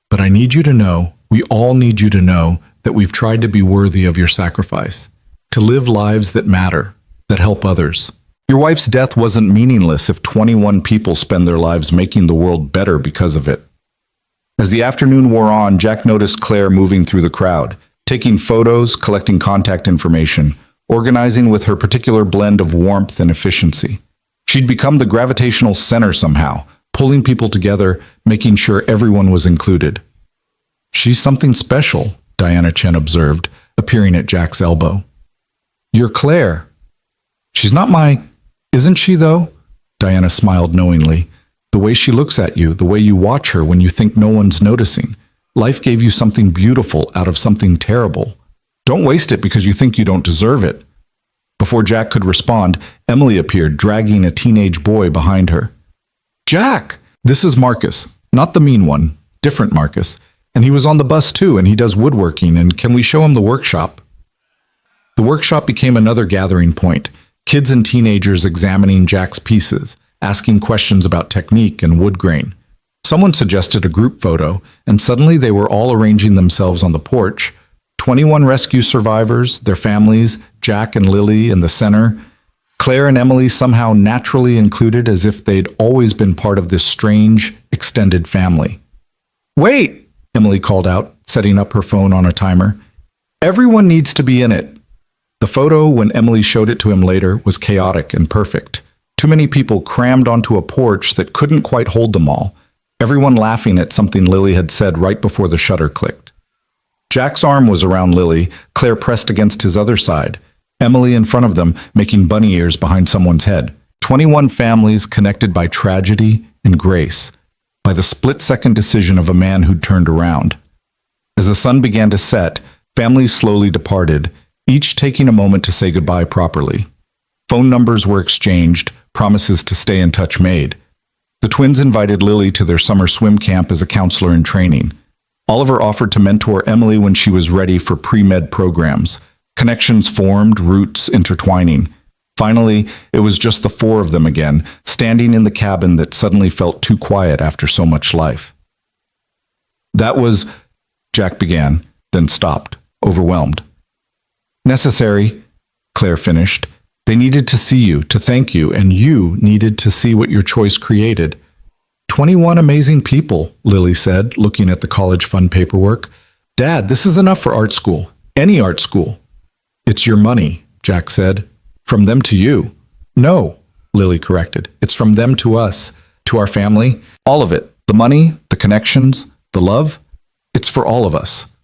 But I need you to know, we all need you to know, that we've tried to be worthy of your sacrifice, to live lives that matter, that help others. Your wife's death wasn't meaningless if 21 people spend their lives making the world better because of it. As the afternoon wore on, Jack noticed Claire moving through the crowd, taking photos, collecting contact information, organizing with her particular blend of warmth and efficiency. She'd become the gravitational center somehow, pulling people together, making sure everyone was included. She's something special, Diana Chen observed, appearing at Jack's elbow. You're Claire. She's not my... Isn't she, though? Diana smiled knowingly. The way she looks at you, the way you watch her when you think no one's noticing. Life gave you something beautiful out of something terrible. Don't waste it because you think you don't deserve it. Before Jack could respond, Emily appeared, dragging a teenage boy behind her. Jack! This is Marcus. Not the mean one. Different Marcus. And he was on the bus too, and he does woodworking, and can we show him the workshop? The workshop became another gathering point. Kids and teenagers examining Jack's pieces, asking questions about technique and wood grain. Someone suggested a group photo, and suddenly they were all arranging themselves on the porch. 21 rescue survivors, their families, Jack and Lily in the center. Claire and Emily somehow naturally included as if they'd always been part of this strange, extended family. Wait, Emily called out, setting up her phone on a timer. Everyone needs to be in it. The photo, when Emily showed it to him later, was chaotic and perfect. Too many people crammed onto a porch that couldn't quite hold them all. Everyone laughing at something Lily had said right before the shutter clicked. Jack's arm was around Lily, Claire pressed against his other side, Emily in front of them, making bunny ears behind someone's head. 21 families connected by tragedy and grace, by the split-second decision of a man who'd turned around. As the sun began to set, families slowly departed, each taking a moment to say goodbye properly. Phone numbers were exchanged, promises to stay in touch made. The twins invited Lily to their summer swim camp as a counselor in training. Oliver offered to mentor Emily when she was ready for pre-med programs. Connections formed, roots intertwining. Finally, it was just the four of them again, standing in the cabin that suddenly felt too quiet after so much life. That was, Jack began, then stopped, overwhelmed. Necessary, Claire finished. They needed to see you, to thank you, and you needed to see what your choice created. 21 amazing people, Lily said, looking at the college fund paperwork. Dad, this is enough for art school. Any art school. It's your money, Jack said. From them to you. No, Lily corrected. It's from them to us, to our family. All of it. The money, the connections, the love. It's for all of us.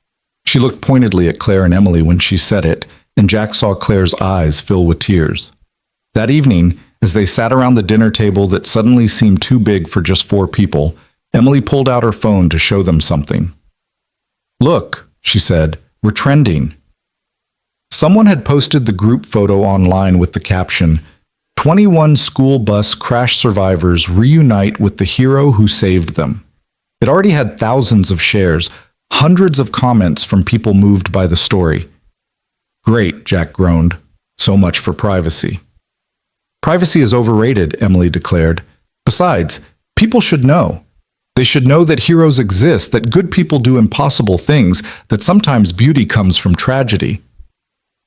She looked pointedly at Claire and Emily when she said it, and Jack saw Claire's eyes fill with tears. That evening, as they sat around the dinner table that suddenly seemed too big for just 4 people, Emily pulled out her phone to show them something. Look, she said, we're trending. Someone had posted the group photo online with the caption, 21 school bus crash survivors reunite with the hero who saved them. It already had thousands of shares, hundreds of comments from people moved by the story. Great, Jack groaned. So much for privacy. Privacy is overrated, Emily declared. Besides, people should know. They should know that heroes exist, that good people do impossible things, that sometimes beauty comes from tragedy.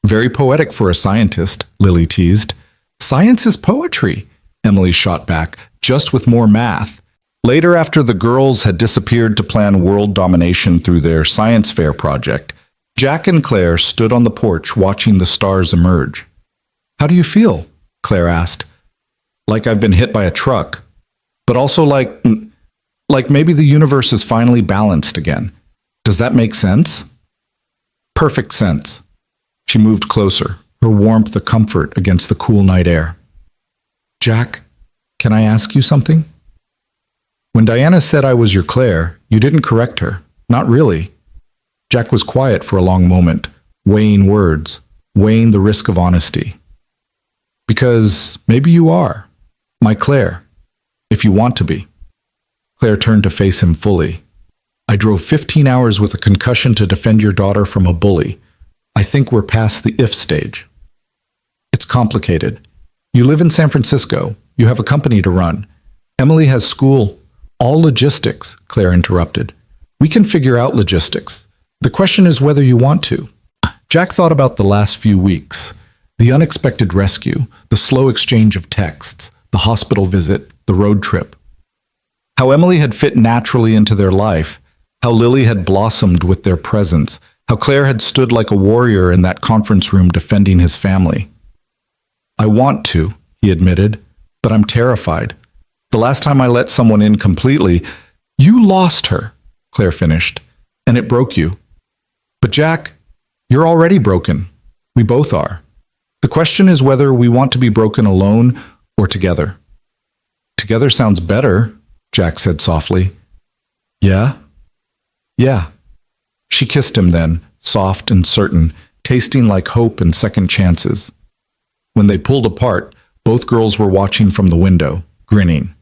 Very poetic for a scientist, Lily teased. Science is poetry, Emily shot back, just with more math. Later, after the girls had disappeared to plan world domination through their science fair project, Jack and Claire stood on the porch watching the stars emerge. How do you feel? Claire asked. Like I've been hit by a truck, but also like maybe the universe is finally balanced again. Does that make sense? Perfect sense. She moved closer, her warmth a comfort against the cool night air. Jack, can I ask you something? When Diana said I was your Claire, you didn't correct her. Not really. Jack was quiet for a long moment, weighing words, weighing the risk of honesty. Because maybe you are, my Claire, if you want to be. Claire turned to face him fully. I drove 15 hours with a concussion to defend your daughter from a bully. I think we're past the if stage. It's complicated. You live in San Francisco. You have a company to run. Emily has school. All logistics, Claire interrupted. We can figure out logistics. The question is whether you want to. Jack thought about the last few weeks. The unexpected rescue, the slow exchange of texts, the hospital visit, the road trip. How Emily had fit naturally into their life, how Lily had blossomed with their presence, how Claire had stood like a warrior in that conference room defending his family. "I want to," he admitted, "but I'm terrified. The last time I let someone in completely, you lost her," Claire finished, "and it broke you. But Jack, you're already broken. We both are. The question is whether we want to be broken alone or together." "Together sounds better," Jack said softly. "Yeah? Yeah." She kissed him then, soft and certain, tasting like hope and second chances. When they pulled apart, both girls were watching from the window, grinning.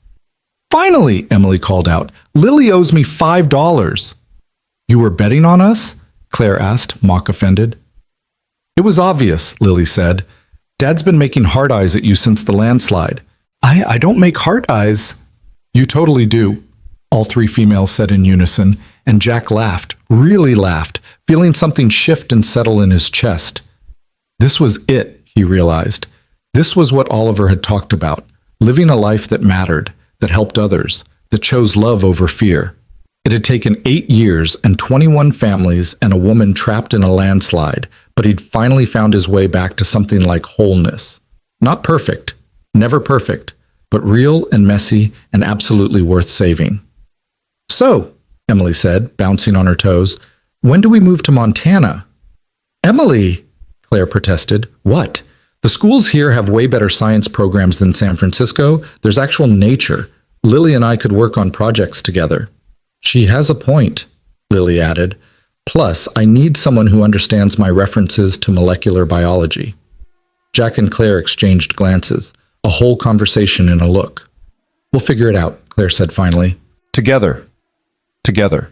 "Finally," Emily called out, "Lily owes me $5. "You were betting on us?" Claire asked, mock offended. "It was obvious," Lily said. "Dad's been making hard eyes at you since the landslide." I don't make heart eyes." "You totally do," all three females said in unison, and Jack laughed, really laughed, feeling something shift and settle in his chest. This was it, he realized. This was what Oliver had talked about, living a life that mattered, that helped others, that chose love over fear. It had taken 8 years and 21 families and a woman trapped in a landslide, but he'd finally found his way back to something like wholeness. Not perfect, never perfect, but real and messy and absolutely worth saving. "So," Emily said, bouncing on her toes, "when do we move to Montana?" "Emily," Claire protested. "What? The schools here have way better science programs than San Francisco. There's actual nature. Lily and I could work on projects together." "She has a point," Lily added. "Plus, I need someone who understands my references to molecular biology." Jack and Claire exchanged glances, a whole conversation in a look. "We'll figure it out," Claire said finally. "Together. Together."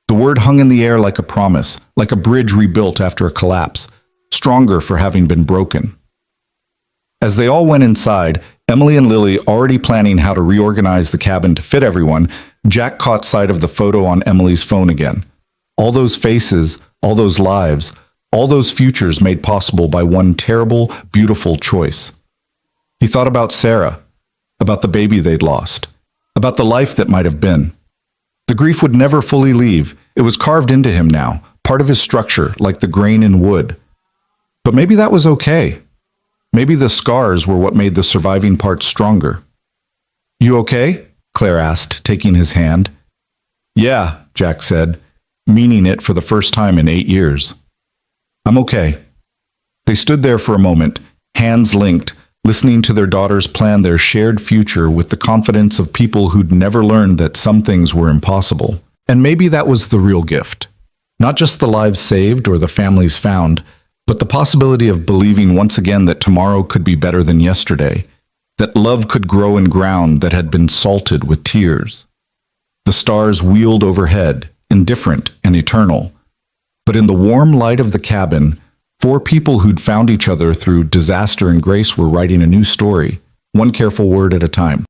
The word hung in the air like a promise, like a bridge rebuilt after a collapse, stronger for having been broken. As they all went inside, Emily and Lily already planning how to reorganize the cabin to fit everyone, Jack caught sight of the photo on Emily's phone again. All those faces, all those lives, all those futures made possible by one terrible, beautiful choice. He thought about Sarah, about the baby they'd lost, about the life that might have been. The grief would never fully leave. It was carved into him now, part of his structure, like the grain in wood. But maybe that was okay. Maybe the scars were what made the surviving parts stronger. "You okay?" Claire asked, taking his hand. "Yeah," Jack said, meaning it for the first time in 8 years. "I'm okay." They stood there for a moment, hands linked, listening to their daughters plan their shared future with the confidence of people who'd never learned that some things were impossible. And maybe that was the real gift. Not just the lives saved or the families found, but the possibility of believing once again that tomorrow could be better than yesterday, that love could grow in ground that had been salted with tears. The stars wheeled overhead, indifferent and eternal. But in the warm light of the cabin, 4 people who'd found each other through disaster and grace were writing a new story, one careful word at a time.